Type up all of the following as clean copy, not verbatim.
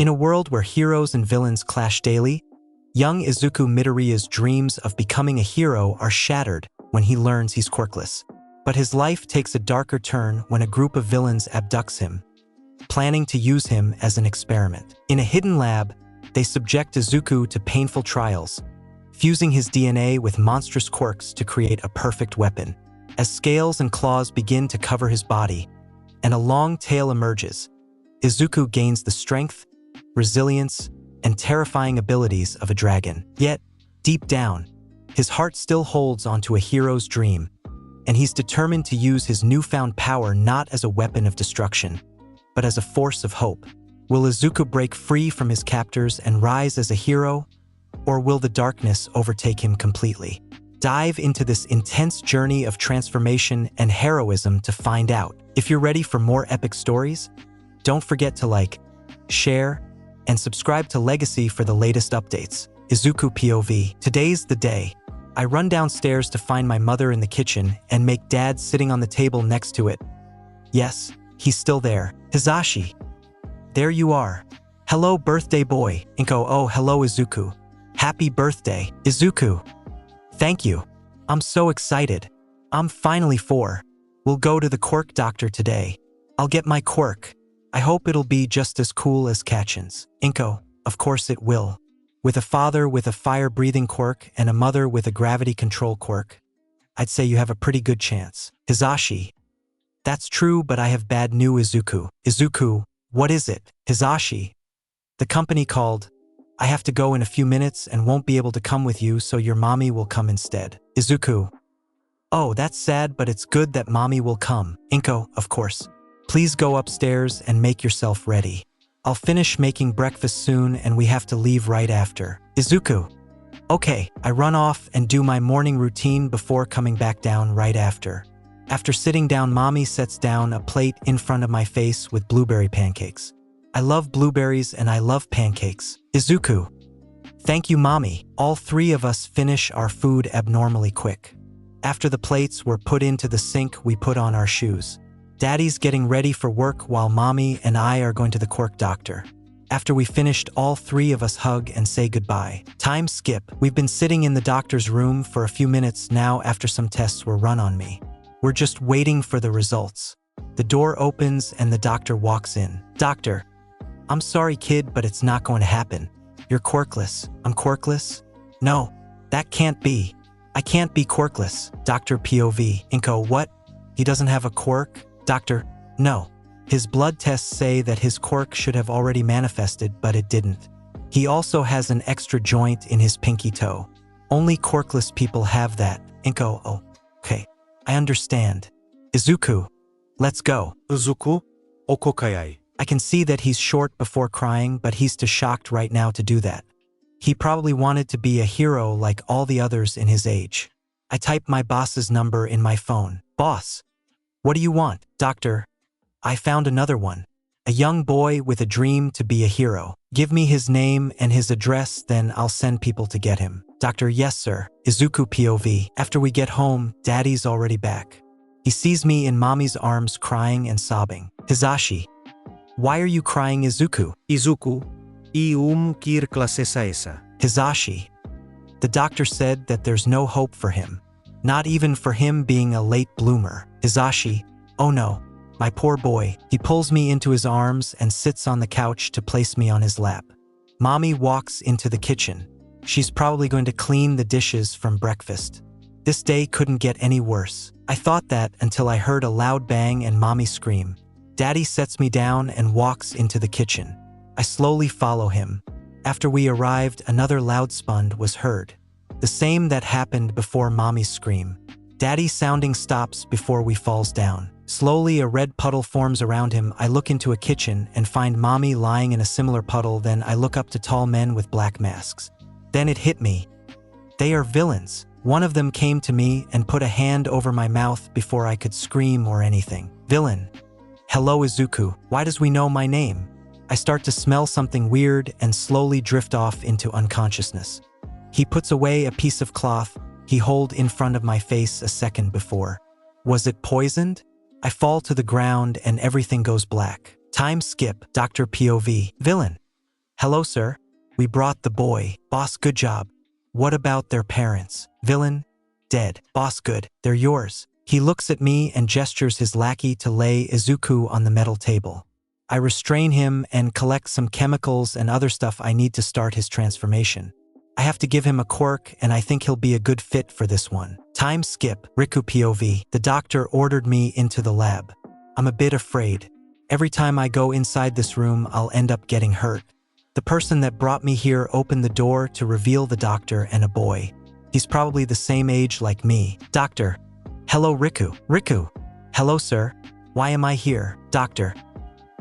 In a world where heroes and villains clash daily, young Izuku Midoriya's dreams of becoming a hero are shattered when he learns he's quirkless. But his life takes a darker turn when a group of villains abducts him, planning to use him as an experiment. In a hidden lab, they subject Izuku to painful trials, fusing his DNA with monstrous quirks to create a perfect weapon. As scales and claws begin to cover his body, and a long tail emerges, Izuku gains the strength, resilience, and terrifying abilities of a dragon. Yet, deep down, his heart still holds onto a hero's dream, and he's determined to use his newfound power not as a weapon of destruction, but as a force of hope. Will Izuku break free from his captors and rise as a hero, or will the darkness overtake him completely? Dive into this intense journey of transformation and heroism to find out. If you're ready for more epic stories, don't forget to like, share, and subscribe to Legacy for the latest updates. Izuku POV. Today's the day. I run downstairs to find my mother in the kitchen and make Dad sitting on the table next to it. Yes, he's still there. Hizashi. There you are. Hello, birthday boy. Inko. Oh, hello, Izuku. Happy birthday, Izuku. Thank you. I'm so excited. I'm finally 4. We'll go to the quirk doctor today. I'll get my quirk. I hope it'll be just as cool as Kachin's. Inko. Of course it will. With a father with a fire-breathing quirk and a mother with a gravity control quirk, I'd say you have a pretty good chance. Hizashi. That's true, but I have bad news, Izuku. Izuku, what is it? Hizashi. The company called. I have to go in a few minutes and won't be able to come with you, so your mommy will come instead. Izuku. Oh, that's sad, but it's good that mommy will come. Inko, of course. Please go upstairs and make yourself ready. I'll finish making breakfast soon and we have to leave right after. Izuku. Okay, I run off and do my morning routine before coming back down right after. After sitting down, mommy sets down a plate in front of my face with blueberry pancakes. I love blueberries and I love pancakes. Izuku. Thank you, mommy. All 3 of us finish our food abnormally quick. After the plates were put into the sink, we put on our shoes. Daddy's getting ready for work while mommy and I are going to the quirk doctor. After we finished, all 3 of us hug and say goodbye. Time skip. We've been sitting in the doctor's room for a few minutes now after some tests were run on me. We're just waiting for the results. The door opens and the doctor walks in. Doctor. I'm sorry, kid, but it's not going to happen. You're quirkless. I'm quirkless? No, that can't be. I can't be quirkless. Dr. POV. Inko, what? He doesn't have a quirk? Doctor, no. His blood tests say that his quirk should have already manifested, but it didn't. He also has an extra joint in his pinky toe. Only quirkless people have that. Inko, oh, okay. I understand. Izuku, let's go. Izuku, okokayai. I can see that he's short before crying, but he's too shocked right now to do that. He probably wanted to be a hero like all the others in his age. I type my boss's number in my phone. Boss. What do you want? Doctor, I found another one. A young boy with a dream to be a hero. Give me his name and his address, then I'll send people to get him. Doctor, yes sir. Izuku POV. After we get home, Daddy's already back. He sees me in mommy's arms crying and sobbing. Hizashi. Why are you crying, Izuku? Izuku, kir klasesa esa. Hizashi. The doctor said that there's no hope for him. Not even for him being a late bloomer. Hizashi. Oh no. My poor boy. He pulls me into his arms and sits on the couch to place me on his lap. Mommy walks into the kitchen. She's probably going to clean the dishes from breakfast. This day couldn't get any worse. I thought that until I heard a loud bang and mommy scream. Daddy sets me down and walks into the kitchen. I slowly follow him. After we arrived, another loud spund was heard. The same that happened before mommy's scream. Daddy's sounding stops before we falls down. Slowly a red puddle forms around him. I look into a kitchen and find mommy lying in a similar puddle. Then I look up to tall men with black masks. Then it hit me. They are villains. One of them came to me and put a hand over my mouth before I could scream or anything. Villain. Hello, Izuku. Why does we know my name? I start to smell something weird and slowly drift off into unconsciousness. He puts away a piece of cloth he held in front of my face a second before. Was it poisoned? I fall to the ground and everything goes black. Time skip. Dr. POV. Villain. Hello, sir. We brought the boy. Boss, good job. What about their parents? Villain? Dead. Boss, good. They're yours. He looks at me and gestures his lackey to lay Izuku on the metal table. I restrain him and collect some chemicals and other stuff I need to start his transformation. I have to give him a quirk, and I think he'll be a good fit for this one. Time skip. Riku POV. The doctor ordered me into the lab. I'm a bit afraid. Every time I go inside this room, I'll end up getting hurt. The person that brought me here opened the door to reveal the doctor and a boy. He's probably the same age like me. Doctor. Hello, Riku. Riku. Hello, sir. Why am I here? Doctor.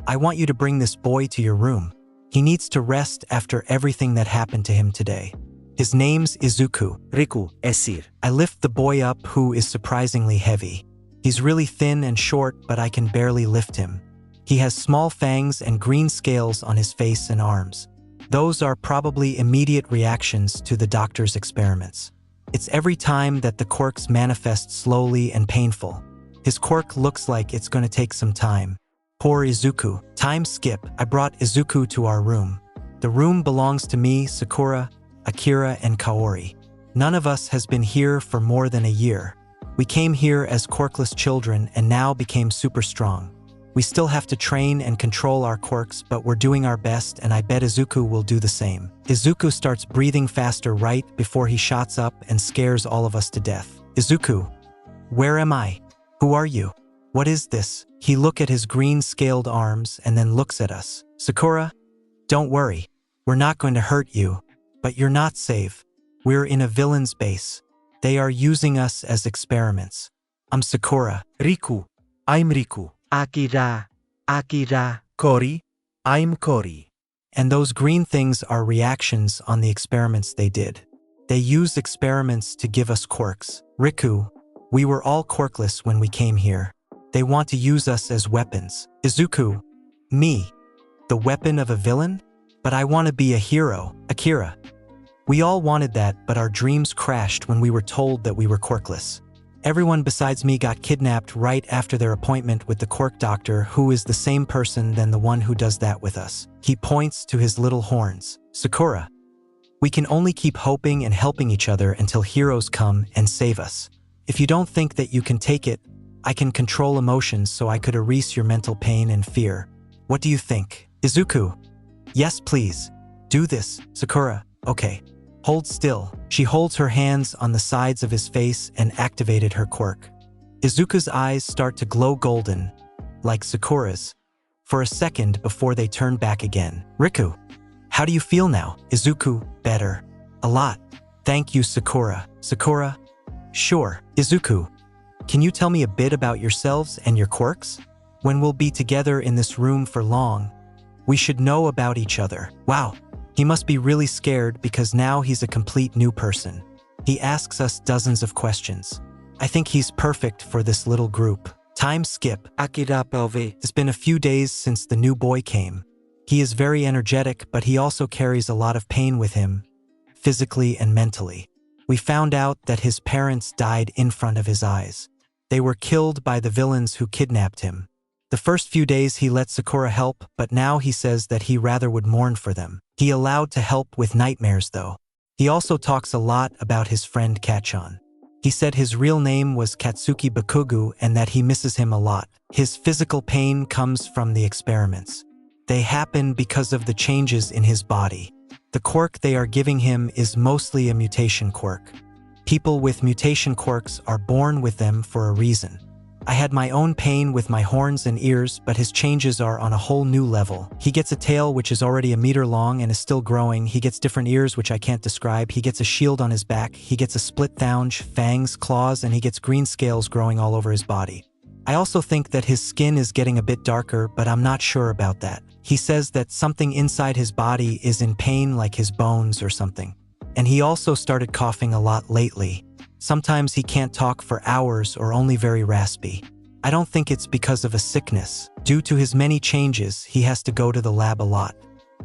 I want you to bring this boy to your room. He needs to rest after everything that happened to him today. His name's Izuku. Riku, esir. I lift the boy up, who is surprisingly heavy. He's really thin and short, but I can barely lift him. He has small fangs and green scales on his face and arms. Those are probably immediate reactions to the doctor's experiments. It's every time that the quirks manifest slowly and painful. His quirk looks like it's going to take some time. Poor Izuku. Time skip. I brought Izuku to our room. The room belongs to me, Sakura, Akira, and Kaori. None of us has been here for more than a year. We came here as quirkless children and now became super strong. We still have to train and control our quirks, but we're doing our best, and I bet Izuku will do the same. Izuku starts breathing faster right before he shots up and scares all of us to death. Izuku, where am I? Who are you? What is this? He looks at his green-scaled arms and then looks at us. Sakura, don't worry. We're not going to hurt you, but you're not safe. We're in a villain's base. They are using us as experiments. I'm Sakura. Riku, I'm Riku. Akira. Kori, I'm Kori. And those green things are reactions on the experiments they did. They use experiments to give us quirks. Riku, we were all quirkless when we came here. They want to use us as weapons. Izuku, me, the weapon of a villain? But I want to be a hero. Akira, we all wanted that, but our dreams crashed when we were told that we were quirkless. Everyone besides me got kidnapped right after their appointment with the quirk doctor, who is the same person than the one who does that with us. He points to his little horns. Sakura, we can only keep hoping and helping each other until heroes come and save us. If you don't think that you can take it, I can control emotions so I could erase your mental pain and fear. What do you think? Izuku, yes please. Do this. Sakura, okay. Hold still. She holds her hands on the sides of his face and activated her quirk. Izuku's eyes start to glow golden, like Sakura's, for a second before they turn back again. Riku, how do you feel now? Izuku, better. A lot. Thank you, Sakura. Sakura, sure. Izuku, can you tell me a bit about yourselves and your quirks? When we'll be together in this room for long, we should know about each other. Wow. He must be really scared because now he's a complete new person. He asks us dozens of questions. I think he's perfect for this little group. Time skip. Akira POV. It's been a few days since the new boy came. He is very energetic, but he also carries a lot of pain with him, physically and mentally. We found out that his parents died in front of his eyes. They were killed by the villains who kidnapped him. The first few days he let Sakura help, but now he says that he rather would mourn for them. He allowed to help with nightmares though. He also talks a lot about his friend Kachan. He said his real name was Katsuki Bakugu and that he misses him a lot. His physical pain comes from the experiments. They happen because of the changes in his body. The quirk they are giving him is mostly a mutation quirk. People with mutation quirks are born with them for a reason. I had my own pain with my horns and ears, but his changes are on a whole new level. He gets a tail which is already a meter long and is still growing. He gets different ears which I can't describe. He gets a shield on his back. He gets a split thonge, fangs, claws, and he gets green scales growing all over his body. I also think that his skin is getting a bit darker, but I'm not sure about that. He says that something inside his body is in pain, like his bones or something. And he also started coughing a lot lately. Sometimes he can't talk for hours or only very raspy. I don't think it's because of a sickness. Due to his many changes, he has to go to the lab a lot.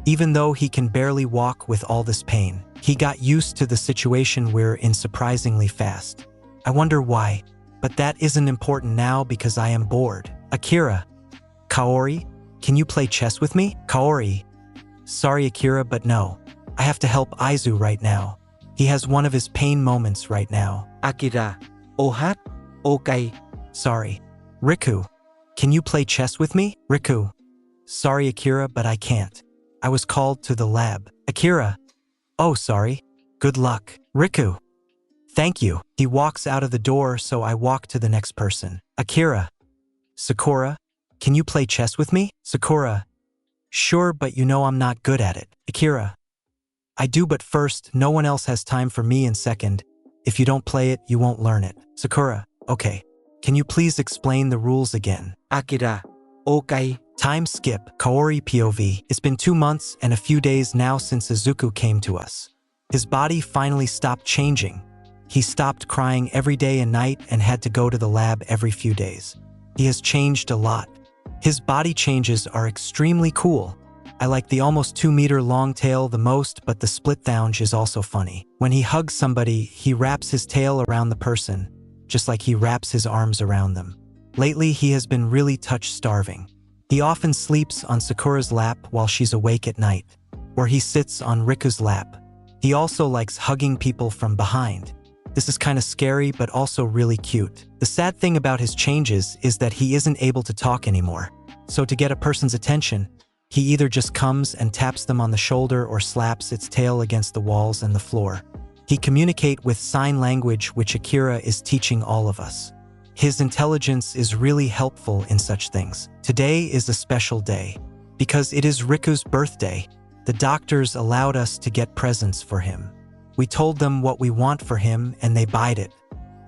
Even though he can barely walk with all this pain, he got used to the situation we're in surprisingly fast. I wonder why, but that isn't important now because I am bored. Akira, Kaori, can you play chess with me? Kaori, Sorry Akira, but no. I have to help Aizu right now. He has one of his pain moments right now. Akira. Ohat. Okay. Sorry. Riku, can you play chess with me? Riku. Sorry Akira, but I can't. I was called to the lab. Akira. Oh, sorry. Good luck. Riku. Thank you. He walks out of the door, so I walk to the next person. Akira. Sakura, can you play chess with me? Sakura. Sure, but you know I'm not good at it. Akira. I do, but first, no one else has time for me, and second, if you don't play it, you won't learn it. Sakura. Okay. Can you please explain the rules again? Akira. Okay. Time skip. Kaori POV. It's been 2 months and a few days now since Izuku came to us. His body finally stopped changing. He stopped crying every day and night and had to go to the lab every few days. He has changed a lot. His body changes are extremely cool. I like the almost 2-meter long tail the most, but the split thonge is also funny. When he hugs somebody, he wraps his tail around the person, just like he wraps his arms around them. Lately, he has been really touch-starving. He often sleeps on Sakura's lap while she's awake at night, or he sits on Riku's lap. He also likes hugging people from behind. This is kind of scary, but also really cute. The sad thing about his changes is that he isn't able to talk anymore. So to get a person's attention, he either just comes and taps them on the shoulder or slaps its tail against the walls and the floor. He communicates with sign language, which Akira is teaching all of us. His intelligence is really helpful in such things. Today is a special day. Because it is Riku's birthday, the doctors allowed us to get presents for him. We told them what we want for him and they buyed it.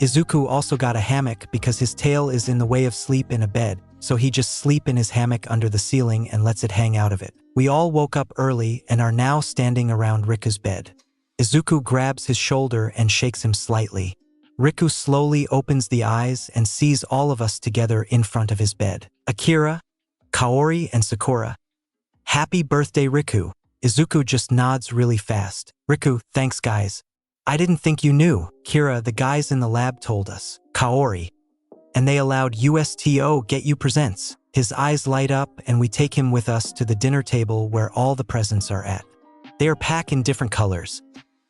Izuku also got a hammock because his tail is in the way of sleep in a bed, so he just sleep in his hammock under the ceiling and lets it hang out of it. We all woke up early and are now standing around Riku's bed. Izuku grabs his shoulder and shakes him slightly. Riku slowly opens the eyes and sees all of us together in front of his bed. Akira, Kaori, and Sakura. Happy birthday, Riku. Izuku just nods really fast. Riku, thanks guys. I didn't think you knew. Kira, the guys in the lab told us. Kaori. And they allowed USTO get you presents. His eyes light up and we take him with us to the dinner table where all the presents are at. They are packed in different colors.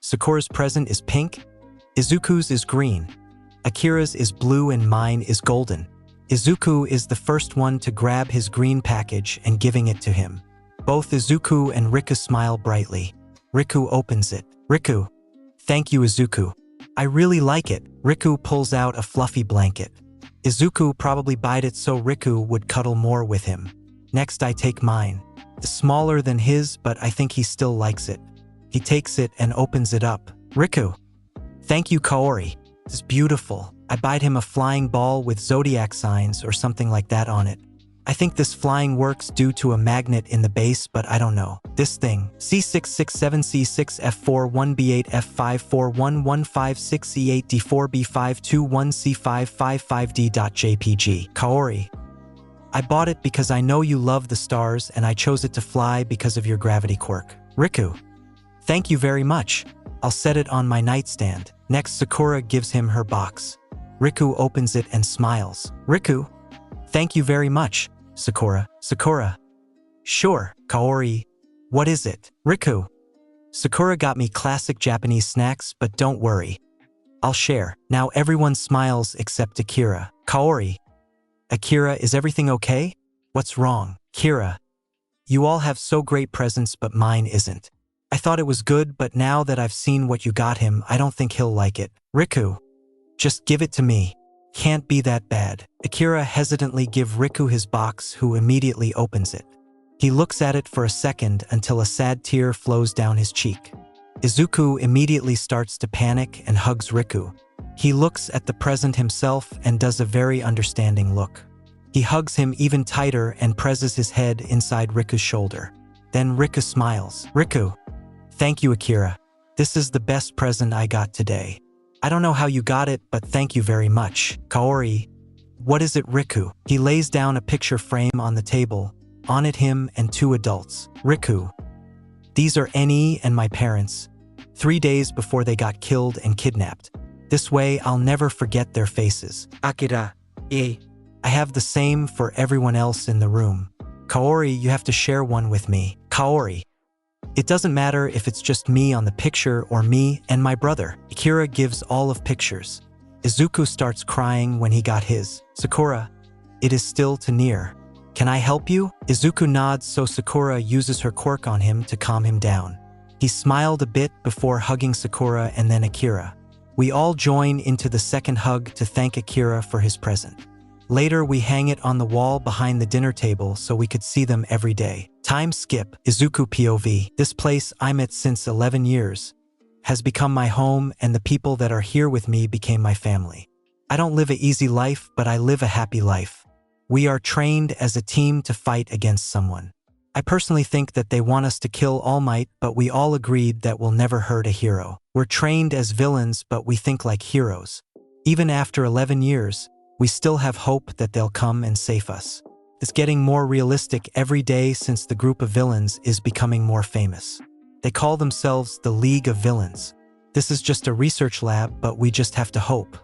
Sakura's present is pink. Izuku's is green. Akira's is blue and mine is golden. Izuku is the first one to grab his green package and giving it to him. Both Izuku and Riku smile brightly. Riku opens it. Riku. Thank you, Izuku. I really like it. Riku pulls out a fluffy blanket. Izuku probably bought it so Riku would cuddle more with him. Next I take mine. It's smaller than his, but I think he still likes it. He takes it and opens it up. Riku. Thank you, Kaori. It's beautiful. I bought him a flying ball with zodiac signs or something like that on it. I think this flying works due to a magnet in the base, but I don't know. This thing, C667C6F41156E8D4B521C555D.jpg. Kaori. I bought it because I know you love the stars and I chose it to fly because of your gravity quirk. Riku. Thank you very much. I'll set it on my nightstand. Next, Sakura gives him her box. Riku opens it and smiles. Riku. Thank you very much. Sakura. Sakura. Sure. Kaori. What is it? Riku. Sakura got me classic Japanese snacks, but don't worry. I'll share. Now everyone smiles except Akira. Kaori. Akira, is everything okay? What's wrong? Kira. You all have so great presents, but mine isn't. I thought it was good, but now that I've seen what you got him, I don't think he'll like it. Riku. Just give it to me. Can't be that bad. Akira hesitantly gives Riku his box, who immediately opens it. He looks at it for a second until a sad tear flows down his cheek. Izuku immediately starts to panic and hugs Riku. He looks at the present himself and does a very understanding look. He hugs him even tighter and presses his head inside Riku's shoulder. Then Riku smiles. Riku. Thank you, Akira. This is the best present I got today. I don't know how you got it, but thank you very much. Kaori. What is it, Riku? He lays down a picture frame on the table. On it him and 2 adults. Riku. These are NE and my parents. 3 days before they got killed and kidnapped. This way I'll never forget their faces. Akira. I have the same for everyone else in the room. Kaori, you have to share one with me. Kaori. It doesn't matter if it's just me on the picture or me and my brother. Akira gives all of pictures. Izuku starts crying when he got his. Sakura, it is still too near. Can I help you? Izuku nods, so Sakura uses her quirk on him to calm him down. He smiled a bit before hugging Sakura and then Akira. We all join into the second hug to thank Akira for his present. Later, we hang it on the wall behind the dinner table so we could see them every day. Time skip. Izuku POV. This place I'm at since 11 years has become my home, and the people that are here with me became my family. I don't live an easy life, but I live a happy life. We are trained as a team to fight against someone. I personally think that they want us to kill All Might, but we all agreed that we'll never hurt a hero. We're trained as villains, but we think like heroes. Even after 11 years, we still have hope that they'll come and save us. It's getting more realistic every day since the group of villains is becoming more famous. They call themselves the League of Villains. This is just a research lab, but we just have to hope.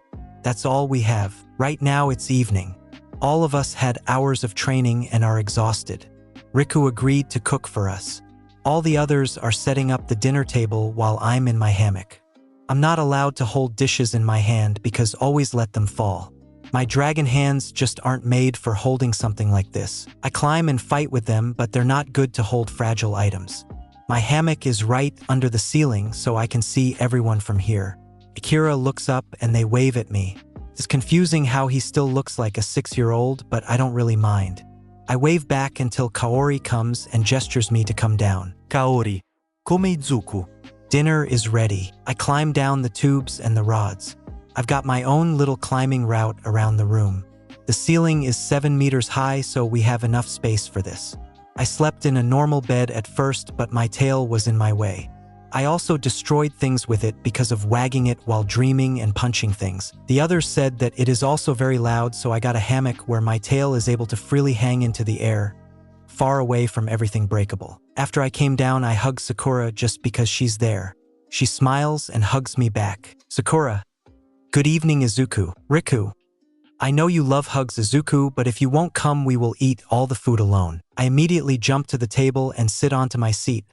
That's all we have. Right now it's evening. All of us had hours of training and are exhausted. Riku agreed to cook for us. All the others are setting up the dinner table while I'm in my hammock. I'm not allowed to hold dishes in my hand because always let them fall. My dragon hands just aren't made for holding something like this. I climb and fight with them, but they're not good to hold fragile items. My hammock is right under the ceiling, so I can see everyone from here. Akira looks up and they wave at me. It's confusing how he still looks like a 6-year-old, but I don't really mind. I wave back until Kaori comes and gestures me to come down. Kaori, come Izuku. Dinner is ready. I climb down the tubes and the rods. I've got my own little climbing route around the room. The ceiling is 7 meters high, so we have enough space for this. I slept in a normal bed at first, but my tail was in my way. I also destroyed things with it because of wagging it while dreaming and punching things. The others said that it is also very loud, so I got a hammock where my tail is able to freely hang into the air, far away from everything breakable. After I came down, I hug Sakura just because she's there. She smiles and hugs me back. Sakura, good evening Izuku. Riku, I know you love hugs Izuku, but if you won't come, we will eat all the food alone. I immediately jump to the table and sit onto my seat,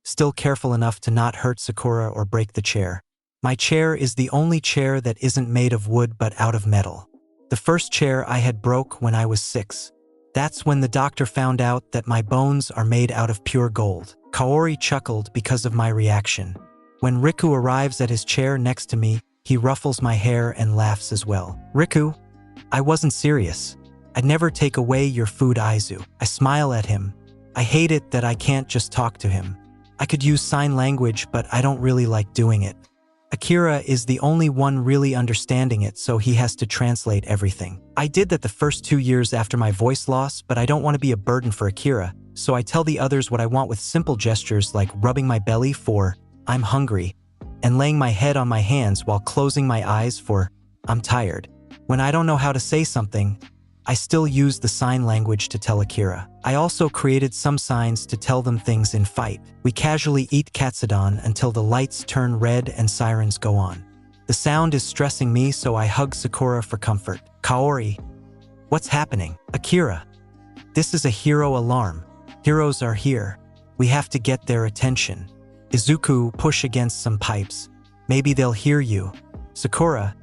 still careful enough to not hurt Sakura or break the chair. My chair is the only chair that isn't made of wood but out of metal. The first chair I had broke when I was 6. That's when the doctor found out that my bones are made out of pure gold. Kaori chuckled because of my reaction. When Riku arrives at his chair next to me, he ruffles my hair and laughs as well. Riku, I wasn't serious. I'd never take away your food, Aizu. I smile at him. I hate it that I can't just talk to him. I could use sign language, but I don't really like doing it. Akira is the only one really understanding it, so he has to translate everything. I did that the first 2 years after my voice loss, but I don't want to be a burden for Akira, so I tell the others what I want with simple gestures like rubbing my belly for I'm hungry, and laying my head on my hands while closing my eyes for I'm tired. When I don't know how to say something, I still use the sign language to tell Akira. I also created some signs to tell them things in fight. We casually eat katsudon until the lights turn red and sirens go on. The sound is stressing me, so I hug Sakura for comfort. Kaori, what's happening? Akira, this is a hero alarm. Heroes are here. We have to get their attention. Izuku, push against some pipes. Maybe they'll hear you. Sakura,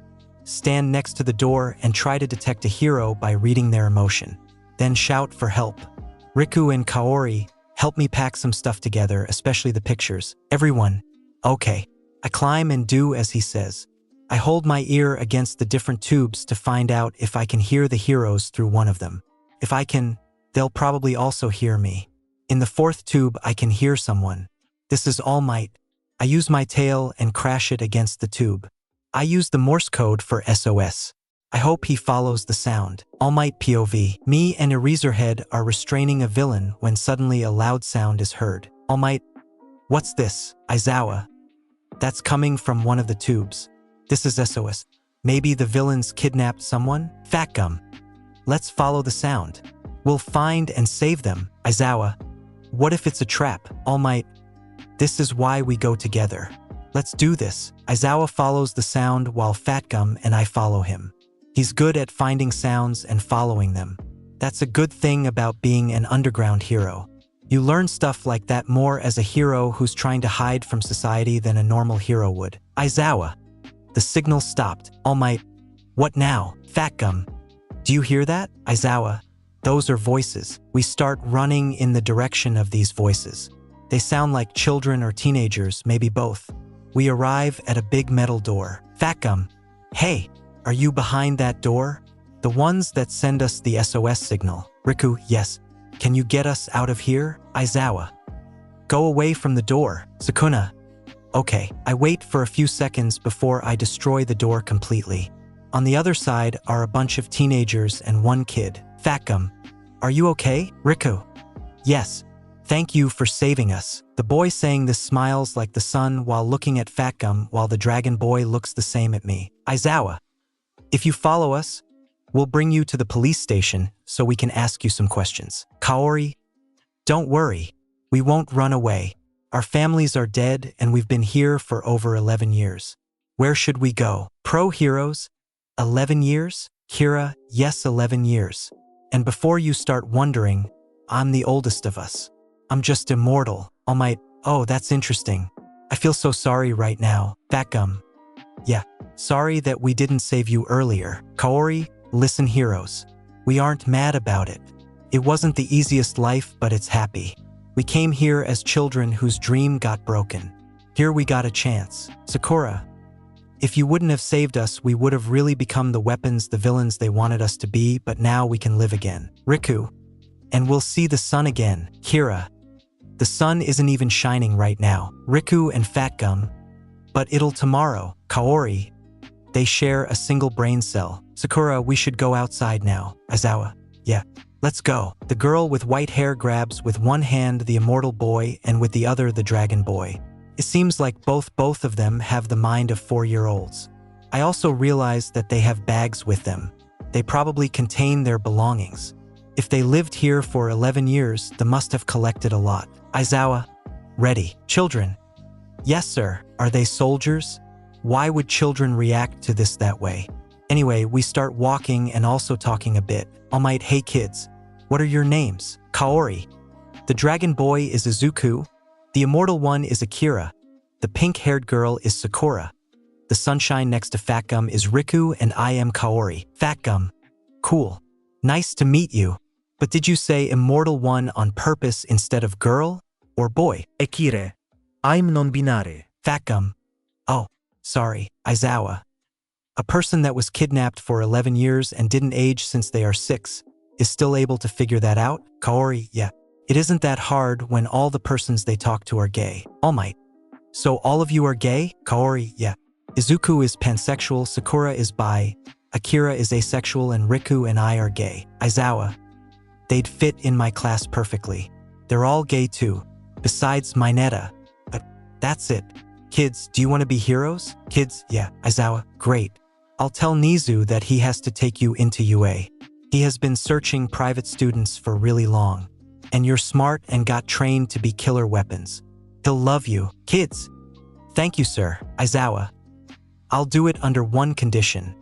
stand next to the door and try to detect a hero by reading their emotion. Then shout for help. Riku and Kaori, help me pack some stuff together, especially the pictures. Everyone, okay. I climb and do as he says. I hold my ear against the different tubes to find out if I can hear the heroes through one of them. If I can, they'll probably also hear me. In the 4th tube, I can hear someone. This is All Might. I use my tail and crash it against the tube. I use the Morse code for SOS. I hope he follows the sound. All Might POV. Me and Eraserhead are restraining a villain when suddenly a loud sound is heard. All Might, what's this? Aizawa. That's coming from one of the tubes. This is SOS. Maybe the villains kidnapped someone? Fatgum. Let's follow the sound. We'll find and save them. Aizawa. What if it's a trap? All Might. This is why we go together. Let's do this. Aizawa follows the sound while Fatgum and I follow him. He's good at finding sounds and following them. That's a good thing about being an underground hero. You learn stuff like that more as a hero who's trying to hide from society than a normal hero would. Aizawa. The signal stopped. All Might. What now? Fat Gum. Do you hear that? Aizawa. Those are voices. We start running in the direction of these voices. They sound like children or teenagers, maybe both. We arrive at a big metal door. Fat Gum. Hey, are you behind that door? The ones that send us the SOS signal. Riku. Yes. Can you get us out of here? Aizawa. Go away from the door. Sukuna. Okay. I wait for a few seconds before I destroy the door completely. On the other side are a bunch of teenagers and one kid. Fat Gum. Are you okay? Riku. Yes. Thank you for saving us. The boy saying this smiles like the sun while looking at Fat Gum while the dragon boy looks the same at me. Aizawa. If you follow us, we'll bring you to the police station so we can ask you some questions. Kaori. Don't worry. We won't run away. Our families are dead and we've been here for over 11 years. Where should we go? Pro heroes? 11 years? Kira. Yes, 11 years. And before you start wondering, I'm the oldest of us. I'm just immortal. All Might. Oh, that's interesting. I feel so sorry right now. Fat Gum. Yeah. Sorry that we didn't save you earlier. Kaori, listen heroes. We aren't mad about it. It wasn't the easiest life, but it's happy. We came here as children whose dream got broken. Here we got a chance. Sakura. If you wouldn't have saved us, we would have really become the weapons the villains they wanted us to be, but now we can live again. Riku. And we'll see the sun again. Kira. The sun isn't even shining right now. Riku and Fat Gum. But it'll tomorrow. Kaori. They share a single brain cell. Sakura, we should go outside now. Aizawa. Yeah. Let's go. The girl with white hair grabs with one hand the immortal boy and with the other the dragon boy. It seems like both of them have the mind of 4-year-olds. I also realize that they have bags with them. They probably contain their belongings. If they lived here for 11 years, they must have collected a lot. Aizawa. Ready. Children. Yes, sir. Are they soldiers? Why would children react to this that way? Anyway, we start walking and also talking a bit. All Might. Hey kids. What are your names? Kaori. The dragon boy is Izuku. The immortal one is Akira. The pink-haired girl is Sakura. The sunshine next to Fat Gum is Riku and I am Kaori. Fat Gum. Cool. Nice to meet you. But did you say immortal one on purpose instead of girl or boy? Akira. I'm non-binary. Fat Gum. Oh, sorry. Aizawa. A person that was kidnapped for 11 years and didn't age since they are 6 is still able to figure that out? Kaori. Yeah. It isn't that hard when all the persons they talk to are gay. All Might. So all of you are gay? Kaori. Yeah. Izuku is pansexual, Sakura is bi, Akira is asexual, and Riku and I are gay. Aizawa. They'd fit in my class perfectly. They're all gay too, besides Mineta. But that's it. Kids, do you want to be heroes? Kids, yeah. Aizawa. Great. I'll tell Nizu that he has to take you into UA. He has been searching private students for really long. And you're smart and got trained to be killer weapons. He'll love you. Kids. Thank you, sir. Aizawa. I'll do it under one condition.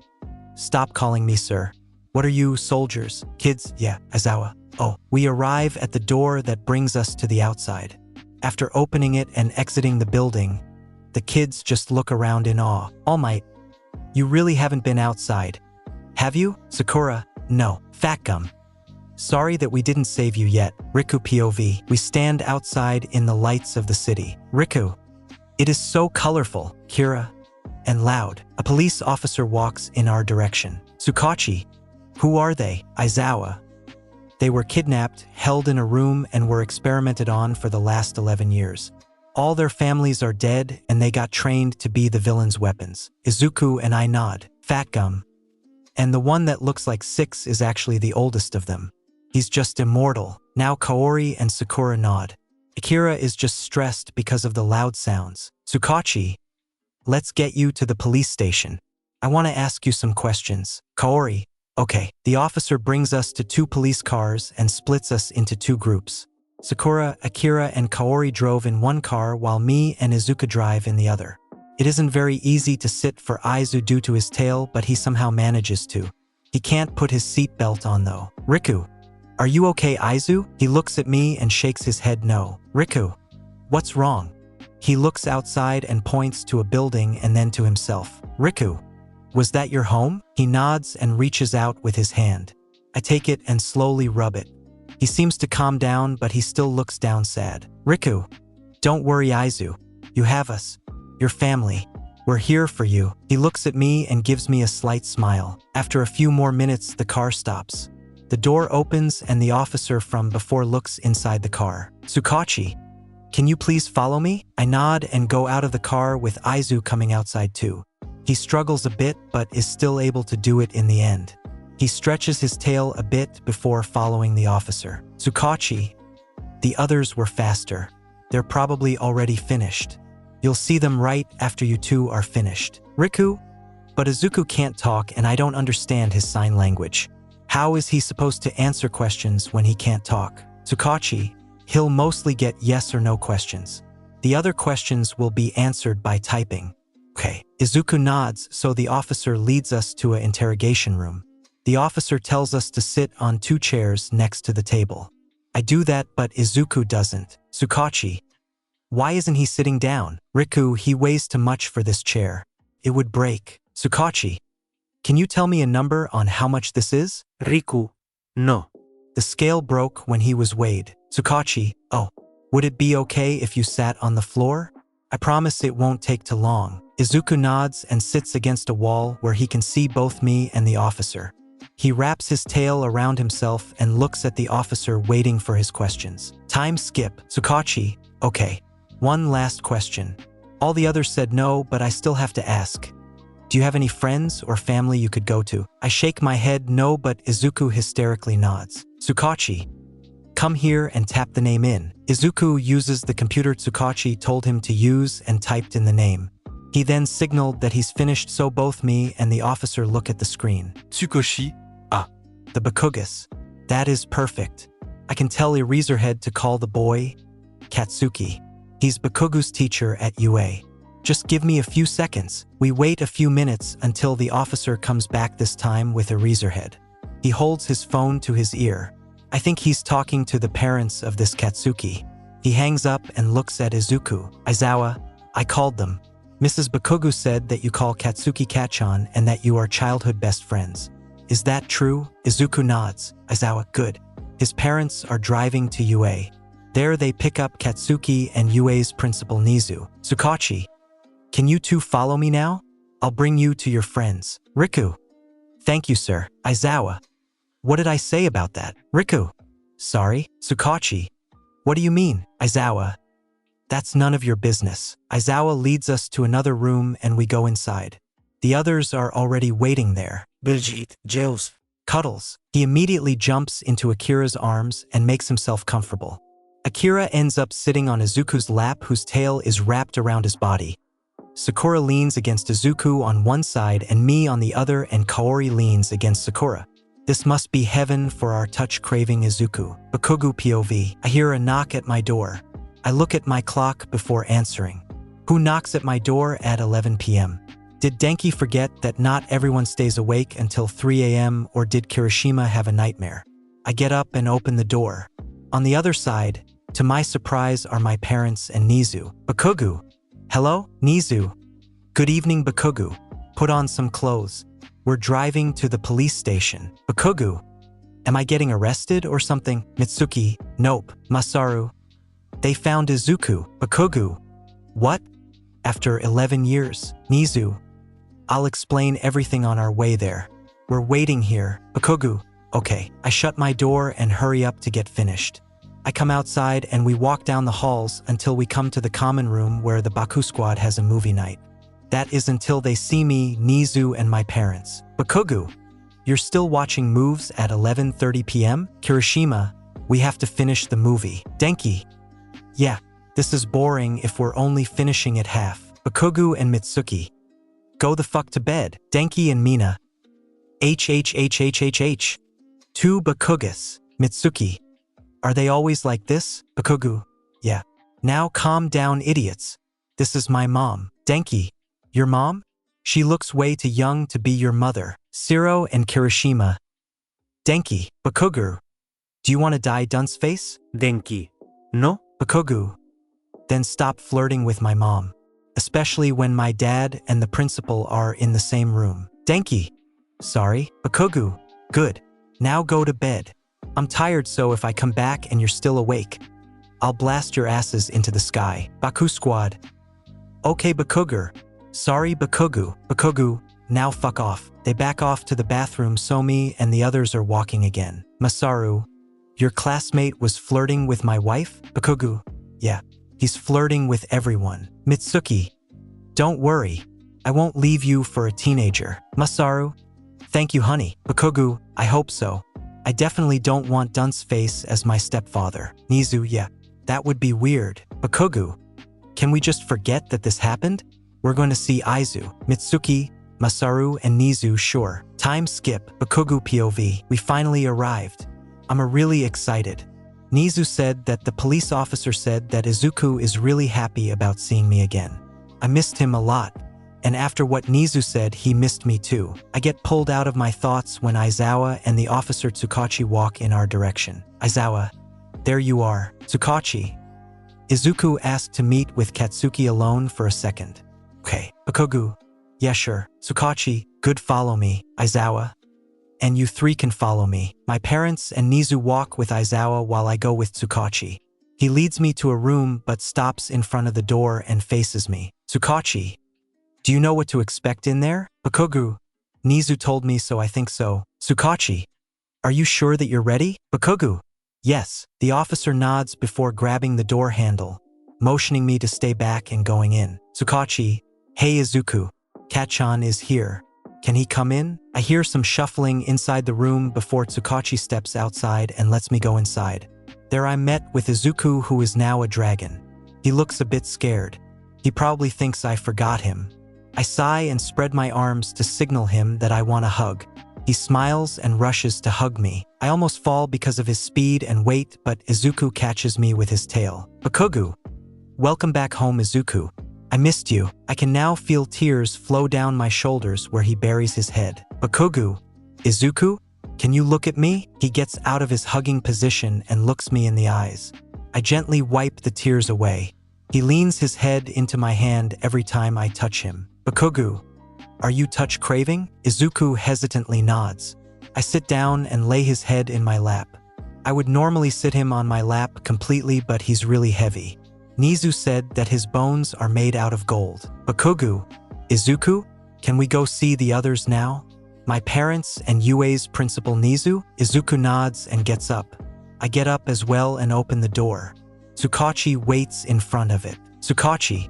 Stop calling me sir. What are you, soldiers? Kids. Yeah. Aizawa. Oh. We arrive at the door that brings us to the outside. After opening it and exiting the building, the kids just look around in awe. All Might. You really haven't been outside, have you? Sakura. No. Fat Gum. Sorry that we didn't save you yet. Riku POV. We stand outside in the lights of the city. Riku. It is so colorful. Kira. And loud. A police officer walks in our direction. Tsukachi. Who are they? Aizawa. They were kidnapped, held in a room, and were experimented on for the last 11 years. All their families are dead, and they got trained to be the villain's weapons. Izuku and I nod. Fat Gum. And the one that looks like 6 is actually the oldest of them. He's just immortal. Now Kaori and Sakura nod. Akira is just stressed because of the loud sounds. Tsukachi. Let's get you to the police station. I want to ask you some questions. Kaori. Okay. The officer brings us to 2 police cars and splits us into 2 groups. Sakura, Akira, and Kaori drove in one car while me and Izuku drive in the other. It isn't very easy to sit for Aizu due to his tail, but he somehow manages to. He can't put his seatbelt on though. Riku. Are you okay, Aizu? He looks at me and shakes his head no. Riku, what's wrong? He looks outside and points to a building and then to himself. Riku, was that your home? He nods and reaches out with his hand. I take it and slowly rub it. He seems to calm down, but he still looks down sad. Riku, don't worry, Aizu. You have us. Your family. We're here for you. He looks at me and gives me a slight smile. After a few more minutes, the car stops. The door opens and the officer from before looks inside the car. Tsukachi, can you please follow me? I nod and go out of the car with Aizu coming outside too. He struggles a bit but is still able to do it in the end. He stretches his tail a bit before following the officer. Tsukachi, the others were faster. They're probably already finished. You'll see them right after you two are finished. Riku, but Izuku can't talk and I don't understand his sign language. How is he supposed to answer questions when he can't talk? Tsukachi, he'll mostly get yes or no questions. The other questions will be answered by typing. Okay. Izuku nods, so the officer leads us to an interrogation room. The officer tells us to sit on 2 chairs next to the table. I do that, but Izuku doesn't. Tsukachi, why isn't he sitting down? Riku, he weighs too much for this chair. It would break. Tsukachi, can you tell me a number on how much this is? Riku, no. The scale broke when he was weighed. Tsukachi, oh, would it be okay if you sat on the floor? I promise it won't take too long. Izuku nods and sits against a wall where he can see both me and the officer. He wraps his tail around himself and looks at the officer waiting for his questions. Time skip. Tsukachi, okay. One last question. All the others said no, but I still have to ask. Do you have any friends or family you could go to? I shake my head no, but Izuku hysterically nods. Tsukachi, come here and tap the name in. Izuku uses the computer Tsukachi told him to use and typed in the name. He then signaled that he's finished, so both me and the officer look at the screen. Tsukoshi, The Bakugas. That is perfect. I can tell Eraserhead to call the boy Katsuki. He's Bakugu's teacher at UA. Just give me a few seconds. We wait a few minutes until the officer comes back, this time with Eraserhead. He holds his phone to his ear. I think he's talking to the parents of this Katsuki. He hangs up and looks at Izuku. Aizawa, I called them. Mrs. Bakugu said that you call Katsuki Kachan and that you are childhood best friends. Is that true? Izuku nods. Aizawa, good. His parents are driving to UA. There they pick up Katsuki and UA's principal Nizu. Tsukachi, can you two follow me now? I'll bring you to your friends. Riku, thank you, sir. Aizawa, what did I say about that? Riku, sorry. Tsukachi, what do you mean? Aizawa, that's none of your business. Aizawa leads us to another room and we go inside. The others are already waiting there. Brigitte, Jails. Cuddles. He immediately jumps into Akira's arms and makes himself comfortable. Akira ends up sitting on Izuku's lap, whose tail is wrapped around his body. Sakura leans against Izuku on one side and me on the other, and Kaori leans against Sakura. This must be heaven for our touch-craving Izuku. Bakugu POV. I hear a knock at my door. I look at my clock before answering. Who knocks at my door at 11 p.m.? Did Denki forget that not everyone stays awake until 3 a.m., or did Kirishima have a nightmare? I get up and open the door. On the other side, to my surprise, are my parents and Nizu. Bakugu. Hello, Nizu. Good evening, Bakugu. Put on some clothes. We're driving to the police station. Bakugu. Am I getting arrested or something? Mitsuki. Nope. Masaru. They found Izuku. Bakugu. What? After 11 years. Nizu. I'll explain everything on our way there. We're waiting here. Bakugu. Okay. I shut my door and hurry up to get finished. I come outside and we walk down the halls until we come to the common room where the Baku squad has a movie night. That is until they see me, Nizu, and my parents. Bakugu, you're still watching moves at 11:30 p.m.? Kirishima, we have to finish the movie. Denki, yeah, this is boring if we're only finishing at half. Bakugu and Mitsuki, go the fuck to bed. Denki and Mina, HHHHHH. 2 Bakugas. Mitsuki, are they always like this? Bakugu, yeah. Now calm down, idiots. This is my mom. Denki, your mom? She looks way too young to be your mother. Shiro and Kirishima. Denki, Bakugu, Do you want to die, dunce face? Denki. No? Bakugu. Then stop flirting with my mom. Especially when my dad and the principal are in the same room. Denki. Sorry. Bakugu. Good. Now go to bed. I'm tired, so if I come back and you're still awake, I'll blast your asses into the sky. Baku squad. Okay, Bakugu. Sorry, Bakugu. Bakugu, now fuck off. They back off to the bathroom. Somi and the others are walking again. Masaru, your classmate was flirting with my wife? Bakugu. Yeah, he's flirting with everyone. Mitsuki. Don't worry. I won't leave you for a teenager. Masaru. Thank you, honey. Bakugu, I hope so. I definitely don't want Dunce Face as my stepfather. Nizu, yeah, that would be weird. Bakugu, can we just forget that this happened? We're going to see Aizu, Mitsuki, Masaru, and Nizu, sure. Time skip, Bakugu POV. We finally arrived. I'm really excited. Nizu said that the police officer said that Izuku is really happy about seeing me again. I missed him a lot. And after what Nizu said, he missed me too. I get pulled out of my thoughts when Aizawa and the officer Tsukachi walk in our direction. Aizawa, there you are. Tsukachi. Izuku asked to meet with Katsuki alone for a second. Okay. Bakugu. Yeah, sure. Tsukachi, good, follow me. Aizawa. And you three can follow me. My parents and Nizu walk with Aizawa while I go with Tsukachi. He leads me to a room but stops in front of the door and faces me. Tsukachi. Do you know what to expect in there? Bakugu. Nizu told me, so I think so. Tsukachi. Are you sure that you're ready? Bakugu. Yes. The officer nods before grabbing the door handle, motioning me to stay back and going in. Tsukachi. Hey Izuku. Kachan is here. Can he come in? I hear some shuffling inside the room before Tsukachi steps outside and lets me go inside. There I'm met with Izuku, who is now a dragon. He looks a bit scared. He probably thinks I forgot him. I sigh and spread my arms to signal him that I want a hug. He smiles and rushes to hug me. I almost fall because of his speed and weight, but Izuku catches me with his tail. Bakugu. Welcome back home, Izuku. I missed you. I can now feel tears flow down my shoulders where he buries his head. Bakugu. Izuku? Can you look at me? He gets out of his hugging position and looks me in the eyes. I gently wipe the tears away. He leans his head into my hand every time I touch him. Bakugu, are you touch craving? Izuku hesitantly nods. I sit down and lay his head in my lap. I would normally sit him on my lap completely, but he's really heavy. Nizu said that his bones are made out of gold. Bakugu, Izuku, can we go see the others now? My parents and UA's principal Nizu? Izuku nods and gets up. I get up as well and open the door. Tsukachi waits in front of it. Tsukachi,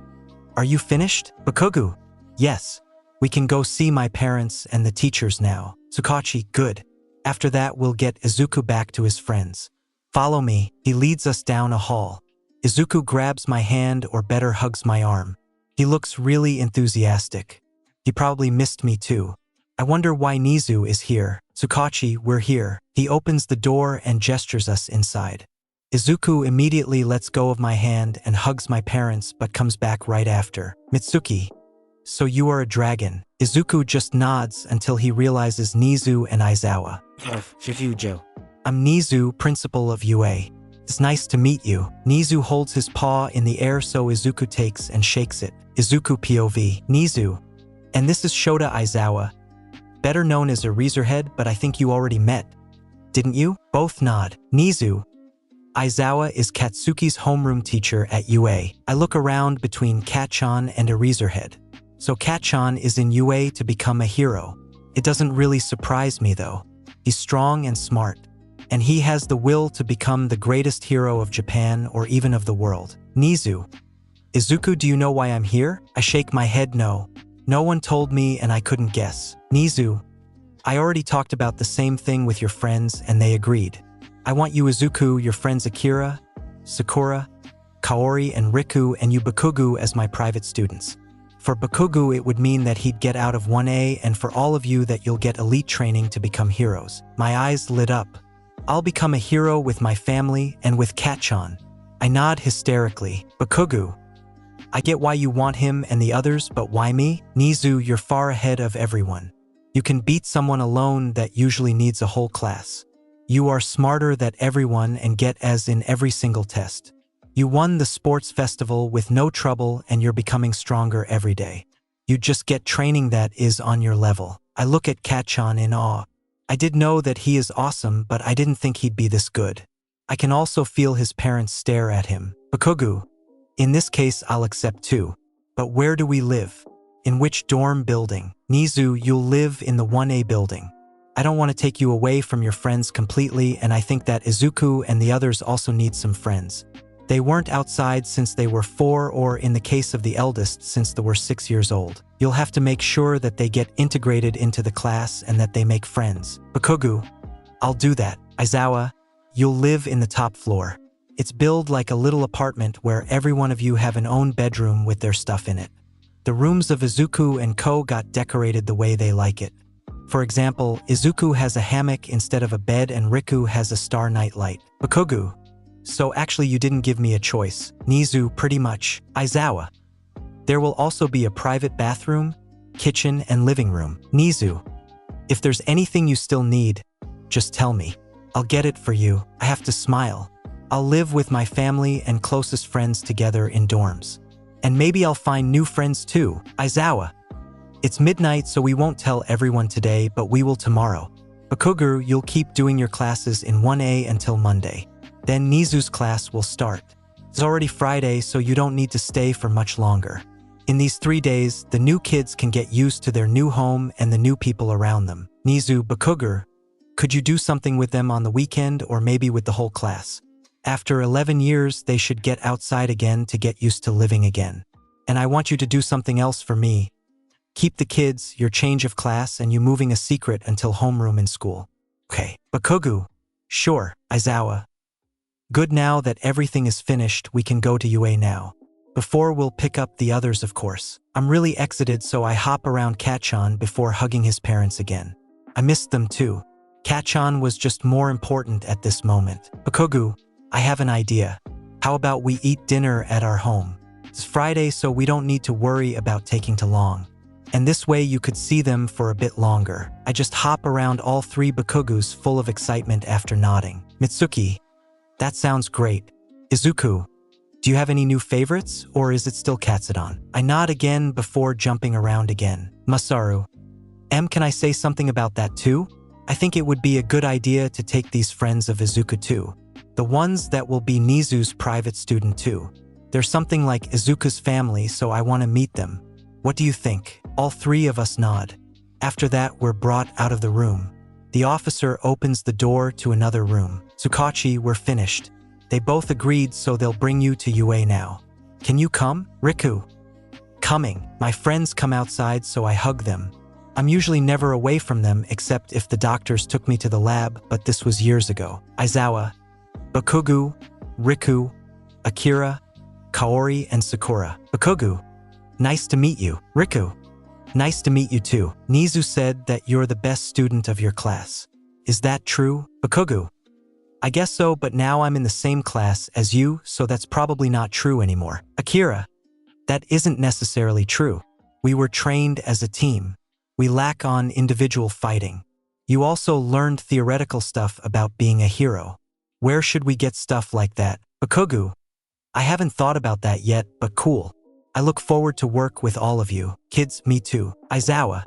are you finished? Bakugu, yes. We can go see my parents and the teachers now. Tsukachi, good. After that, we'll get Izuku back to his friends. Follow me. He leads us down a hall. Izuku grabs my hand, or better hugs my arm. He looks really enthusiastic. He probably missed me too. I wonder why Nizu is here. Tsukachi, we're here. He opens the door and gestures us inside. Izuku immediately lets go of my hand and hugs my parents, but comes back right after. Mitsuki. So you are a dragon. Izuku just nods until he realizes Nizu and Aizawa. I'm Nizu, principal of UA. It's nice to meet you. Nizu holds his paw in the air, so Izuku takes and shakes it. Izuku POV. Nizu. And this is Shota Aizawa, better known as a Razorhead, but I think you already met. Didn't you? Both nod. Nizu. Aizawa is Katsuki's homeroom teacher at UA. I look around between Kachan and a Razorhead. So Kachan is in UA to become a hero. It doesn't really surprise me though. He's strong and smart, and he has the will to become the greatest hero of Japan or even of the world. Nizu. Izuku, do you know why I'm here? I shake my head no. No one told me and I couldn't guess. Nizu. I already talked about the same thing with your friends and they agreed. I want you Izuku, your friends Akira, Sakura, Kaori, and Riku, and you Bakugu as my private students. For Bakugu, it would mean that he'd get out of 1A, and for all of you that you'll get elite training to become heroes. My eyes lit up. I'll become a hero with my family and with Kachan. I nod hysterically. Bakugu. I get why you want him and the others, but why me? Nizu, you're far ahead of everyone. You can beat someone alone that usually needs a whole class. You are smarter than everyone and get A's in every single test. You won the sports festival with no trouble and you're becoming stronger every day. You just get training that is on your level. I look at Kachan in awe. I did know that he is awesome, but I didn't think he'd be this good. I can also feel his parents stare at him. Bakugu. In this case, I'll accept too. But where do we live? In which dorm building? Nizu, you'll live in the 1A building. I don't want to take you away from your friends completely, and I think that Izuku and the others also need some friends. They weren't outside since they were 4, or in the case of the eldest, since they were 6 years old. You'll have to make sure that they get integrated into the class and that they make friends. Bakugu. I'll do that. Aizawa. You'll live in the top floor. It's built like a little apartment where every one of you have an own bedroom with their stuff in it. The rooms of Izuku and Ko got decorated the way they like it. For example, Izuku has a hammock instead of a bed and Riku has a star night light. Bakugu. So actually you didn't give me a choice. Nizu, pretty much. Aizawa. There will also be a private bathroom, kitchen, and living room. Nizu. If there's anything you still need, just tell me. I'll get it for you. I have to smile. I'll live with my family and closest friends together in dorms. And maybe I'll find new friends too. Aizawa. It's midnight, so we won't tell everyone today, but we will tomorrow. Bakugu, you'll keep doing your classes in 1A until Monday. Then Nizu's class will start. It's already Friday, so you don't need to stay for much longer. In these 3 days, the new kids can get used to their new home and the new people around them. Nizu, Bakugu, could you do something with them on the weekend or maybe with the whole class? After 11 years, they should get outside again to get used to living again. And I want you to do something else for me. Keep the kids, your change of class, and you moving a secret until homeroom in school. Okay. Bakugu. Sure. Aizawa. Good, now that everything is finished, we can go to UA now. Before we'll pick up the others, of course. I'm really excited, so I hop around Kachan before hugging his parents again. I missed them too. Kachan was just more important at this moment. Bakugu. I have an idea. How about we eat dinner at our home? It's Friday, so we don't need to worry about taking too long. And this way you could see them for a bit longer. I just hop around all 3 Bakugus full of excitement after nodding. Mitsuki. That sounds great. Izuku. Do you have any new favorites, or is it still Katsudon? I nod again before jumping around again. Masaru. Can I say something about that too? I think it would be a good idea to take these friends of Izuku too. The ones that will be Nizu's private student too. They're something like Izuku's family, so I want to meet them. What do you think? All 3 of us nod. After that, we're brought out of the room. The officer opens the door to another room. Tsukachi, we're finished. They both agreed, so they'll bring you to UA now. Can you come? Riku. Coming. My friends come outside, so I hug them. I'm usually never away from them except if the doctors took me to the lab, but this was years ago. Aizawa. Bakugu, Riku, Akira, Kaori, and Sakura. Bakugu. Nice to meet you. Riku. Nice to meet you too. Nizu said that you're the best student of your class. Is that true? Bakugu. I guess so, but now I'm in the same class as you, so that's probably not true anymore. Akira. That isn't necessarily true. We were trained as a team. We lack on individual fighting. You also learned theoretical stuff about being a hero. Where should we get stuff like that? Bakugu. I haven't thought about that yet, but cool. I look forward to work with all of you. Kids, me too. Aizawa.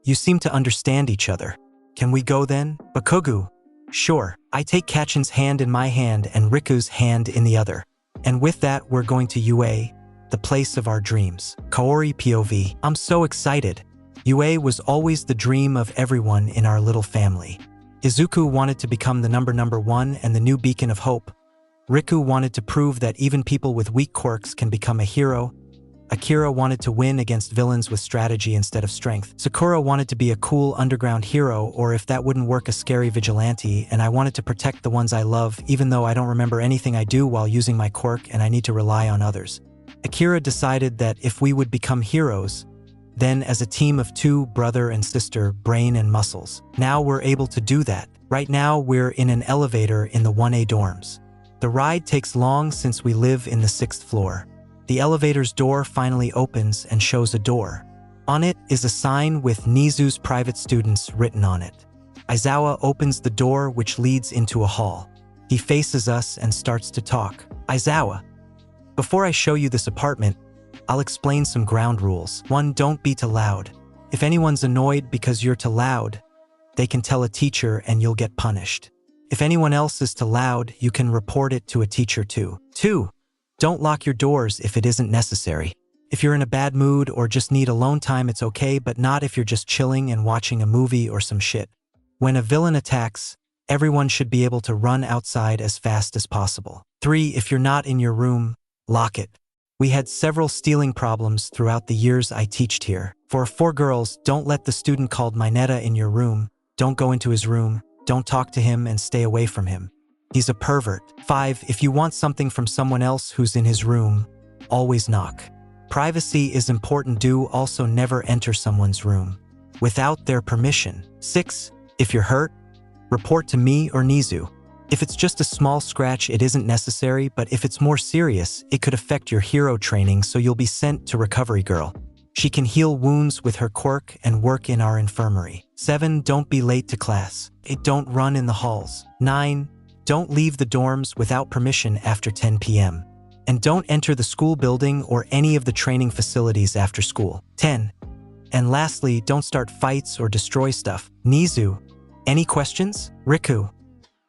You seem to understand each other. Can we go then? Bakugu. Sure. I take Kachan's hand in my hand and Riku's hand in the other. And with that, we're going to UA, the place of our dreams. Kaori POV. I'm so excited. UA was always the dream of everyone in our little family. Izuku wanted to become the number 1 and the new beacon of hope. Riku wanted to prove that even people with weak quirks can become a hero. Akira wanted to win against villains with strategy instead of strength. Sakura wanted to be a cool underground hero, or if that wouldn't work, a scary vigilante, and I wanted to protect the ones I love, even though I don't remember anything I do while using my quirk and I need to rely on others. Akira decided that if we would become heroes, then as a team of 2, brother and sister, brain and muscles. Now we're able to do that. Right now we're in an elevator in the 1A dorms. The ride takes long since we live in the 6th floor. The elevator's door finally opens and shows a door. On it is a sign with Nizu's private students written on it. Aizawa opens the door which leads into a hall. He faces us and starts to talk. Aizawa, before I show you this apartment, I'll explain some ground rules. 1. Don't be too loud. If anyone's annoyed because you're too loud, they can tell a teacher and you'll get punished. If anyone else is too loud, you can report it to a teacher too. 2. Don't lock your doors if it isn't necessary. If you're in a bad mood or just need alone time, it's okay, but not if you're just chilling and watching a movie or some shit. When a villain attacks, everyone should be able to run outside as fast as possible. 3. If you're not in your room, lock it. We had several stealing problems throughout the years I teached here. For 4 girls, don't let the student called Mineta in your room. Don't go into his room. Don't talk to him and stay away from him. He's a pervert. 5. If you want something from someone else who's in his room, always knock. Privacy is important. Do also never enter someone's room without their permission. 6. If you're hurt, report to me or Nizu. If it's just a small scratch, it isn't necessary, but if it's more serious, it could affect your hero training, so you'll be sent to Recovery Girl. She can heal wounds with her quirk and work in our infirmary. 7. Don't be late to class. 8. Don't run in the halls. 9. Don't leave the dorms without permission after 10 p.m. And don't enter the school building or any of the training facilities after school. 10. And lastly, don't start fights or destroy stuff. Nizu, any questions? Riku,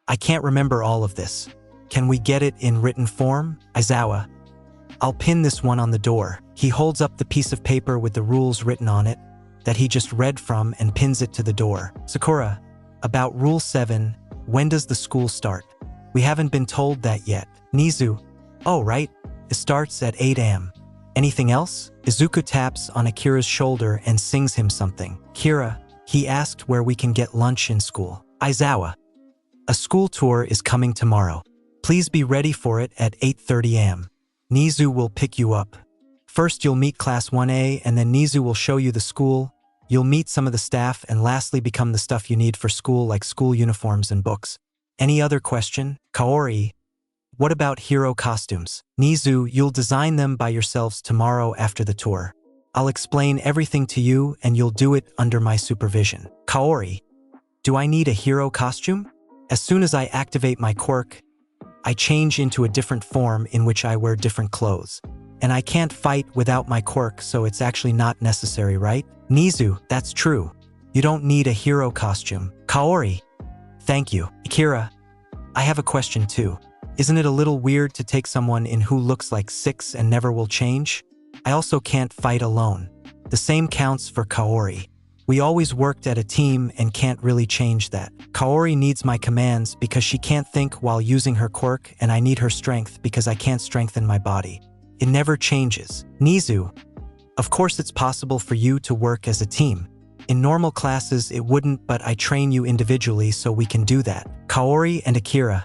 I can't remember all of this. Can we get it in written form? Aizawa, I'll pin this one on the door. He holds up the piece of paper with the rules written on it that he just read from and pins it to the door. Sakura, about Rule 7, when does the school start? We haven't been told that yet. Nizu, oh right, it starts at 8 a.m. Anything else? Izuku taps on Akira's shoulder and sings him something. Kira, he asked where we can get lunch in school. Aizawa, a school tour is coming tomorrow. Please be ready for it at 8:30 a.m. Nizu will pick you up. First you'll meet Class 1A and then Nizu will show you the school. You'll meet some of the staff and lastly become the stuff you need for school like school uniforms and books. Any other question? Kaori, what about hero costumes? Nizu, you'll design them by yourselves tomorrow after the tour. I'll explain everything to you and you'll do it under my supervision. Kaori, do I need a hero costume? As soon as I activate my quirk, I change into a different form in which I wear different clothes. And I can't fight without my quirk, so it's actually not necessary, right? Nizu, that's true. You don't need a hero costume. Kaori, thank you. Akira, I have a question too. Isn't it a little weird to take someone in who looks like 6 and never will change? I also can't fight alone. The same counts for Kaori. We always worked at a team and can't really change that. Kaori needs my commands because she can't think while using her quirk, and I need her strength because I can't strengthen my body. It never changes. Nizu, of course it's possible for you to work as a team. In normal classes it wouldn't, but I train you individually so we can do that. Kaori and Akira,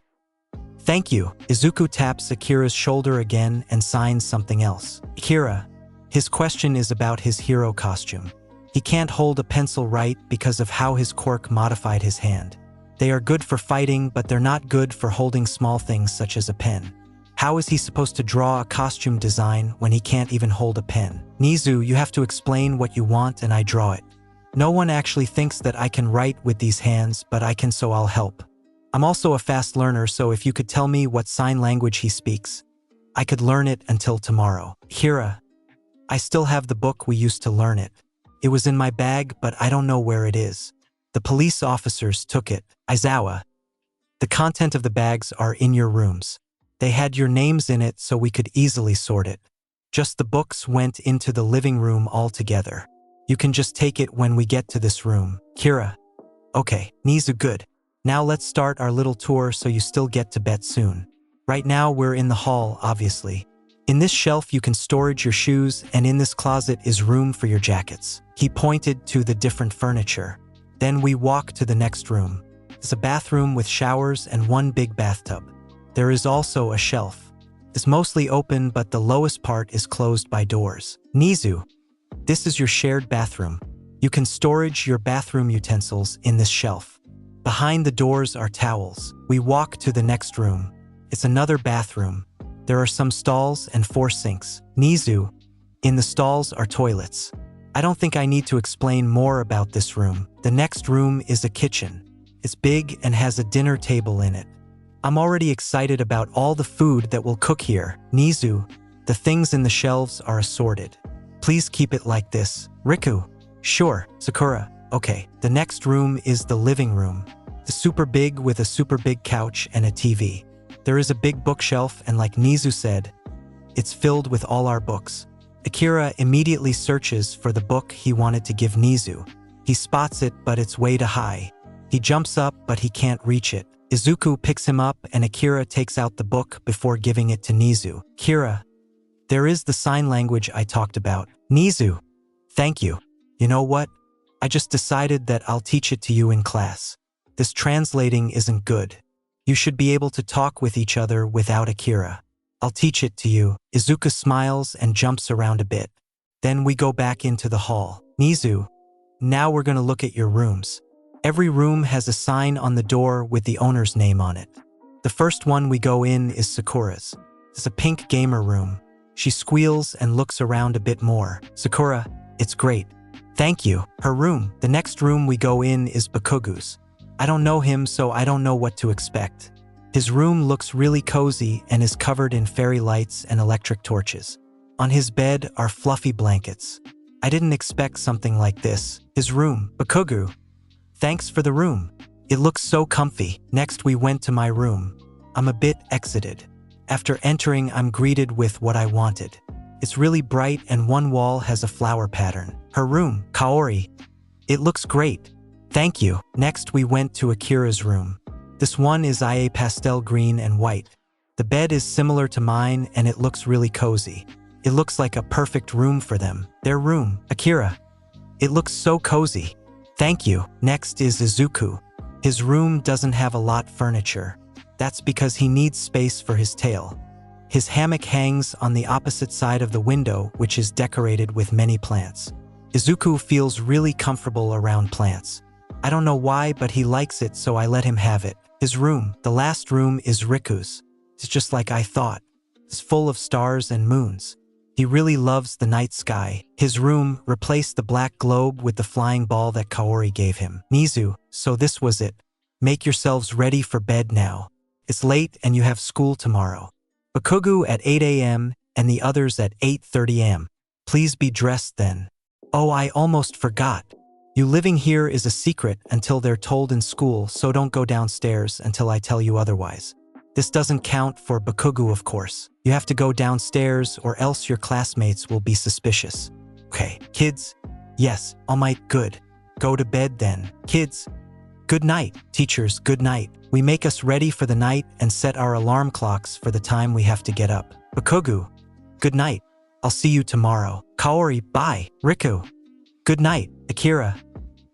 thank you. Izuku taps Akira's shoulder again and signs something else. Akira, his question is about his hero costume. He can't hold a pencil right because of how his quirk modified his hand. They are good for fighting, but they're not good for holding small things such as a pen. How is he supposed to draw a costume design when he can't even hold a pen? Nizu, you have to explain what you want and I draw it. No one actually thinks that I can write with these hands, but I can, so I'll help. I'm also a fast learner, so if you could tell me what sign language he speaks, I could learn it until tomorrow. Kira, I still have the book we used to learn it. It was in my bag, but I don't know where it is. The police officers took it. Aizawa, the content of the bags are in your rooms. They had your names in it so we could easily sort it. Just the books went into the living room altogether. You can just take it when we get to this room. Kira, okay. Nizu, good. Now let's start our little tour so you still get to bed soon. Right now we're in the hall, obviously. In this shelf you can storage your shoes, and in this closet is room for your jackets. He pointed to the different furniture. Then we walk to the next room. There's a bathroom with showers and one big bathtub. There is also a shelf. It's mostly open, but the lowest part is closed by doors. Nizu, this is your shared bathroom. You can storage your bathroom utensils in this shelf. Behind the doors are towels. We walk to the next room. It's another bathroom. There are some stalls and 4 sinks. Nizu, in the stalls are toilets. I don't think I need to explain more about this room. The next room is a kitchen. It's big and has a dinner table in it. I'm already excited about all the food that we'll cook here. Nizu, the things in the shelves are assorted. Please keep it like this. Riku. Sure. Sakura. Okay. The next room is the living room. The super big with a super big couch and a TV. There is a big bookshelf and like Nizu said, it's filled with all our books. Akira immediately searches for the book he wanted to give Nizu. He spots it, but it's way too high. He jumps up, but he can't reach it. Izuku picks him up and Akira takes out the book before giving it to Nizu. Kira, there is the sign language I talked about. Nizu, thank you. You know what? I just decided that I'll teach it to you in class. This translating isn't good. You should be able to talk with each other without Akira. I'll teach it to you. Izuku smiles and jumps around a bit. Then we go back into the hall. Nizu, now we're going to look at your rooms. Every room has a sign on the door with the owner's name on it. The first one we go in is Sakura's. It's a pink gamer room. She squeals and looks around a bit more. Sakura, it's great. Thank you. Her room. The next room we go in is Bakugu's. I don't know him, so I don't know what to expect. His room looks really cozy and is covered in fairy lights and electric torches. On his bed are fluffy blankets. I didn't expect something like this. His room. Bakugu. Thanks for the room. It looks so comfy. Next we went to my room. I'm a bit exited. After entering, I'm greeted with what I wanted. It's really bright and one wall has a flower pattern. Her room. Kaori. It looks great. Thank you. Next we went to Akira's room. This one is IA pastel green and white. The bed is similar to mine and it looks really cozy. It looks like a perfect room for them. Their room. Akira. It looks so cozy. Thank you. Next is Izuku. His room doesn't have a lot furniture. That's because he needs space for his tail. His hammock hangs on the opposite side of the window, which is decorated with many plants. Izuku feels really comfortable around plants. I don't know why, but he likes it, so I let him have it. His room. The last room is Riku's. It's just like I thought. It's full of stars and moons. He really loves the night sky. His room replaced the black globe with the flying ball that Kaori gave him. Nizu, so this was it. Make yourselves ready for bed now. It's late and you have school tomorrow. Bakugu at 8 a.m. and the others at 8:30 a.m. Please be dressed then. Oh, I almost forgot. You living here is a secret until they're told in school, so don't go downstairs until I tell you otherwise. This doesn't count for Bakugu, of course. You have to go downstairs or else your classmates will be suspicious. Okay, kids? Yes, all might, good. Go to bed then. Kids? Good night. Teachers, good night. We make us ready for the night and set our alarm clocks for the time we have to get up. Bakugu, good night. I'll see you tomorrow. Kaori, bye. Riku, good night. Akira,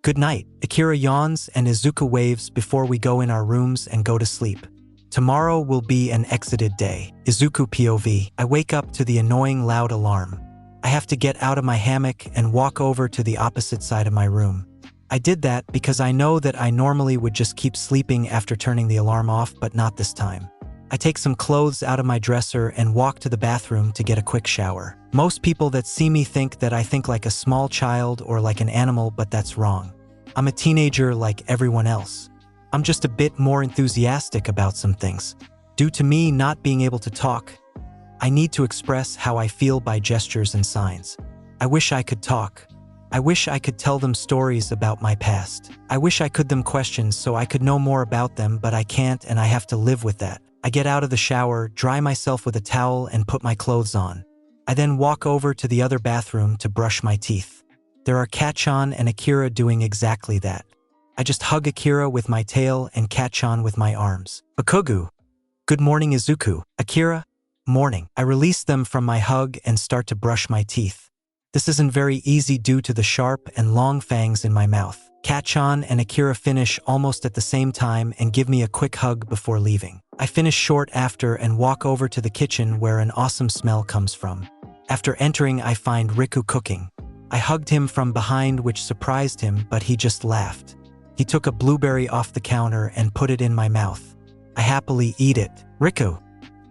good night. Akira yawns and Izuku waves before we go in our rooms and go to sleep. Tomorrow will be an exited day. Izuku POV. I wake up to the annoying loud alarm. I have to get out of my hammock and walk over to the opposite side of my room. I did that because I know that I normally would just keep sleeping after turning the alarm off, but not this time. I take some clothes out of my dresser and walk to the bathroom to get a quick shower. Most people that see me think that I think like a small child or like an animal, but that's wrong. I'm a teenager like everyone else. I'm just a bit more enthusiastic about some things. Due to me not being able to talk, I need to express how I feel by gestures and signs. I wish I could talk. I wish I could tell them stories about my past. I wish I could them questions so I could know more about them, but I can't and I have to live with that. I get out of the shower, dry myself with a towel and put my clothes on. I then walk over to the other bathroom to brush my teeth. There are Kachan and Akira doing exactly that. I just hug Akira with my tail and Kachan with my arms. Bakugu, good morning Izuku. Akira, morning. I release them from my hug and start to brush my teeth. This isn't very easy due to the sharp and long fangs in my mouth. Kachan and Akira finish almost at the same time and give me a quick hug before leaving. I finish short after and walk over to the kitchen where an awesome smell comes from. After entering, I find Riku cooking. I hugged him from behind, which surprised him, but he just laughed. He took a blueberry off the counter and put it in my mouth. I happily eat it. Riku,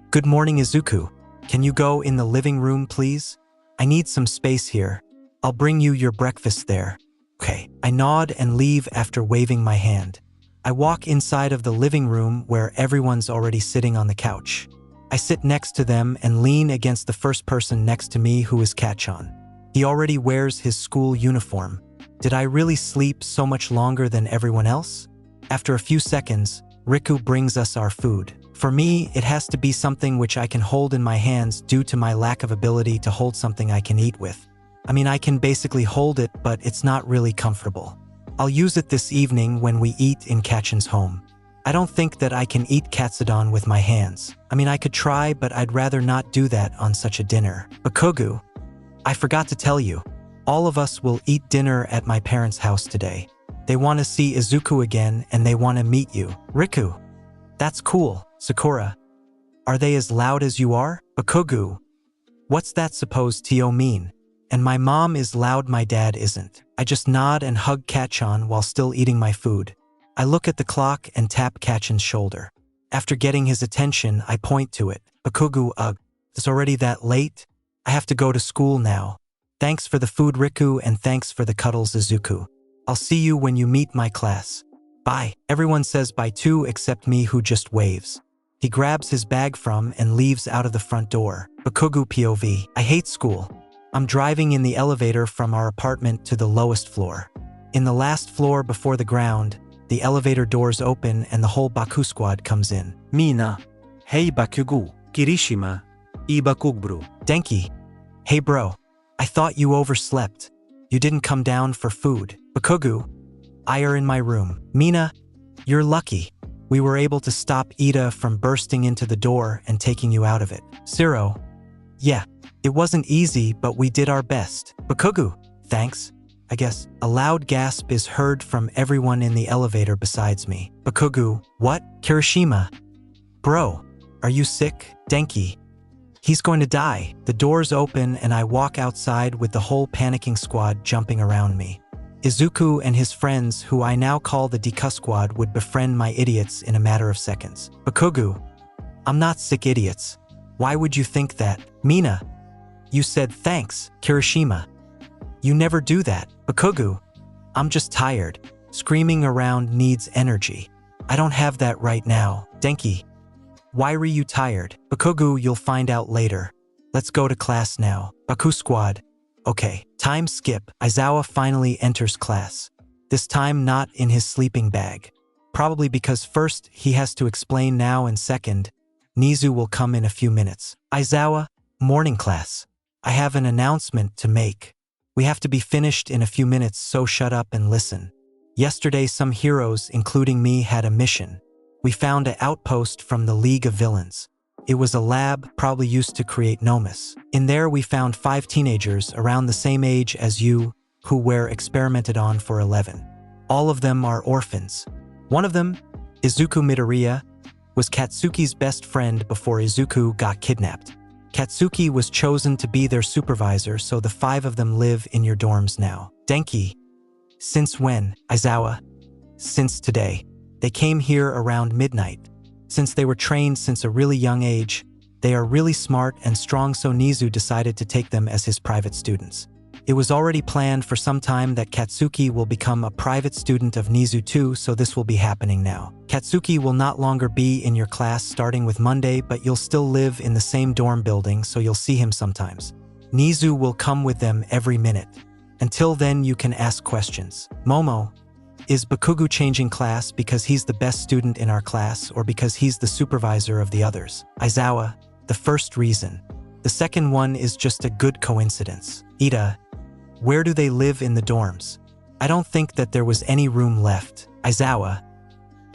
good morning Izuku. Can you go in the living room, please? I need some space here. I'll bring you your breakfast there. Okay. I nod and leave after waving my hand. I walk inside of the living room where everyone's already sitting on the couch. I sit next to them and lean against the first person next to me who is Kachan. He already wears his school uniform. Did I really sleep so much longer than everyone else? After a few seconds, Riku brings us our food. For me, it has to be something which I can hold in my hands due to my lack of ability to hold something I can eat with. I mean, I can basically hold it, but it's not really comfortable. I'll use it this evening when we eat in Kachan's home. I don't think that I can eat katsudon with my hands. I mean, I could try, but I'd rather not do that on such a dinner. Bakugu, I forgot to tell you, all of us will eat dinner at my parents' house today. They want to see Izuku again and they want to meet you. Riku, that's cool. Sakura, are they as loud as you are? Bakugu, what's that supposed to mean? And my mom is loud, my dad isn't. I just nod and hug Kachan while still eating my food. I look at the clock and tap Kachan's shoulder. After getting his attention, I point to it. Bakugu, ugh, it's already that late? I have to go to school now. Thanks for the food, Riku, and thanks for the cuddles, Izuku. I'll see you when you meet my class. Bye. Everyone says bye too except me, who just waves. He grabs his bag from and leaves out of the front door. Bakugu POV. I hate school. I'm driving in the elevator from our apartment to the lowest floor. In the last floor before the ground, the elevator doors open and the whole Baku squad comes in. Mina. Hey Bakugu. Kirishima. I Bakuguru. Denki. Hey bro. I thought you overslept. You didn't come down for food. Bakugu. I are in my room. Mina. You're lucky. We were able to stop Ida from bursting into the door and taking you out of it. Zero. Yeah. It wasn't easy, but we did our best. Bakugu. Thanks. I guess. A loud gasp is heard from everyone in the elevator besides me. Bakugu. What? Kirishima. Bro. Are you sick? Denki. He's going to die. The doors open and I walk outside with the whole panicking squad jumping around me. Izuku and his friends, who I now call the Deku squad, would befriend my idiots in a matter of seconds. Bakugu. I'm not sick, idiots. Why would you think that? Mina. You said thanks, Kirishima. You never do that. Bakugu. I'm just tired. Screaming around needs energy. I don't have that right now. Denki. Why were you tired? Bakugu, you'll find out later. Let's go to class now. Baku squad. Okay, time skip. Aizawa finally enters class. This time not in his sleeping bag. Probably because first, he has to explain now, and second, Nizu will come in a few minutes. Aizawa, morning class. I have an announcement to make. We have to be finished in a few minutes, so shut up and listen. Yesterday, some heroes, including me, had a mission. We found an outpost from the League of Villains. It was a lab, probably used to create Nomus. In there, we found 5 teenagers around the same age as you, who were experimented on for 11. All of them are orphans. One of them, Izuku Midoriya, was Katsuki's best friend before Izuku got kidnapped. Katsuki was chosen to be their supervisor, so the 5 of them live in your dorms now. Denki. Since when? Aizawa. Since today. They came here around midnight. Since they were trained since a really young age, they are really smart and strong, so Nizu decided to take them as his private students. It was already planned for some time that Katsuki will become a private student of Nizu too, so this will be happening now. Katsuki will not longer be in your class starting with Monday, but you'll still live in the same dorm building, so you'll see him sometimes. Nizu will come with them every minute. Until then, you can ask questions. Momo, is Bakugu changing class because he's the best student in our class or because he's the supervisor of the others? Aizawa, the first reason. The second one is just a good coincidence. Ida, where do they live in the dorms? I don't think that there was any room left. Aizawa,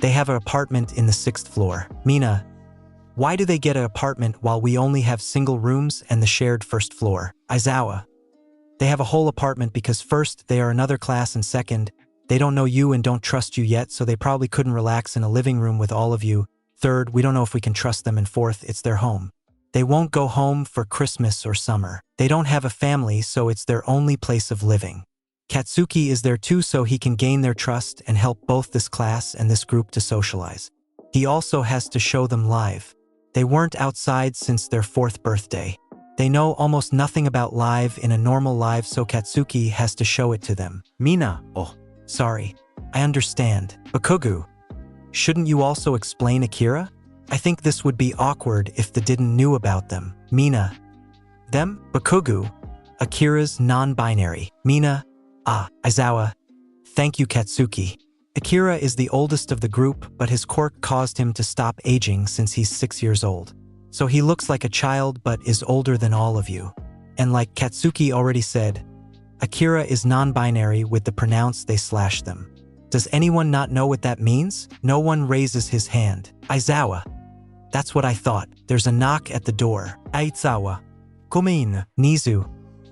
they have an apartment in the 6th floor. Mina, why do they get an apartment while we only have single rooms and the shared 1st floor? Aizawa, they have a whole apartment because first, they are another class, and second, they don't know you and don't trust you yet, so they probably couldn't relax in a living room with all of you. Third, we don't know if we can trust them, and fourth, it's their home. They won't go home for Christmas or summer. They don't have a family, so it's their only place of living. Katsuki is there too, so he can gain their trust and help both this class and this group to socialize. He also has to show them live. They weren't outside since their 4th birthday. They know almost nothing about live in a normal life, so Katsuki has to show it to them. Mina, oh, sorry. I understand. Bakugu, shouldn't you also explain Akira? I think this would be awkward if the didn't knew about them. Mina. Them? Bakugu. Akira's non-binary. Mina. Aizawa. Thank you, Katsuki. Akira is the oldest of the group, but his quirk caused him to stop aging since he's 6 years old. So he looks like a child but is older than all of you. And like Katsuki already said, Akira is non-binary with the pronounce they slash them. Does anyone not know what that means? No one raises his hand. Aizawa. That's what I thought. There's a knock at the door. Aizawa. Come in. Nizu.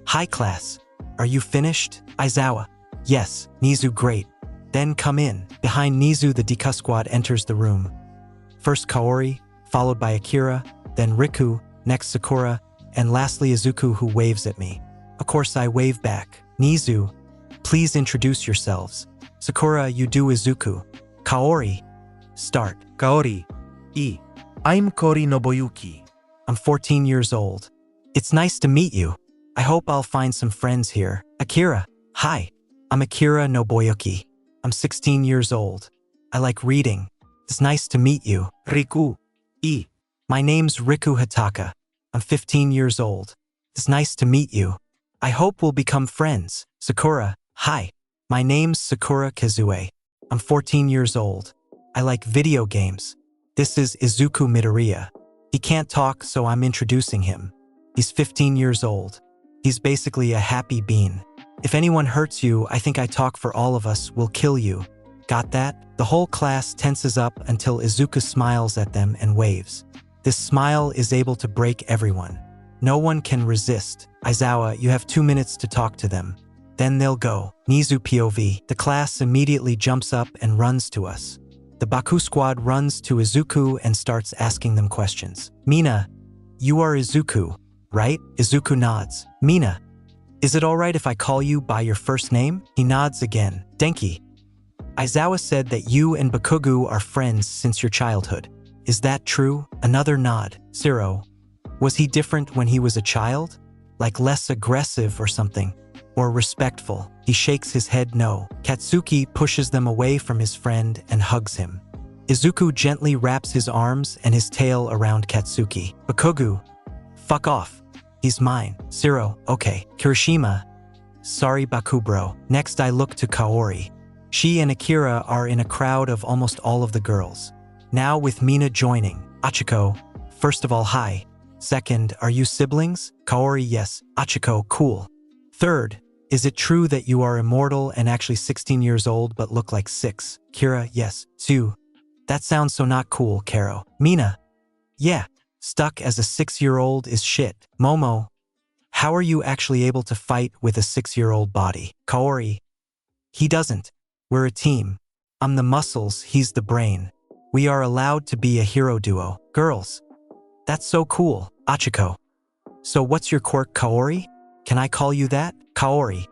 Hi class. Are you finished? Aizawa. Yes. Nizu, great. Then come in. Behind Nizu, the Deku squad enters the room. First Kaori, followed by Akira, then Riku, next Sakura, and lastly Izuku, who waves at me. Of course I wave back. Nizu, please introduce yourselves. Sakura, you do Izuku. Kaori, start. Kaori. I'm Kori Nobuyuki. I'm 14 years old. It's nice to meet you. I hope I'll find some friends here. Akira, hi. I'm Akira Nobuyuki. I'm 16 years old. I like reading. It's nice to meet you. Riku. My name's Riku Hataka. I'm 15 years old. It's nice to meet you. I hope we'll become friends. Sakura, hi. My name's Sakura Kazue. I'm 14 years old. I like video games. This is Izuku Midoriya. He can't talk, so I'm introducing him. He's 15 years old. He's basically a happy bean. If anyone hurts you, I think I talk for all of us, will kill you. Got that? The whole class tenses up until Izuku smiles at them and waves. This smile is able to break everyone. No one can resist. Aizawa, you have 2 minutes to talk to them. Then they'll go. Nizu POV. The class immediately jumps up and runs to us. The Baku squad runs to Izuku and starts asking them questions. Mina, you are Izuku, right? Izuku nods. Mina, is it alright if I call you by your first name? He nods again. Denki. Aizawa said that you and Bakugu are friends since your childhood. Is that true? Another nod. Zero. Was he different when he was a child? Like less aggressive or something? Or respectful? He shakes his head no. Katsuki pushes them away from his friend and hugs him. Izuku gently wraps his arms and his tail around Katsuki. Bakugu. Fuck off. He's mine. Zero. Okay. Kirishima. Sorry Bakubro. Next I look to Kaori. She and Akira are in a crowd of almost all of the girls. Now with Mina joining. Achiko. First of all, hi. Second, are you siblings? Kaori, yes. Achiko, cool. Third, is it true that you are immortal and actually 16 years old but look like 6? Kira, yes. Two. That sounds so not cool, Karo. Mina. Yeah. Stuck as a 6-year-old is shit. Momo. How are you actually able to fight with a 6-year-old body? Kaori. He doesn't. We're a team. I'm the muscles, he's the brain. We are allowed to be a hero duo. Girls. That's so cool. Achiko. So what's your quirk, Kaori? Can I call you that? Kaori.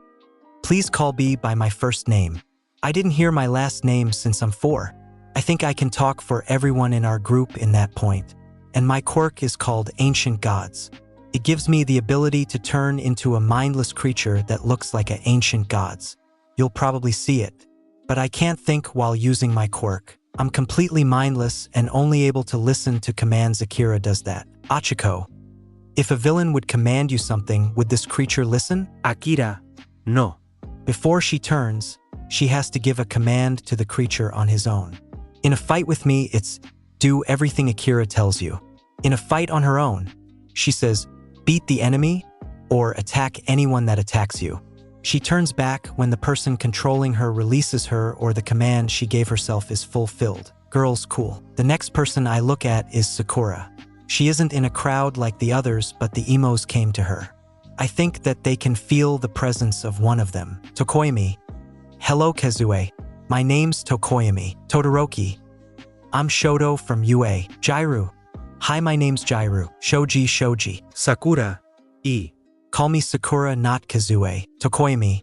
Please call me by my first name. I didn't hear my last name since I'm 4. I think I can talk for everyone in our group in that point. And my quirk is called Ancient Gods. It gives me the ability to turn into a mindless creature that looks like an ancient gods. You'll probably see it. But I can't think while using my quirk. I'm completely mindless and only able to listen to commands. Akira does that. Achiko. If a villain would command you something, would this creature listen? Akira. No. Before she turns, she has to give a command to the creature on his own. In a fight with me, it's do everything Akira tells you. In a fight on her own, she says, beat the enemy or attack anyone that attacks you. She turns back when the person controlling her releases her or the command she gave herself is fulfilled. Girls, cool. The next person I look at is Sakura. She isn't in a crowd like the others, but the emos came to her. I think that they can feel the presence of one of them. Tokoyami. Hello, Kazue. My name's Tokoyami. Todoroki. I'm Shoto from UA. Jairu. Hi, my name's Jairu. Shoji. Sakura. Call me Sakura, not Kazue. Tokoyami.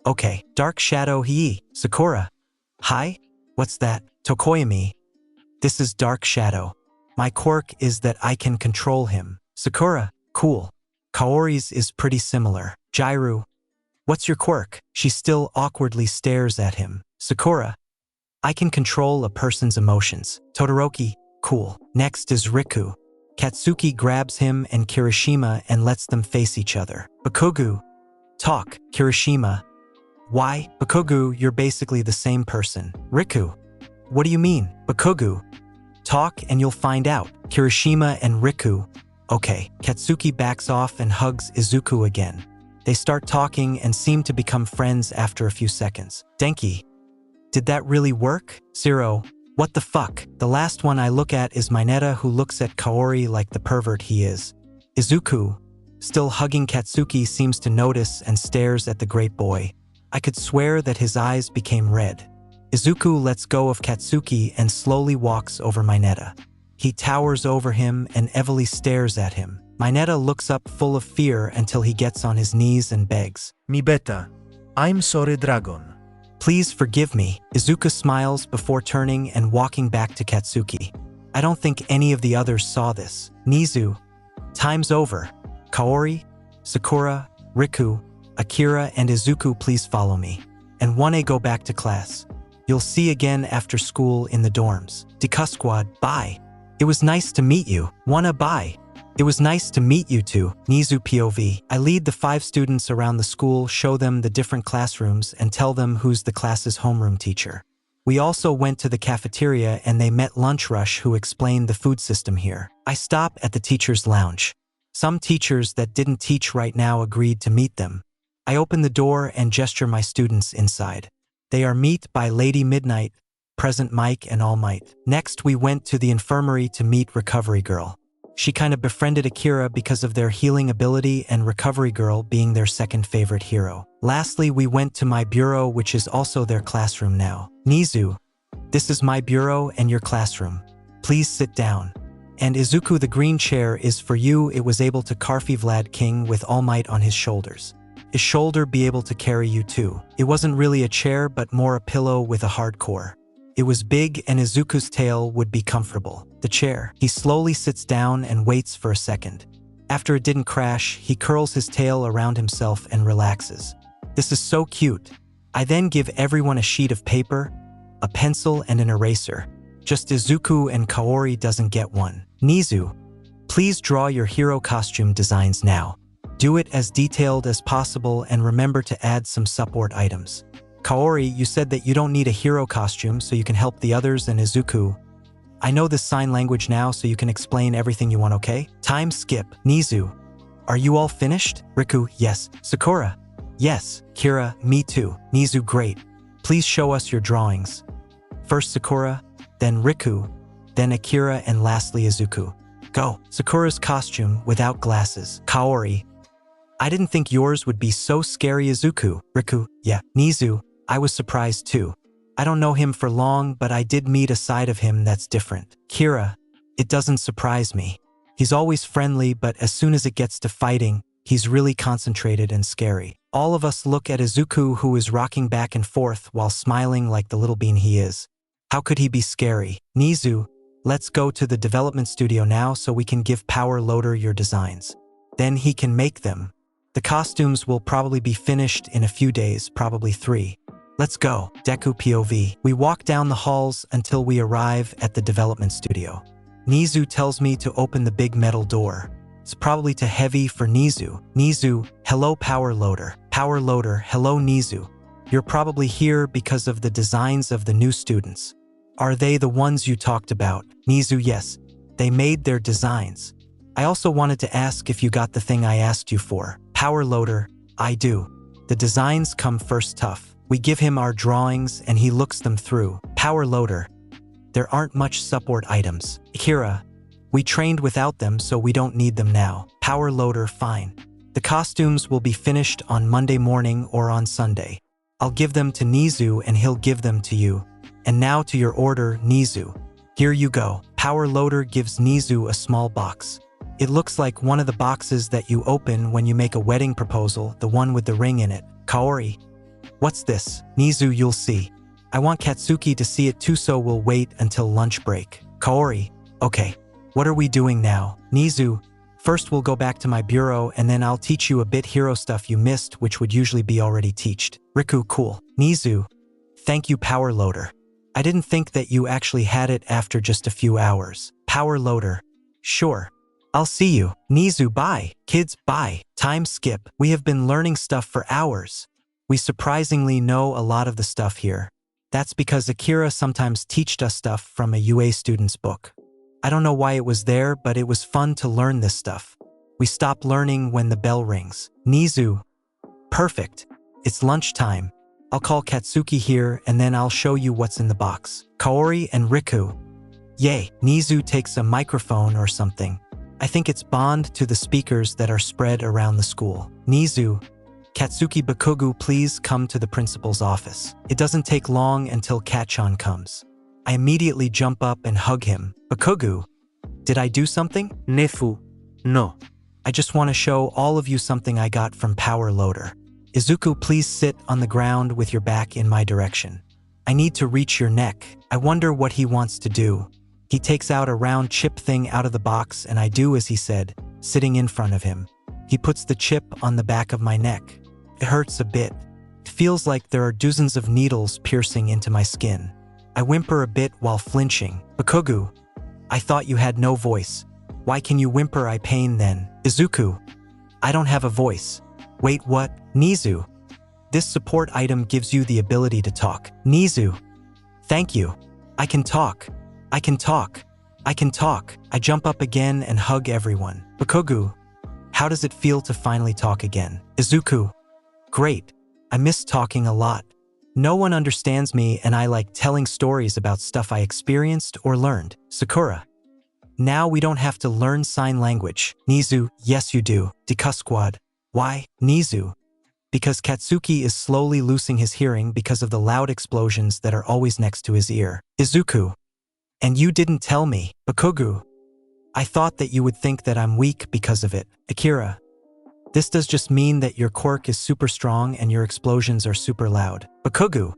Okay. Dark Shadow Hii. Sakura. Hi? What's that? Tokoyami. This is Dark Shadow. My quirk is that I can control him. Sakura. Cool. Kaori's is pretty similar. Jairu. What's your quirk? She still awkwardly stares at him. Sakura. I can control a person's emotions. Todoroki, cool. Next is Riku. Katsuki grabs him and Kirishima and lets them face each other. Bakugo, talk. Kirishima, why? Bakugo, you're basically the same person. Riku, what do you mean? Bakugo, talk and you'll find out. Kirishima and Riku, okay. Katsuki backs off and hugs Izuku again. They start talking and seem to become friends after a few seconds. Denki, did that really work? Zero, what the fuck? The last one I look at is Mineta, who looks at Kaori like the pervert he is. Izuku, still hugging Katsuki, seems to notice and stares at the great boy. I could swear that his eyes became red. Izuku lets go of Katsuki and slowly walks over Mineta. He towers over him and heavily stares at him. Mineta looks up full of fear until he gets on his knees and begs, Mi beta, I'm sorry dragon. please forgive me. Izuku smiles before turning and walking back to Katsuki. I don't think any of the others saw this. Nizu, time's over. Kaori, Sakura, Riku, Akira, and Izuku, please follow me. And 1A, go back to class. You'll see again after school in the dorms. Deku squad, bye. It was nice to meet you. 1A, bye. It was nice to meet you too. Nizu POV. I lead the 5 students around the school, show them the different classrooms, and tell them who's the class's homeroom teacher. We also went to the cafeteria and they met Lunch Rush, who explained the food system here. I stop at the teacher's lounge. Some teachers that didn't teach right now agreed to meet them. I open the door and gesture my students inside. They are met by Lady Midnight, Present Mike, and All Might. Next, we went to the infirmary to meet Recovery Girl. She kind of befriended Akira because of their healing ability and Recovery Girl being their second favorite hero. Lastly, we went to my bureau, which is also their classroom now. Nizu, this is my bureau and your classroom. Please sit down. And Izuku, the green chair is for you. It was able to carry Vlad King with All Might on his shoulders. His shoulder be able to carry you too. It wasn't really a chair, but more a pillow with a hard core. It was big and Izuku's tail would be comfortable. The chair. He slowly sits down and waits for a second. After it didn't crash, he curls his tail around himself and relaxes. This is so cute. I then give everyone a sheet of paper, a pencil, and an eraser. Just Izuku and Kaori doesn't get one. Nizu, please draw your hero costume designs now. Do it as detailed as possible and remember to add some support items. Kaori, you said that you don't need a hero costume so you can help the others, and Izuku, I know this sign language now so you can explain everything you want, okay? Time skip. Nizu, are you all finished? Riku, yes. Sakura, yes. Kira, me too. Nizu, great. Please show us your drawings. First Sakura, then Riku, then Akira, and lastly Izuku. Go. Sakura's costume without glasses. Kaori, I didn't think yours would be so scary. Izuku. Riku, yeah. Nizu, I was surprised too. I don't know him for long, but I did meet a side of him that's different. Kira, it doesn't surprise me. He's always friendly, but as soon as it gets to fighting, he's really concentrated and scary. All of us look at Izuku, who is rocking back and forth while smiling like the little bean he is. How could he be scary? Nizu, let's go to the development studio now so we can give Power Loader your designs. Then he can make them. The costumes will probably be finished in a few days, probably 3. Let's go. Deku POV. We walk down the halls until we arrive at the development studio. Nizu tells me to open the big metal door. It's probably too heavy for Nizu. Nizu, hello Power Loader. Power Loader, hello Nizu. You're probably here because of the designs of the new students. Are they the ones you talked about? Nizu, yes. They made their designs. I also wanted to ask if you got the thing I asked you for. Power Loader, I do. The designs come first tough. We give him our drawings and he looks them through. Power Loader, there aren't much support items. Akira, we trained without them so we don't need them now. Power Loader, fine. The costumes will be finished on Monday morning or on Sunday. I'll give them to Nizu and he'll give them to you. And now to your order, Nizu. Here you go. Power Loader gives Nizu a small box. It looks like one of the boxes that you open when you make a wedding proposal, the one with the ring in it. Kaori, what's this? Nizu, you'll see. I want Katsuki to see it too, so we'll wait until lunch break. Kaori, okay. What are we doing now? Nizu, first we'll go back to my bureau and then I'll teach you a bit hero stuff you missed, which would usually be already teached. Riku, cool. Nizu, thank you Power Loader. I didn't think that you actually had it after just a few hours. Power loader. Sure. I'll see you. Nizu, bye. Kids, bye. Time skip. We have been learning stuff for hours. We surprisingly know a lot of the stuff here. That's because Akira sometimes teached us stuff from a UA student's book. I don't know why it was there, but it was fun to learn this stuff. We stop learning when the bell rings. Nizu. Perfect. It's lunchtime. I'll call Katsuki here and then I'll show you what's in the box. Kaori and Riku. Yay. Nizu takes a microphone or something. I think it's bound to the speakers that are spread around the school. Nizu. Katsuki, Bakugu, please come to the principal's office. It doesn't take long until Kachan comes. I immediately jump up and hug him. Bakugu. Did I do something? Nefu. No. I just want to show all of you something I got from Power Loader. Izuku, please sit on the ground with your back in my direction. I need to reach your neck. I wonder what he wants to do. He takes out a round chip thing out of the box and I do as he said, sitting in front of him. He puts the chip on the back of my neck. It hurts a bit. It feels like there are dozens of needles piercing into my skin. I whimper a bit while flinching. Bakugu, I thought you had no voice. Why can you whimper? I pain then. Izuku, I don't have a voice. Wait, what? Nizu. This support item gives you the ability to talk. Nizu. Thank you. I can talk. I can talk. I can talk. I jump up again and hug everyone. Bakugu. How does it feel to finally talk again? Izuku. Great. I miss talking a lot. No one understands me and I like telling stories about stuff I experienced or learned. Sakura. Now we don't have to learn sign language. Nizu. Yes you do. Deku squad. Why? Nizu. Because Katsuki is slowly losing his hearing because of the loud explosions that are always next to his ear. Izuku. And you didn't tell me. Bakugu. I thought that you would think that I'm weak because of it. Akira. This does just mean that your quirk is super strong and your explosions are super loud. Bakugu.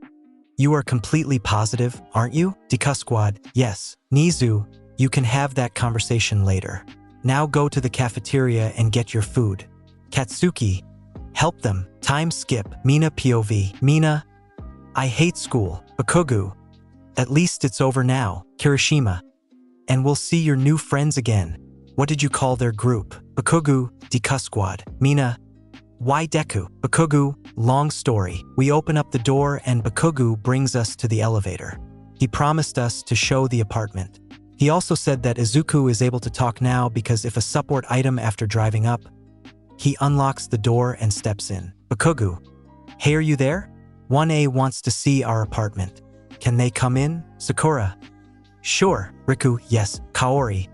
You are completely positive, aren't you? Deku squad. Yes. Nizu. You can have that conversation later. Now go to the cafeteria and get your food. Katsuki. Help them. Time skip. Mina POV. Mina. I hate school. Bakugu. At least it's over now. Kirishima. And we'll see your new friends again. What did you call their group? Bakugu. Deku squad. Mina. Why Deku? Bakugu. Long story. We open up the door and Bakugu brings us to the elevator. He promised us to show the apartment. He also said that Izuku is able to talk now because if a support item after driving up, he unlocks the door and steps in. Bakugu. Hey, are you there? 1A wants to see our apartment. Can they come in? Sakura. Sure. Riku. Yes. Kaori.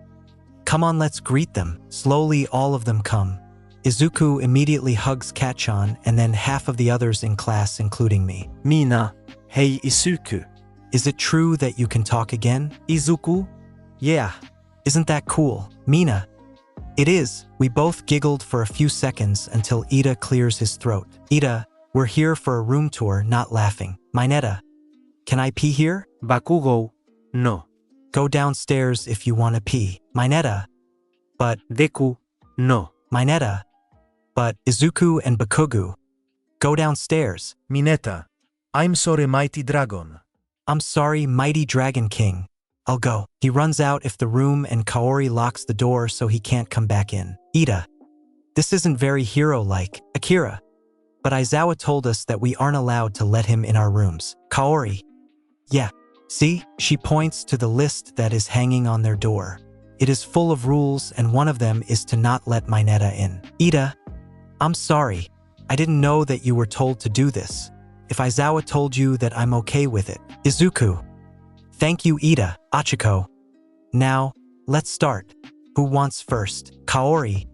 Come on, let's greet them. Slowly all of them come. Izuku immediately hugs Kachan and then half of the others in class including me. Mina. Hey Izuku. Is it true that you can talk again? Izuku. Yeah. Isn't that cool? Mina. It is. We both giggled for a few seconds until Ida clears his throat. Ida, we're here for a room tour, not laughing. Mineta. Can I pee here? Bakugo. No. Go downstairs if you want to pee. Mineta. But Deku. No. Mineta. But Izuku and Bakugu. Go downstairs. Mineta. I'm sorry, mighty dragon. I'm sorry, mighty dragon king. I'll go. He runs out if the room and Kaori locks the door so he can't come back in. Ida. This isn't very hero-like. Akira. But Aizawa told us that we aren't allowed to let him in our rooms. Kaori. Yeah. See? She points to the list that is hanging on their door. It is full of rules and one of them is to not let Mineta in. Ida. I'm sorry. I didn't know that you were told to do this. If Aizawa told you that I'm okay with it. Izuku. Thank you, Ida. Achiko. Now, let's start. Who wants first? Kaori.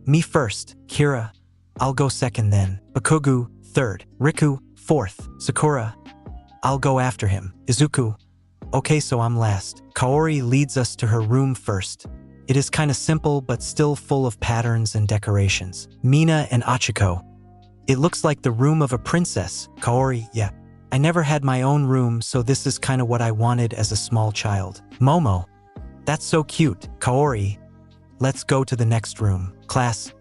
Me first. Kira. I'll go second then. Bakugu. Third. Riku. Fourth. Sakura. I'll go after him. Izuku. Okay, so I'm last. Kaori leads us to her room first. It is kinda simple but still full of patterns and decorations. Mina and Achiko. It looks like the room of a princess. Kaori. Yeah. I never had my own room, so this is kinda what I wanted as a small child. Momo. That's so cute. Kaori. Let's go to the next room. Class.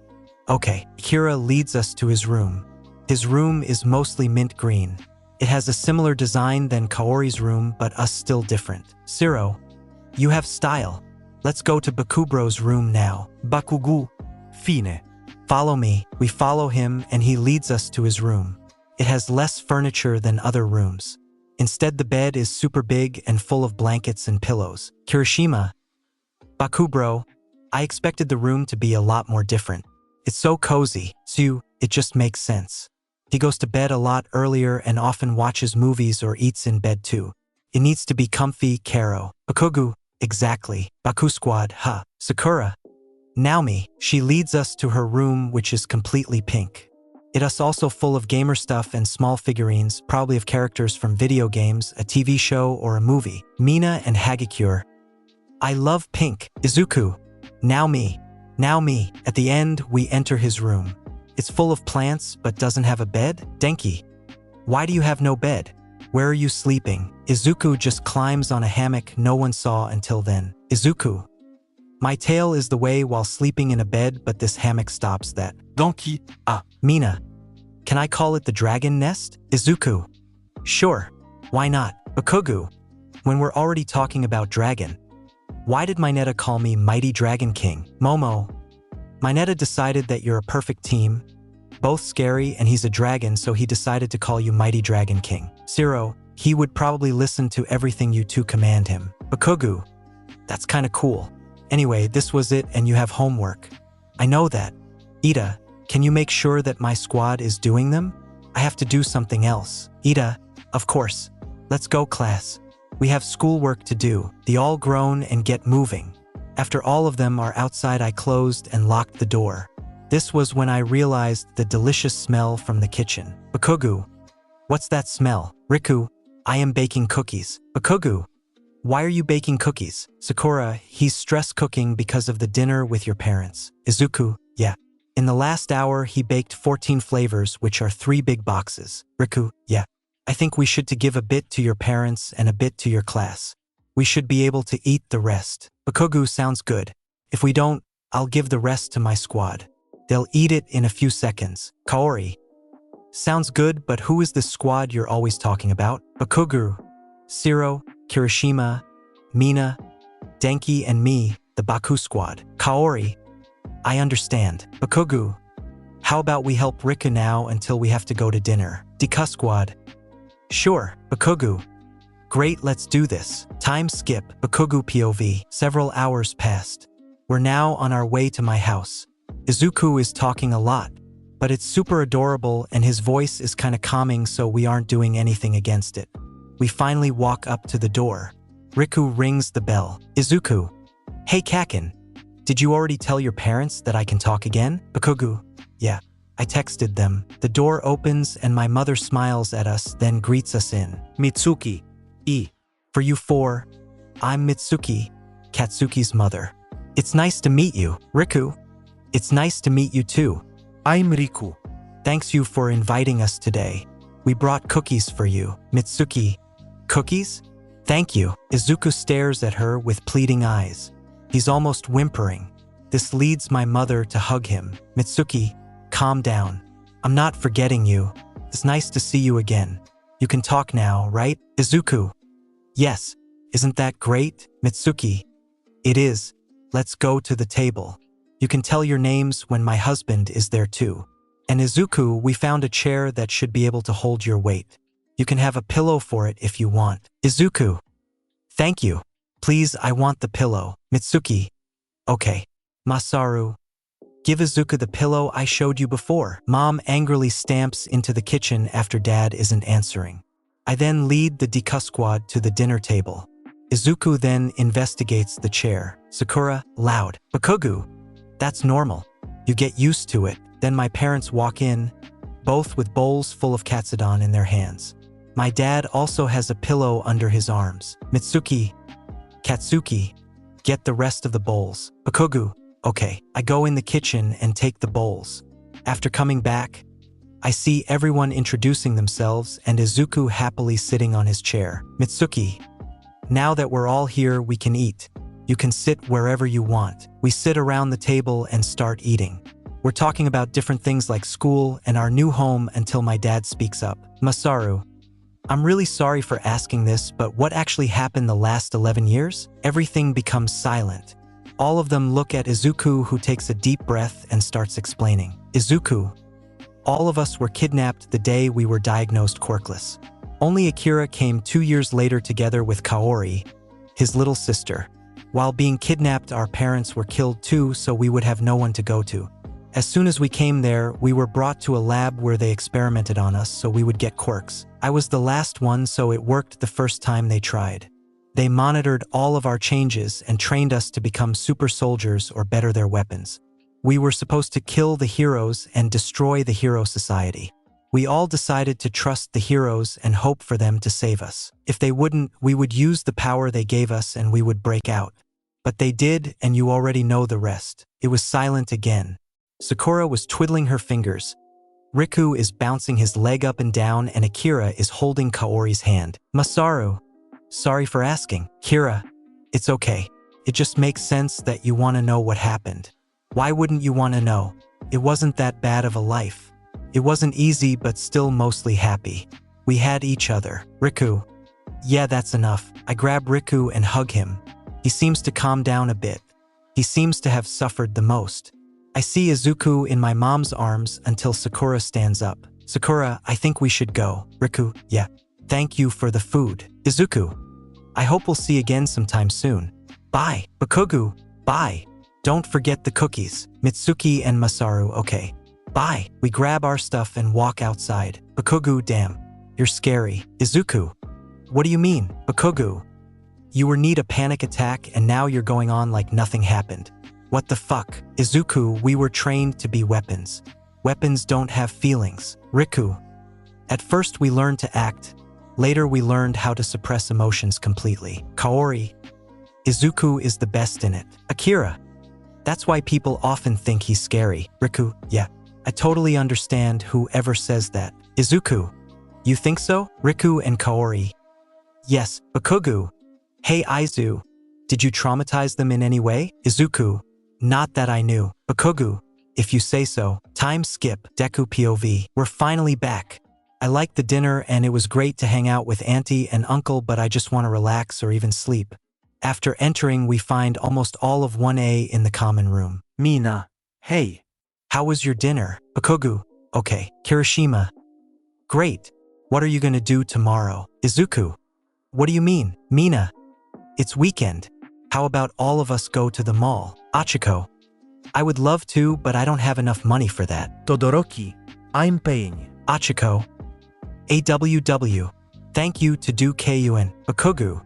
Okay. Kira leads us to his room. His room is mostly mint green. It has a similar design than Kaori's room, but us still different. Siro, you have style. Let's go to Bakubro's room now. Bakugu. Fine. Follow me. We follow him and he leads us to his room. It has less furniture than other rooms. Instead, the bed is super big and full of blankets and pillows. Kirishima. Bakubro, I expected the room to be a lot more different. It's so cozy, so it just makes sense. He goes to bed a lot earlier and often watches movies or eats in bed too. It needs to be comfy, Karo. Bakugu, exactly. Baku Squad, huh. Sakura. Naomi, she leads us to her room, which is completely pink. It is also full of gamer stuff and small figurines, probably of characters from video games, a TV show, or a movie. Mina and Hagakure. I love pink. Izuku. Naomi. At the end, we enter his room. It's full of plants, but doesn't have a bed? Denki. Why do you have no bed? Where are you sleeping? Izuku just climbs on a hammock no one saw until then. Izuku. My tail is the way while sleeping in a bed, but this hammock stops that. Denki. Mina. Can I call it the dragon nest? Izuku. Sure. Why not? Bakugu. When we're already talking about dragon, why did Mineta call me Mighty Dragon King? Momo. Mineta decided that you're a perfect team, both scary and he's a dragon, so he decided to call you Mighty Dragon King. Siro. He would probably listen to everything you two command him. Bakugu. That's kinda cool. Anyway, this was it and you have homework. I know that. Ida, can you make sure that my squad is doing them? I have to do something else. Ida, of course. Let's go, class. We have schoolwork to do. The all grown and get moving. After all of them are outside, I closed and locked the door. This was when I realized the delicious smell from the kitchen. Bakugu. What's that smell? Riku. I am baking cookies. Bakugu. Why are you baking cookies? Sakura. He's stress cooking because of the dinner with your parents. Izuku. Yeah. In the last hour, he baked 14 flavors, which are 3 big boxes. Riku. Yeah. I think we should to give a bit to your parents and a bit to your class. We should be able to eat the rest. Bakugu sounds good. If we don't, I'll give the rest to my squad. They'll eat it in a few seconds. Kaori. Sounds good, but who is this squad you're always talking about? Bakugu. Siro, Kirishima, Mina, Denki, and me, the Baku squad. Kaori. I understand. Bakugu. How about we help Rika now until we have to go to dinner? Deku squad. Sure, Bakugu. Great, let's do this. Time skip. Bakugu POV. Several hours passed. We're now on our way to my house. Izuku is talking a lot, but it's super adorable and his voice is kinda calming, so we aren't doing anything against it. We finally walk up to the door. Riku rings the bell. Izuku. Hey Kakin. Did you already tell your parents that I can talk again? Bakugu. Yeah. I texted them. The door opens and my mother smiles at us, then greets us in. Mitsuki. For you 4, I'm Mitsuki, Katsuki's mother. It's nice to meet you, Riku. It's nice to meet you too. I'm Riku. Thanks you for inviting us today. We brought cookies for you, Mitsuki. Cookies? Thank you. Izuku stares at her with pleading eyes. He's almost whimpering. This leads my mother to hug him. Mitsuki, calm down. I'm not forgetting you. It's nice to see you again. You can talk now, right? Izuku. Yes. Isn't that great? Mitsuki. It is. Let's go to the table. You can tell your names when my husband is there too. And Izuku, we found a chair that should be able to hold your weight. You can have a pillow for it if you want. Izuku. Thank you. Please, I want the pillow. Mitsuki. Okay. Masaru. Give Izuku the pillow I showed you before. Mom angrily stamps into the kitchen after Dad isn't answering. I then lead the Deku squad to the dinner table. Izuku then investigates the chair. Sakura, loud. Bakugu. That's normal. You get used to it. Then my parents walk in, both with bowls full of katsudon in their hands. My dad also has a pillow under his arms. Mitsuki. Katsuki. Get the rest of the bowls. Bakugu. Okay, I go in the kitchen and take the bowls. After coming back, I see everyone introducing themselves and Izuku happily sitting on his chair. Mitsuki. Now that we're all here, we can eat. You can sit wherever you want. We sit around the table and start eating. We're talking about different things like school and our new home until my dad speaks up. Masaru. I'm really sorry for asking this, but what actually happened the last 11 years? Everything becomes silent. All of them look at Izuku, who takes a deep breath and starts explaining. Izuku, all of us were kidnapped the day we were diagnosed quirkless. Only Akira came 2 years later together with Kaori, his little sister. While being kidnapped, our parents were killed too, so we would have no one to go to. As soon as we came there, we were brought to a lab where they experimented on us so we would get quirks. I was the last one, so it worked the first time they tried. They monitored all of our changes and trained us to become super soldiers or better their weapons. We were supposed to kill the heroes and destroy the hero society. We all decided to trust the heroes and hope for them to save us. If they wouldn't, we would use the power they gave us and we would break out. But they did, and you already know the rest. It was silent again. Sakura was twiddling her fingers. Riku is bouncing his leg up and down, and Akira is holding Kaori's hand. Masaru, sorry for asking. Kira, it's okay. It just makes sense that you want to know what happened. Why wouldn't you want to know? It wasn't that bad of a life. It wasn't easy, but still mostly happy. We had each other. Riku. Yeah, that's enough. I grab Riku and hug him. He seems to calm down a bit. He seems to have suffered the most. I see Izuku in my mom's arms until Sakura stands up. Sakura, I think we should go. Riku, yeah. Thank you for the food. Izuku, I hope we'll see again sometime soon. Bye. Bakugu, bye. Don't forget the cookies. Mitsuki and Masaru, okay. Bye. We grab our stuff and walk outside. Bakugu, damn. You're scary. Izuku, what do you mean? Bakugu, you were need a panic attack and now you're going on like nothing happened. What the fuck? Izuku, we were trained to be weapons. Weapons don't have feelings. Riku, at first we learned to act. Later we learned how to suppress emotions completely. Kaori, Izuku is the best in it. Akira, that's why people often think he's scary. Riku, yeah. I totally understand whoever says that. Izuku, you think so? Riku and Kaori, yes. Bakugu, hey Aizu, did you traumatize them in any way? Izuku, not that I knew. Bakugu, if you say so. Time skip. Deku POV. We're finally back. I liked the dinner and it was great to hang out with Auntie and Uncle, but I just want to relax or even sleep. After entering, we find almost all of 1A in the common room. Mina, hey. How was your dinner? Bakugu, okay. Kirishima, great. What are you gonna do tomorrow? Izuku, what do you mean? Mina, it's weekend. How about all of us go to the mall? Achiko, I would love to, but I don't have enough money for that. Todoroki, I'm paying. Achiko, AWW, thank you to do KUN. Bakugu,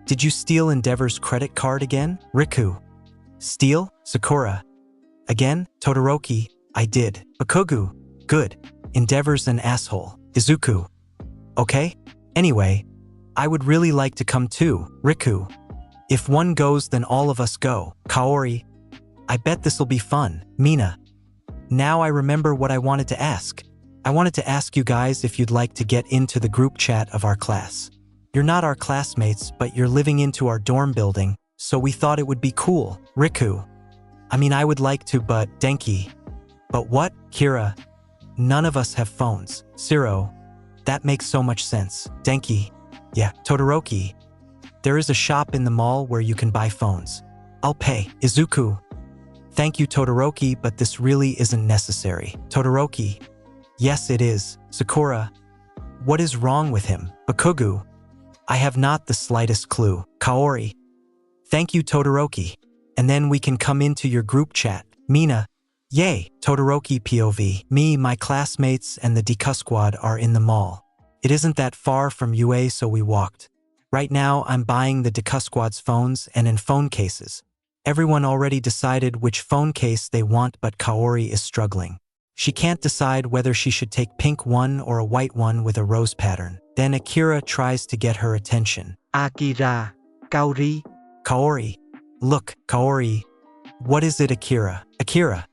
did you steal Endeavor's credit card again? Riku, steal? Sakura, again? Todoroki, I did. Bakugu, good. Endeavor's an asshole. Izuku, okay? Anyway, I would really like to come too. Riku, if one goes, then all of us go. Kaori, I bet this'll be fun. Mina, now I remember what I wanted to ask. I wanted to ask you guys if you'd like to get into the group chat of our class. You're not our classmates, but you're living into our dorm building, so we thought it would be cool. Riku, I mean, I would like to, but Denki. But what? Kira, none of us have phones. Siro, that makes so much sense. Denki, yeah. Todoroki, there is a shop in the mall where you can buy phones. I'll pay. Izuku, thank you Todoroki, but this really isn't necessary. Todoroki, yes it is. Sakura, what is wrong with him? Bakugu, I have not the slightest clue. Kaori, thank you Todoroki. And then we can come into your group chat. Mina, yay. Todoroki POV, me, my classmates, and the Deku squad are in the mall. It isn't that far from UA, so we walked. Right now, I'm buying the Deku squad's phones and in phone cases. Everyone already decided which phone case they want, but Kaori is struggling. She can't decide whether she should take pink one or a white one with a rose pattern. Then Akira tries to get her attention. Akira, Kaori. Kaori, look, Kaori. What is it, Akira? Akira,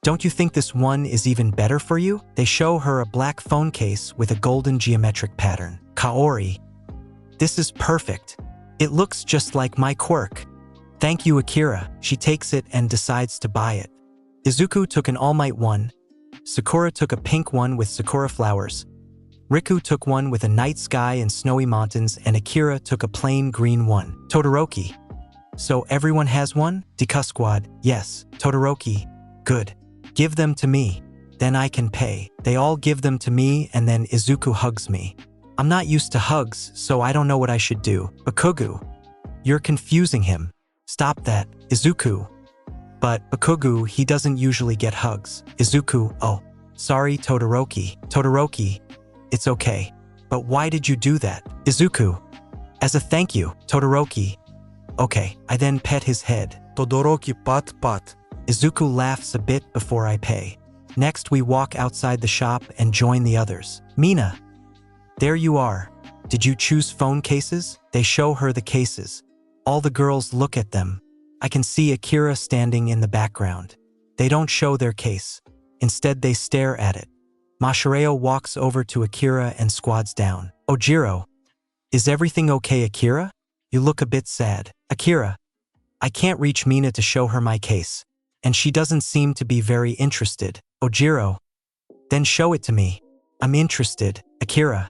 don't you think this one is even better for you? They show her a black phone case with a golden geometric pattern. Kaori, this is perfect. It looks just like my quirk. Thank you, Akira. She takes it and decides to buy it. Izuku took an all-might one. Sakura took a pink one with sakura flowers. Riku took one with a night sky and snowy mountains, and Akira took a plain green one. Todoroki. So everyone has one? Deku squad, yes. Todoroki, good. Give them to me. Then I can pay. They all give them to me, and then Izuku hugs me. I'm not used to hugs, so I don't know what I should do. Bakugu, you're confusing him. Stop that, Izuku. But Bakugu, he doesn't usually get hugs. Izuku, oh, sorry Todoroki. Todoroki, it's okay. But why did you do that? Izuku, as a thank you. Todoroki, okay. I then pet his head. Todoroki pat pat. Izuku laughs a bit before I pay. Next, we walk outside the shop and join the others. Mina, there you are. Did you choose phone cases? They show her the cases. All the girls look at them. I can see Akira standing in the background. They don't show their case. Instead, they stare at it. Masahiro walks over to Akira and squads down. Ojiro, is everything okay, Akira? You look a bit sad. Akira, I can't reach Mina to show her my case, and she doesn't seem to be very interested. Ojiro, then show it to me. I'm interested. Akira,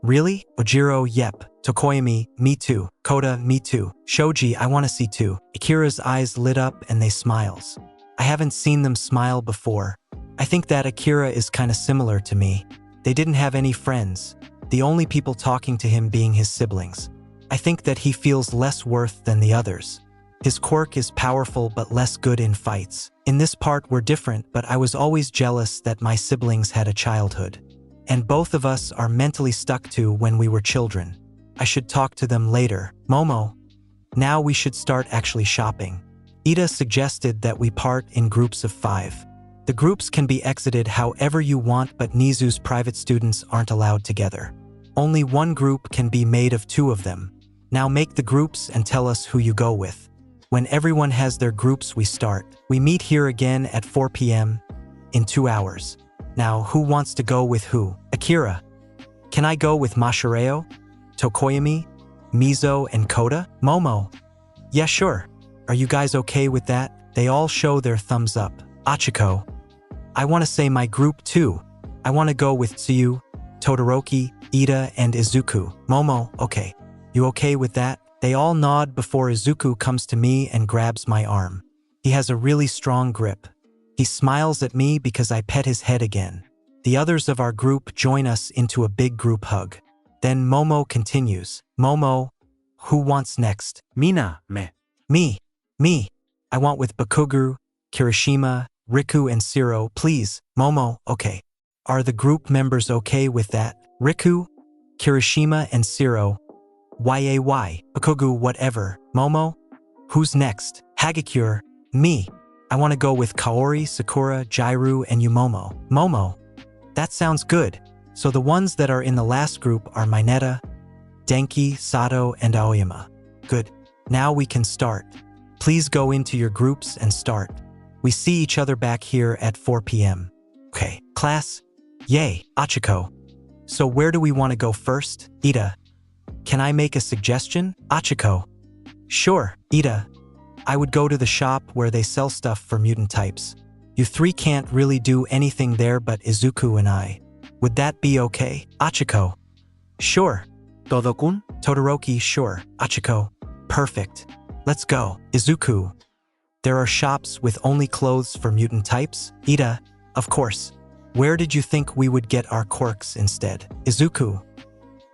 really? Ojiro, yep. Tokoyami, me too. Kota, me too. Shoji, I want to see too. Akira's eyes lit up and they smiles. I haven't seen them smile before. I think that Akira is kind of similar to me. They didn't have any friends, the only people talking to him being his siblings. I think that he feels less worth than the others. His quirk is powerful but less good in fights. In this part we're different, but I was always jealous that my siblings had a childhood. And both of us are mentally stuck to when we were children. I should talk to them later. Momo, now we should start actually shopping. Ida suggested that we part in groups of 5. The groups can be exited however you want, but Nizu's private students aren't allowed together. Only one group can be made of 2 of them. Now make the groups and tell us who you go with. When everyone has their groups, we start. We meet here again at 4 p.m. in 2 hours. Now, who wants to go with who? Akira, can I go with Masahiro, Tokoyami, Mizo, and Kota? Momo, yeah, sure. Are you guys okay with that? They all show their thumbs up. Achiko, I want to say my group too. I want to go with Tsuyu, Todoroki, Ida, and Izuku. Momo, okay. You okay with that? They all nod before Izuku comes to me and grabs my arm. He has a really strong grip. He smiles at me because I pet his head again. The others of our group join us into a big group hug. Then Momo continues. Momo, who wants next? Mina, me. Me. I want with Bakugu, Kirishima, Riku, and Shiro, please. Momo, okay. Are the group members okay with that? Riku, Kirishima, and Shiro. Yay, Bakugu, whatever. Momo, who's next? Hagakure, me. I want to go with Kaori, Sakura, Jairu, and Yumomo. Momo, that sounds good. So the ones that are in the last group are Mineta, Denki, Sato, and Aoyama. Good. Now we can start. Please go into your groups and start. We see each other back here at 4 p.m. Okay, class? Yay, Achiko. So where do we want to go first? Ida, can I make a suggestion? Achiko, sure. Ida, I would go to the shop where they sell stuff for mutant types. You 3 can't really do anything there but Izuku and I. Would that be okay? Achiko, sure. Todokun? Todoroki, sure. Achiko, perfect. Let's go. Izuku, there are shops with only clothes for mutant types? Ida, of course. Where did you think we would get our quirks instead? Izuku,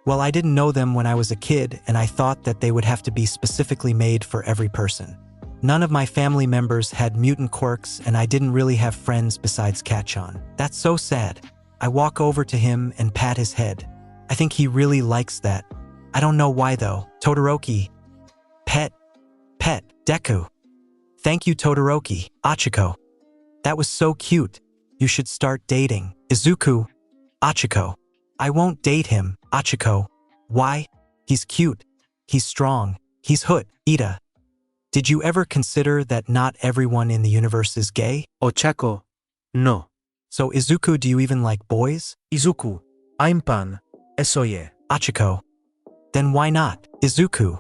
well, I didn't know them when I was a kid, and I thought that they would have to be specifically made for every person. None of my family members had mutant quirks, and I didn't really have friends besides Kachon. That's so sad. I walk over to him and pat his head. I think he really likes that. I don't know why though. Todoroki, pet, Deku. Thank you, Todoroki. Achiko, that was so cute. You should start dating. Izuku, Achiko, I won't date him. Achiko, why? He's cute. He's strong. He's hood. Ida, did you ever consider that not everyone in the universe is gay? Ochako, no. So Izuku, do you even like boys? Izuku, I'm pan. Esoye. Achiko, then why not? Izuku,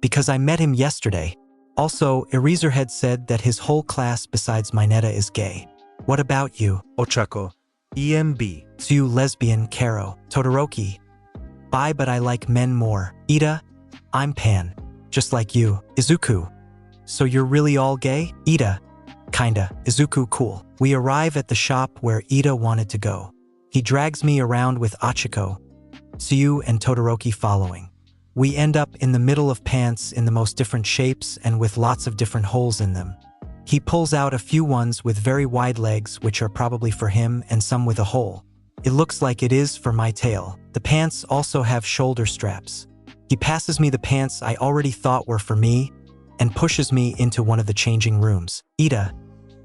because I met him yesterday. Also, Eraserhead said that his whole class besides Mineta is gay. What about you? Ochako, EMB. Tsuyu lesbian, Karo. Todoroki. Bye, but I like men more. Ida. I'm pan. Just like you. Izuku. So you're really all gay? Ida. Kinda. Izuku cool. We arrive at the shop where Ida wanted to go. He drags me around with Achiko, Tsuyu and Todoroki following. We end up in the middle of pants in the most different shapes and with lots of different holes in them. He pulls out a few ones with very wide legs, which are probably for him, and some with a hole. It looks like it is for my tail. The pants also have shoulder straps. He passes me the pants I already thought were for me and pushes me into one of the changing rooms. Ida,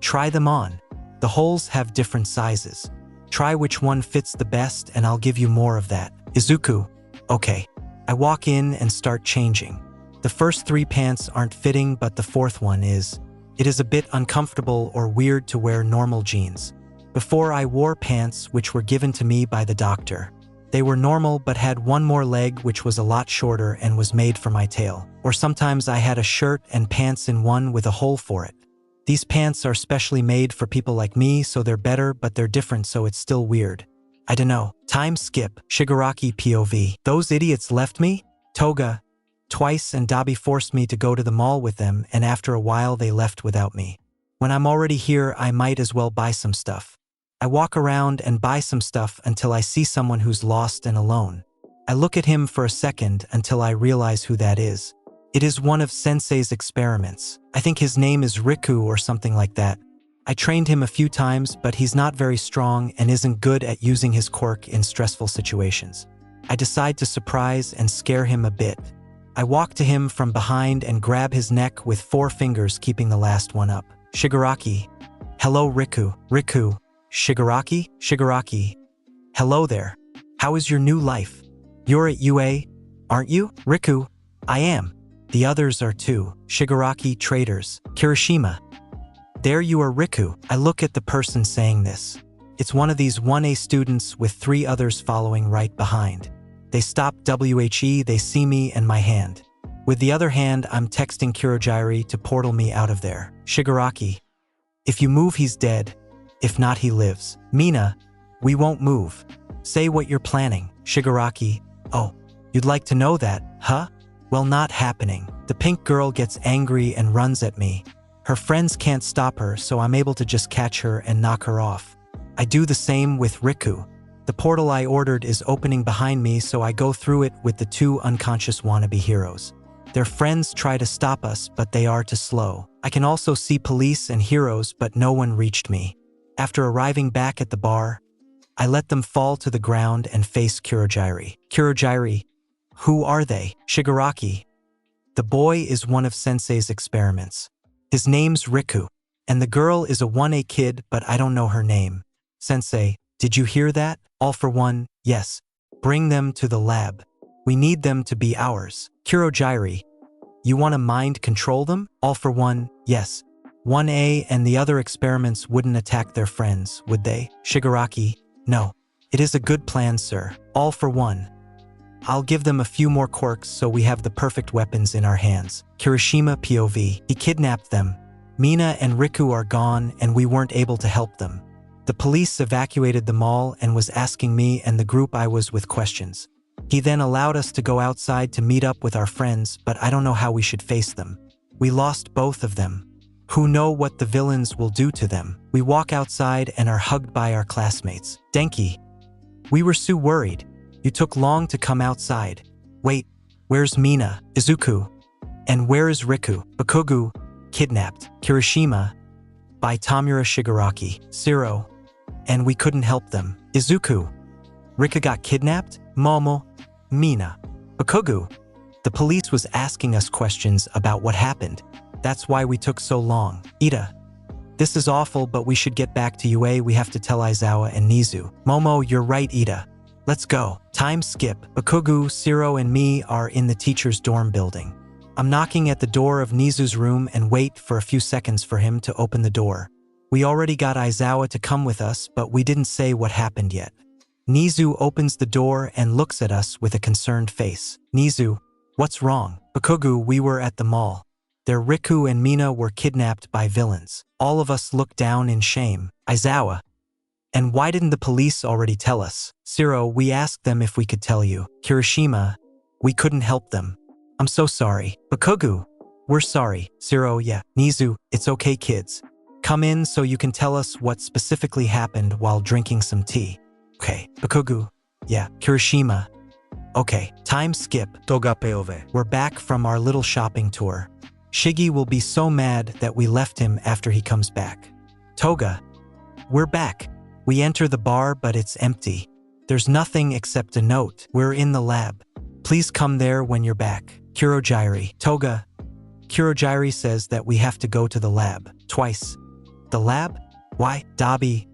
try them on. The holes have different sizes. Try which one fits the best and I'll give you more of that. Izuku, okay. I walk in and start changing. The first 3 pants aren't fitting, but the 4th one is. It is a bit uncomfortable or weird to wear normal jeans. Before I wore pants which were given to me by the doctor. They were normal but had one more leg which was a lot shorter and was made for my tail. Or sometimes I had a shirt and pants in one with a hole for it. These pants are specially made for people like me, so they're better, but they're different, so it's still weird. I dunno. Time skip. Shigaraki POV. Those idiots left me? Toga. Twice, and Dabi forced me to go to the mall with them, and after a while they left without me. When I'm already here, I might as well buy some stuff. I walk around and buy some stuff until I see someone who's lost and alone. I look at him for a second until I realize who that is. It is one of Sensei's experiments. I think his name is Riku or something like that. I trained him a few times, but he's not very strong and isn't good at using his quirk in stressful situations. I decide to surprise and scare him a bit. I walk to him from behind and grab his neck with 4 fingers, keeping the last one up. Shigaraki. Hello, Riku. Riku. Shigaraki? Shigaraki. Hello there. How is your new life? You're at UA, aren't you? Riku. I am. The others are too. Shigaraki traitors. Kirishima. There you are, Riku. I look at the person saying this. It's one of these 1A students with 3 others following right behind. They stop WHE, they see me and my hand. With the other hand, I'm texting Kurogiri to portal me out of there. Shigaraki. If you move, he's dead. If not, he lives. Mina. We won't move. Say what you're planning. Shigaraki. Oh, you'd like to know that, huh? Well, not happening. The pink girl gets angry and runs at me. Her friends can't stop her, so I'm able to just catch her and knock her off. I do the same with Riku. The portal I ordered is opening behind me, so I go through it with the 2 unconscious wannabe heroes. Their friends try to stop us, but they are too slow. I can also see police and heroes, but no one reached me. After arriving back at the bar, I let them fall to the ground and face Kurogiri. Kurogiri. Who are they? Shigaraki. The boy is one of Sensei's experiments. His name's Riku, and the girl is a 1A kid, but I don't know her name. Sensei, did you hear that? All for one, yes. Bring them to the lab. We need them to be ours. Kurogiri, you want to mind control them? All for one, yes. 1A and the other experiments wouldn't attack their friends, would they? Shigaraki, no. It is a good plan, sir. All for one. I'll give them a few more quirks so we have the perfect weapons in our hands. Kirishima POV. He kidnapped them. Mina and Riku are gone and we weren't able to help them. The police evacuated the mall and was asking me and the group I was with questions. He then allowed us to go outside to meet up with our friends, but I don't know how we should face them. We lost both of them. Who know what the villains will do to them? We walk outside and are hugged by our classmates. Denki. We were so worried. You took long to come outside. Wait, where's Mina? Izuku. And where is Riku? Bakugu. Kidnapped. Kirishima. By Tamura Shigaraki. Zero. And we couldn't help them. Izuku. Rika got kidnapped? Momo. Mina. Bakugu. The police was asking us questions about what happened. That's why we took so long. Ida. This is awful, but we should get back to UA. We have to tell Aizawa and Nizu. Momo, you're right, Ida. Let's go. Time skip. Bakugu, Zero, and me are in the teacher's dorm building. I'm knocking at the door of Nizu's room and wait for a few seconds for him to open the door. We already got Aizawa to come with us, but we didn't say what happened yet. Nizu opens the door and looks at us with a concerned face. Nizu, what's wrong? Bakugu, we were at the mall. There Riku and Mina were kidnapped by villains. All of us looked down in shame. Aizawa. And why didn't the police already tell us? Zero, we asked them if we could tell you. Kirishima, we couldn't help them. I'm so sorry. Bakugu, we're sorry. Zero, yeah. Nizu, it's okay kids. Come in so you can tell us what specifically happened while drinking some tea. Okay. Bakugu, yeah. Kirishima, okay. Time skip. Toga POV. We're back from our little shopping tour. Shiggy will be so mad that we left him after he comes back. Toga, we're back. We enter the bar, but it's empty. There's nothing except a note. We're in the lab. Please come there when you're back. Kurojairi. Toga. Kurojairi says that we have to go to the lab. Twice. The lab? Why? Dabi.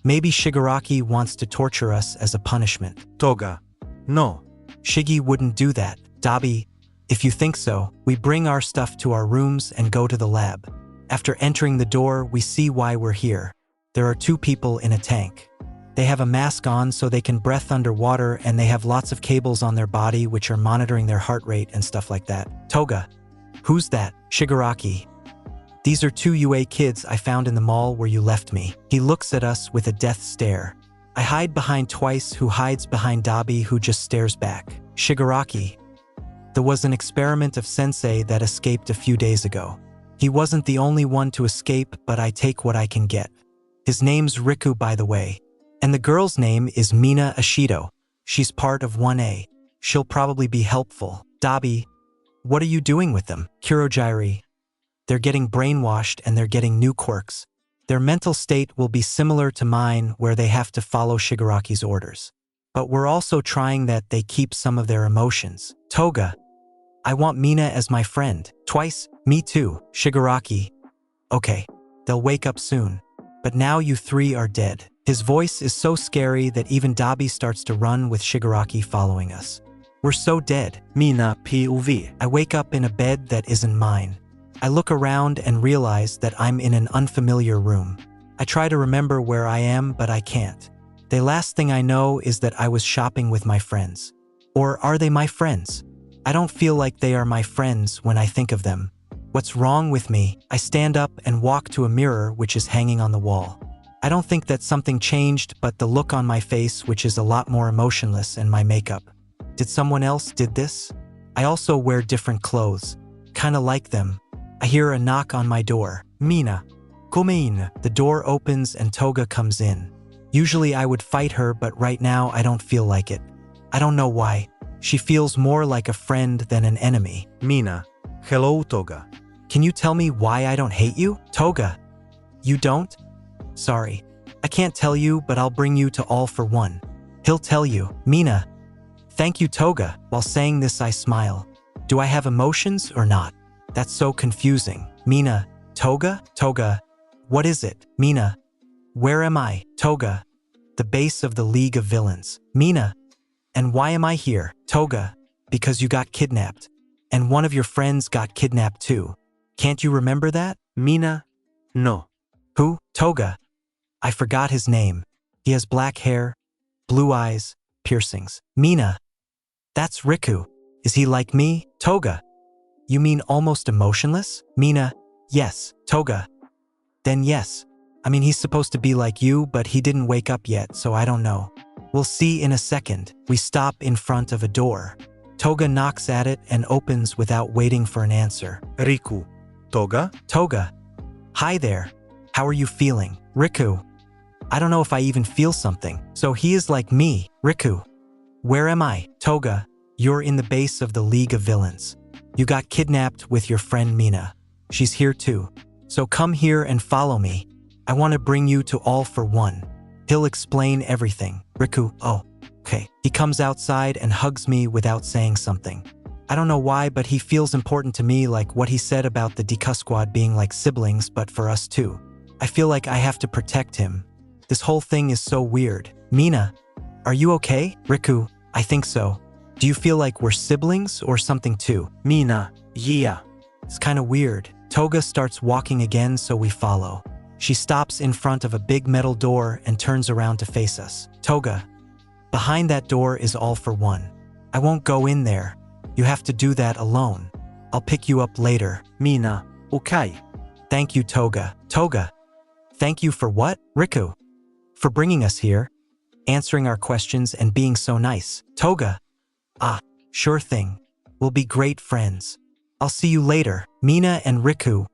Maybe Shigaraki wants to torture us as a punishment. Toga. No. Shiggy wouldn't do that. Dabi, if you think so, we bring our stuff to our rooms and go to the lab. After entering the door, we see why we're here. There are 2 people in a tank. They have a mask on so they can breathe underwater, and they have lots of cables on their body which are monitoring their heart rate and stuff like that. Toga. Who's that? Shigaraki. These are 2 UA kids I found in the mall where you left me. He looks at us with a death stare. I hide behind Twice, who hides behind Dabi, who just stares back. Shigaraki. There was an experiment of Sensei that escaped a few days ago. He wasn't the only one to escape, but I take what I can get. His name's Riku, by the way. And the girl's name is Mina Ashido. She's part of 1A. She'll probably be helpful. Dabi, what are you doing with them? Kurojairi. They're getting brainwashed and they're getting new quirks. Their mental state will be similar to mine, where they have to follow Shigaraki's orders. But we're also trying that they keep some of their emotions. Toga. I want Mina as my friend. Twice. Me too. Shigaraki. Okay. They'll wake up soon. But now you 3 are dead. His voice is so scary that even Dabi starts to run with Shigaraki following us. We're so dead. Mina POV. I wake up in a bed that isn't mine. I look around and realize that I'm in an unfamiliar room. I try to remember where I am, but I can't. The last thing I know is that I was shopping with my friends. Or are they my friends? I don't feel like they are my friends when I think of them. What's wrong with me? I stand up and walk to a mirror which is hanging on the wall. I don't think that something changed, but the look on my face, which is a lot more emotionless, and my makeup. Did someone else did this? I also wear different clothes. Kinda like them. I hear a knock on my door. Mina. Komein. The door opens and Toga comes in. Usually I would fight her, but right now I don't feel like it. I don't know why. She feels more like a friend than an enemy. Mina. Hello, Toga. Can you tell me why I don't hate you? Toga. You don't? Sorry. I can't tell you, but I'll bring you to all for one. He'll tell you. Mina. Thank you, Toga. While saying this, I smile. Do I have emotions or not? That's so confusing. Mina. Toga? Toga. What is it? Mina. Where am I? Toga. The base of the League of Villains. Mina. And why am I here? Toga. Because you got kidnapped. And one of your friends got kidnapped too. Can't you remember that? Mina. No. Who? Toga. I forgot his name. He has black hair, blue eyes, piercings. Mina. That's Riku. Is he like me? Toga. You mean almost emotionless? Mina. Yes. Toga. Then yes. I mean, he's supposed to be like you, but he didn't wake up yet, so I don't know. We'll see in a second. We stop in front of a door. Toga knocks at it and opens without waiting for an answer. Riku. Toga? Toga. Hi there. How are you feeling? Riku. I don't know if I even feel something. So he is like me. Riku. Where am I? Toga. You're in the base of the League of Villains. You got kidnapped with your friend Mina. She's here too. So come here and follow me. I want to bring you to all for one. He'll explain everything. Riku. Oh, okay. He comes outside and hugs me without saying something. I don't know why, but he feels important to me, like what he said about the Deku squad being like siblings, but for us too. I feel like I have to protect him. This whole thing is so weird. Mina, are you okay? Riku, I think so. Do you feel like we're siblings or something too? Mina, yeah. It's kind of weird. Toga starts walking again, so we follow. She stops in front of a big metal door and turns around to face us. Toga, behind that door is all for one. I won't go in there. You have to do that alone. I'll pick you up later. Mina, okay. Thank you, Toga. Toga. Thank you for what? Riku. for bringing us here, answering our questions and being so nice. Toga. Ah, sure thing. We'll be great friends. I'll see you later. Mina and Riku.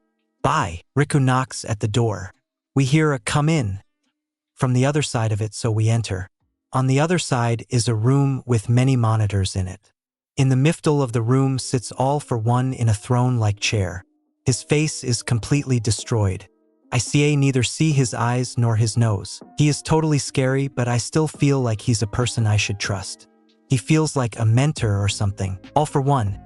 Bye. Riku knocks at the door. We hear a come in from the other side of it, so we enter. On the other side is a room with many monitors in it. In the middle of the room sits All for One in a throne-like chair. His face is completely destroyed. I neither see his eyes nor his nose. He is totally scary, but I still feel like he's a person I should trust. He feels like a mentor or something. All for One.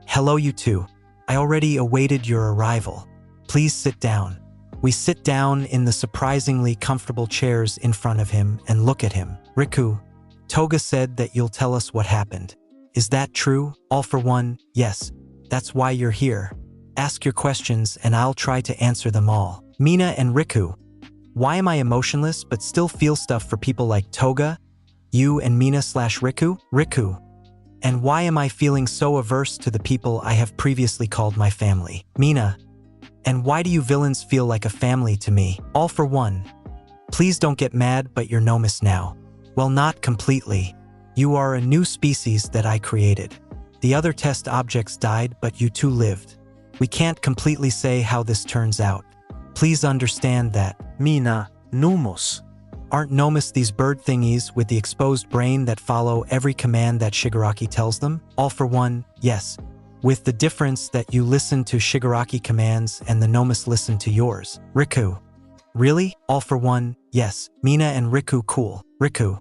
Hello, you two. I already awaited your arrival. Please sit down. We sit down in the surprisingly comfortable chairs in front of him and look at him. Riku, Toga said that you'll tell us what happened. Is that true? All for One, yes. That's why you're here. Ask your questions and I'll try to answer them all. Mina and Riku. Why am I emotionless but still feel stuff for people like Toga, you and Mina/Riku? Riku. And why am I feeling so averse to the people I have previously called my family? Mina. And why do you villains feel like a family to me? All for One. Please don't get mad, but you're Nomus now. Well, not completely. You are a new species that I created. The other test objects died, but you two lived. We can't completely say how this turns out. Please understand that. Mina, Numos. Aren't Nomus these bird thingies with the exposed brain that follow every command that Shigaraki tells them? All for One, yes. With the difference that you listen to Shigaraki commands and the Nomus listen to yours. Riku. Really? All for One, yes. Mina and Riku, cool. Riku.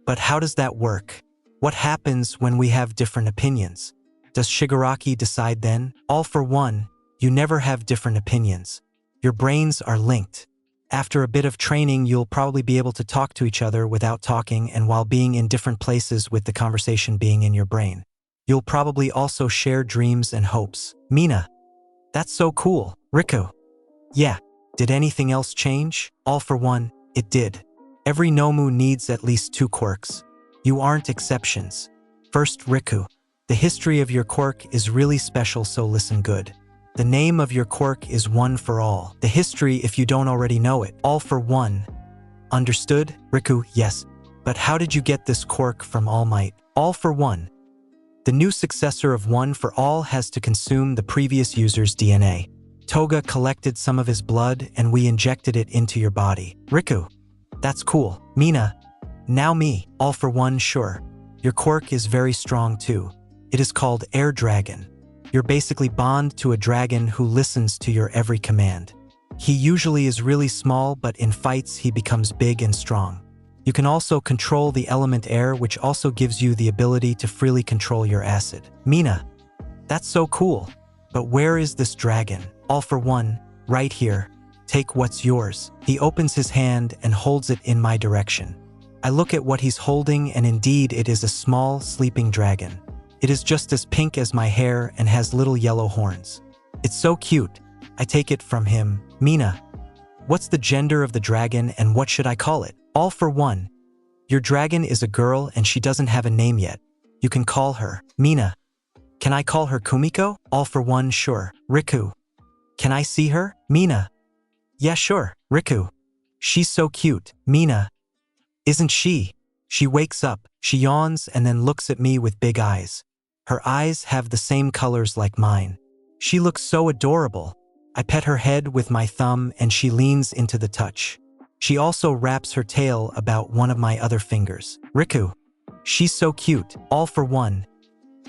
But how does that work? What happens when we have different opinions? Does Shigaraki decide then? All for One, you never have different opinions. Your brains are linked. After a bit of training, you'll probably be able to talk to each other without talking and while being in different places with the conversation being in your brain. You'll probably also share dreams and hopes. Mina. That's so cool. Riku. Yeah. Did anything else change? All for One, it did. Every Nomu needs at least 2 quirks. You aren't exceptions. First, Riku. The history of your quirk is really special, so listen good. The name of your quirk is One for All. The history, if you don't already know it. All for One. Understood? Riku, yes. But how did you get this quirk from All Might? All for One. The new successor of One for All has to consume the previous user's DNA. Toga collected some of his blood and we injected it into your body. Riku. That's cool. Mina. Now me. All for One, sure. Your quirk is very strong too. It is called Air Dragon. You're basically bond to a dragon who listens to your every command. He usually is really small, but in fights he becomes big and strong. You can also control the element air, which also gives you the ability to freely control your acid. Mina. That's so cool. But where is this dragon? All for One, right here. Take what's yours. He opens his hand and holds it in my direction. I look at what he's holding and indeed it is a small, sleeping dragon. It is just as pink as my hair and has little yellow horns. It's so cute. I take it from him. Mina. What's the gender of the dragon and what should I call it? All for One. Your dragon is a girl and she doesn't have a name yet. You can call her Mina. Can I call her Kumiko? All for One, sure. Riku. Can I see her? Mina. Yeah, sure. Riku. She's so cute. Mina. Isn't she? She wakes up, she yawns and then looks at me with big eyes. Her eyes have the same colors like mine. She looks so adorable. I pet her head with my thumb and she leans into the touch. She also wraps her tail about one of my other fingers. Riku. She's so cute. All for One.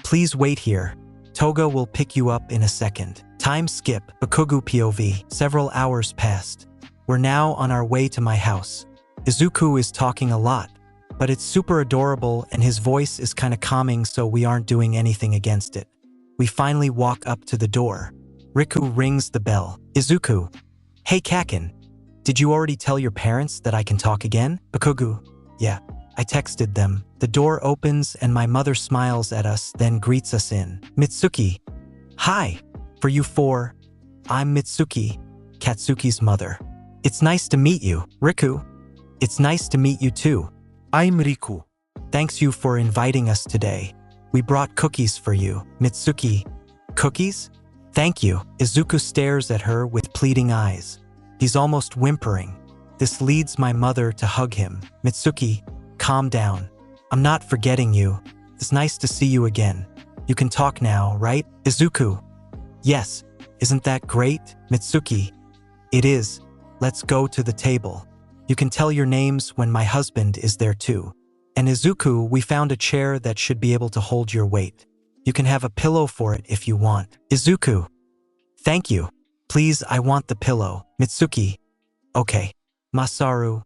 Please wait here. Toga will pick you up in a second. Time skip. Bakugu POV. Several hours passed. We're now on our way to my house. Izuku is talking a lot, but it's super adorable and his voice is kinda calming, so we aren't doing anything against it. We finally walk up to the door. Riku rings the bell. Izuku. Hey Kakin. Did you already tell your parents that I can talk again? Bakugu. Yeah. I texted them. The door opens and my mother smiles at us, then greets us in. Mitsuki. Hi. For you 4. I'm Mitsuki, Katsuki's mother. It's nice to meet you. Riku. It's nice to meet you too. I'm Riku. Thanks you for inviting us today. We brought cookies for you. Mitsuki. Cookies? Thank you. Izuku stares at her with pleading eyes. He's almost whimpering. This leads my mother to hug him. Mitsuki, calm down. I'm not forgetting you. It's nice to see you again. You can talk now, right? Izuku. Yes. Isn't that great? Mitsuki. It is. Let's go to the table. You can tell your names when my husband is there too. And Izuku, we found a chair that should be able to hold your weight. You can have a pillow for it if you want. Izuku. Thank you. Please, I want the pillow. Mitsuki. Okay. Masaru.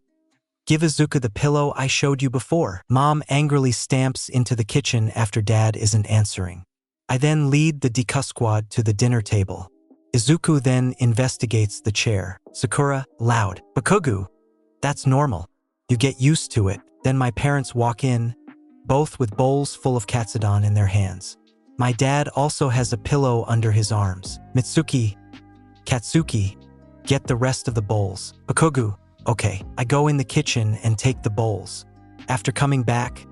Give Izuku the pillow I showed you before. Mom angrily stamps into the kitchen after Dad isn't answering. I then lead the Deku squad to the dinner table. Izuku then investigates the chair. Sakura, loud. Bakugu. That's normal. You get used to it. Then my parents walk in, both with bowls full of katsudon in their hands. My dad also has a pillow under his arms. Mitsuki. Katsuki. Get the rest of the bowls. Bakugu. Okay, I go in the kitchen and take the bowls. After coming back,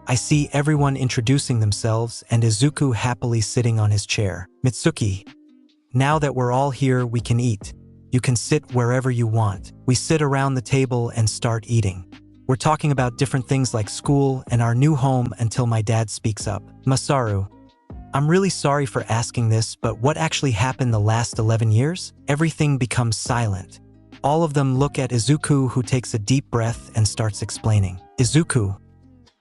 I see everyone introducing themselves and Izuku happily sitting on his chair. Mitsuki. Now that we're all here, we can eat. You can sit wherever you want. We sit around the table and start eating. We're talking about different things like school and our new home until my dad speaks up. Masaru. I'm really sorry for asking this, but what actually happened the last 11 years? Everything becomes silent. All of them look at Izuku, who takes a deep breath and starts explaining. Izuku.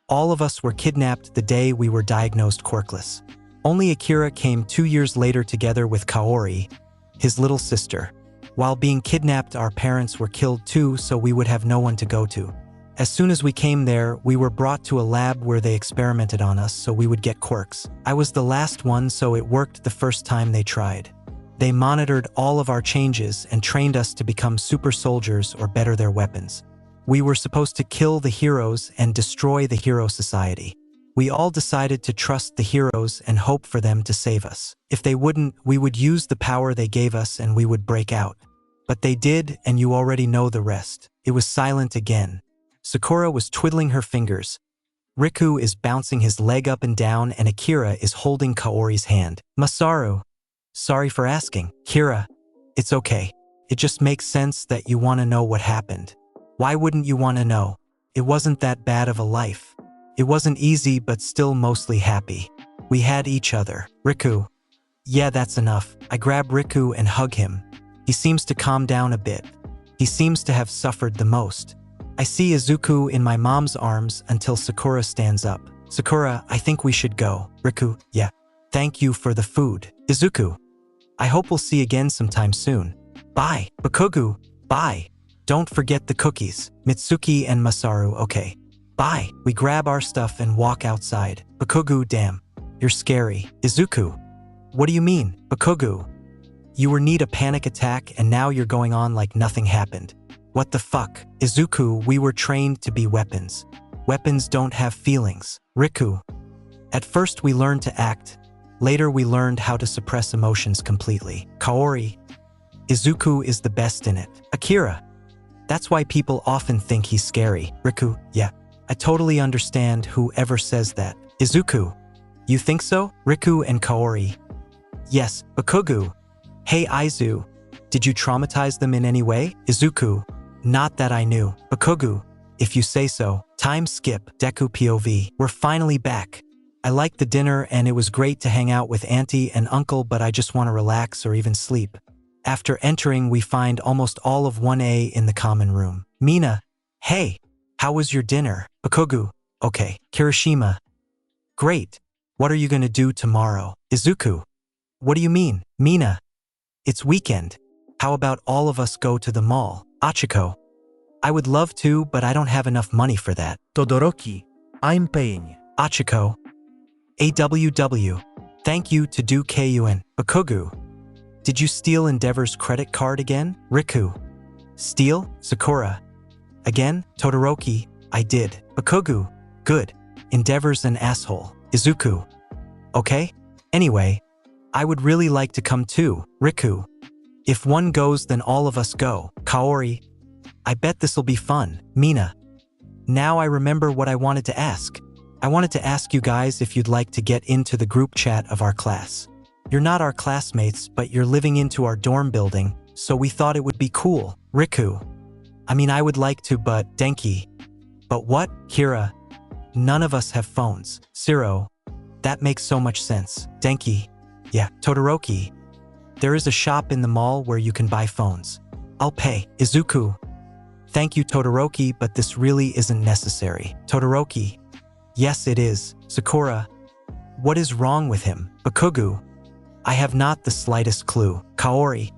All of us were kidnapped the day we were diagnosed quirkless. Only Akira came 2 years later together with Kaori, his little sister. While being kidnapped, our parents were killed too, so we would have no one to go to. As soon as we came there, we were brought to a lab where they experimented on us so we would get quirks. I was the last one, so it worked the first time they tried. They monitored all of our changes and trained us to become super soldiers or better their weapons. We were supposed to kill the heroes and destroy the hero society. We all decided to trust the heroes and hope for them to save us. If they wouldn't, we would use the power they gave us and we would break out. But they did, and you already know the rest. It was silent again. Sakura was twiddling her fingers. Riku is bouncing his leg up and down, and Akira is holding Kaori's hand. Masaru. Sorry for asking. Kira. It's okay. It just makes sense that you want to know what happened. Why wouldn't you want to know? It wasn't that bad of a life. It wasn't easy, but still mostly happy. We had each other. Riku. Yeah, that's enough. I grab Riku and hug him. He seems to calm down a bit. He seems to have suffered the most. I see Izuku in my mom's arms until Sakura stands up. Sakura, I think we should go. Riku, yeah. Thank you for the food. Izuku. I hope we'll see again sometime soon. Bye. Bakugu. Bye. Don't forget the cookies. Mitsuki and Masaru, okay. Bye. We grab our stuff and walk outside. Bakugu, damn. You're scary. Izuku. What do you mean? Bakugu. You need a panic attack and now you're going on like nothing happened. What the fuck? Izuku, we were trained to be weapons. Weapons don't have feelings. Riku. At first we learned to act. Later we learned how to suppress emotions completely. Kaori. Izuku is the best in it. Akira. That's why people often think he's scary. Riku. Yeah. I totally understand whoever says that. Izuku. You think so? Riku and Kaori. Yes. Bakugu. Hey Aizu. Did you traumatize them in any way? Izuku. Not that I knew. Bakugu. If you say so. Time skip. Deku POV. We're finally back. I liked the dinner and it was great to hang out with Auntie and Uncle, but I just want to relax or even sleep. After entering, we find almost all of 1A in the common room. Mina. Hey. How was your dinner? Bakugu. Okay. Kirishima. Great. What are you gonna do tomorrow? Izuku. What do you mean? Mina. It's weekend. How about all of us go to the mall? Achiko. I would love to, but I don't have enough money for that. Todoroki. I'm paying. Achiko. AWW. Thank you to do KUN. Bakugu. Did you steal Endeavor's credit card again? Riku. Steal? Sakura. Again? Todoroki. I did. Bakugu. Good. Endeavor's an asshole. Izuku. Okay? Anyway, I would really like to come too. Riku. If one goes, then all of us go. Kaori. I bet this'll be fun. Mina. Now I remember what I wanted to ask. I wanted to ask you guys if you'd like to get into the group chat of our class. You're not our classmates, but you're living into our dorm building, so we thought it would be cool. Riku. I mean, I would like to, but Denki. But what? Kira. None of us have phones. Zero. That makes so much sense. Denki. Yeah. Todoroki. There is a shop in the mall where you can buy phones. I'll pay. Izuku. Thank you, Todoroki, but this really isn't necessary. Todoroki. Yes, it is. Sakura. What is wrong with him? Bakugu. I have not the slightest clue. Kaori.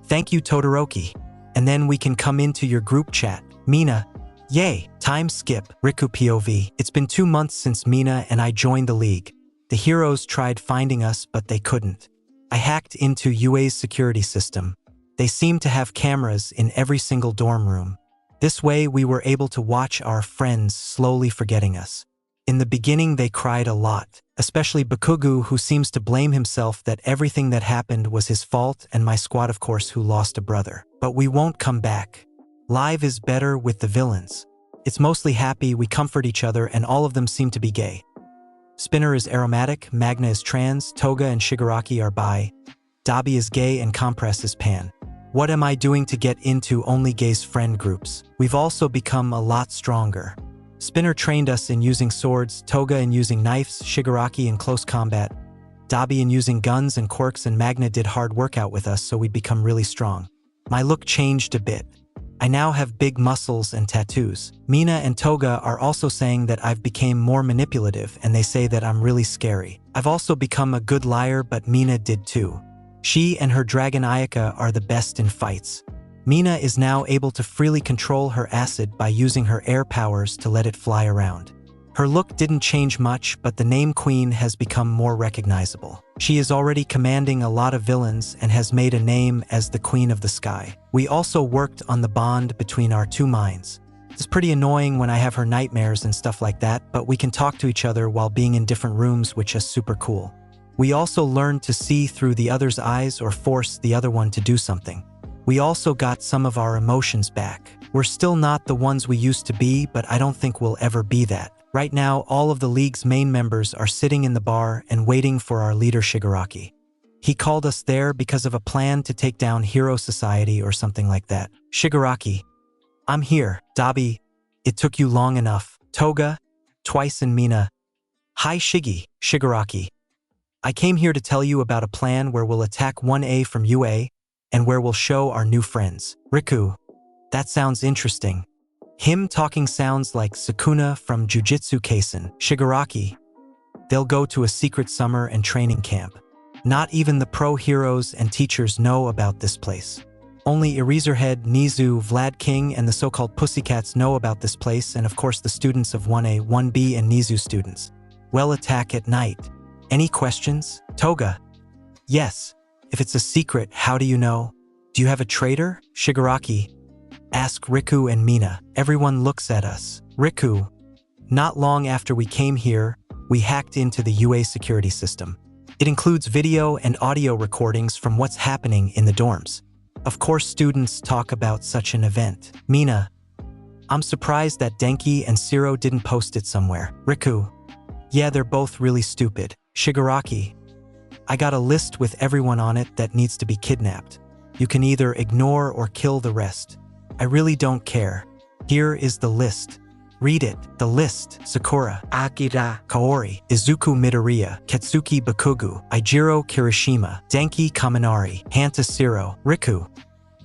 Thank you, Todoroki. And then we can come into your group chat. Mina. Yay. Time skip. Riku POV. It's been 2 months since Mina and I joined the league. The heroes tried finding us, but they couldn't. I hacked into UA's security system. They seemed to have cameras in every single dorm room. This way, we were able to watch our friends slowly forgetting us. In the beginning, they cried a lot, especially Bakugu, who seems to blame himself that everything that happened was his fault, and my squad, of course, who lost a brother. But we won't come back. Live is better with the villains. It's mostly happy, we comfort each other, and all of them seem to be gay. Spinner is aromatic, Magna is trans, Toga and Shigaraki are bi, Dabi is gay, and Compress is pan. What am I doing to get into only gays friend groups? We've also become a lot stronger. Spinner trained us in using swords, Toga in using knives, Shigaraki in close combat, Dabi in using guns and quirks, and Magna did hard workout with us so we'd become really strong. My look changed a bit. I now have big muscles and tattoos. Mina and Toga are also saying that I've become more manipulative, and they say that I'm really scary. I've also become a good liar, but Mina did too. She and her dragon Ayaka are the best in fights. Mina is now able to freely control her acid by using her air powers to let it fly around. Her look didn't change much, but the name Queen has become more recognizable. She is already commanding a lot of villains and has made a name as the Queen of the Sky. We also worked on the bond between our two minds. It's pretty annoying when I have her nightmares and stuff like that, but we can talk to each other while being in different rooms, which is super cool. We also learned to see through the other's eyes or force the other one to do something. We also got some of our emotions back. We're still not the ones we used to be, but I don't think we'll ever be that. Right now, all of the league's main members are sitting in the bar and waiting for our leader Shigaraki. He called us there because of a plan to take down Hero Society or something like that. Shigaraki. I'm here. Dabi. It took you long enough. Toga. Twice and Mina. Hi Shigi. Shigaraki. I came here to tell you about a plan where we'll attack 1A from UA and where we'll show our new friends. Riku. That sounds interesting. Him talking sounds like Sukuna from Jujutsu Kaisen. Shigaraki. They'll go to a secret summer and training camp. Not even the pro heroes and teachers know about this place. Only Eraserhead, Nizu, Vlad King, and the so-called Pussycats know about this place, and of course the students of 1A, 1B, and Nizu students. We'll attack at night. Any questions? Toga. Yes. If it's a secret, how do you know? Do you have a traitor? Shigaraki. Ask Riku and Mina. Everyone looks at us. Riku. Not long after we came here, we hacked into the UA security system. It includes video and audio recordings from what's happening in the dorms. Of course, students talk about such an event. Mina. I'm surprised that Denki and Zero didn't post it somewhere. Riku. Yeah, they're both really stupid. Shigaraki. I got a list with everyone on it that needs to be kidnapped. You can either ignore or kill the rest. I really don't care. Here is the list. Read it. The list. Sakura. Akira. Kaori. Izuku Midoriya. Katsuki Bakugu. Ijiro Kirishima. Denki Kaminari. Hanta Zero. Riku.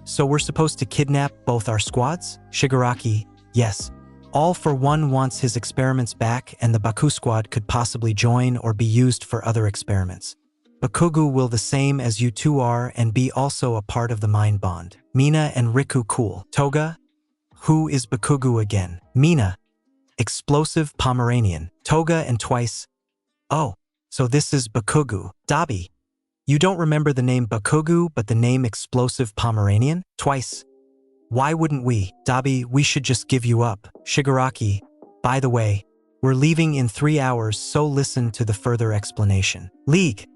So we're supposed to kidnap both our squads? Shigaraki. Yes. All for One wants his experiments back, and the Baku squad could possibly join or be used for other experiments. Bakugu will the same as you two are and be also a part of the mind bond. Mina and Riku cool. Toga? Who is Bakugu again? Mina. Explosive Pomeranian. Toga and Twice. Oh, so this is Bakugu. Dabi. You don't remember the name Bakugu but the name Explosive Pomeranian? Twice. Why wouldn't we? Dabi, we should just give you up. Shigaraki. By the way, we're leaving in 3 hours, so listen to the further explanation. League.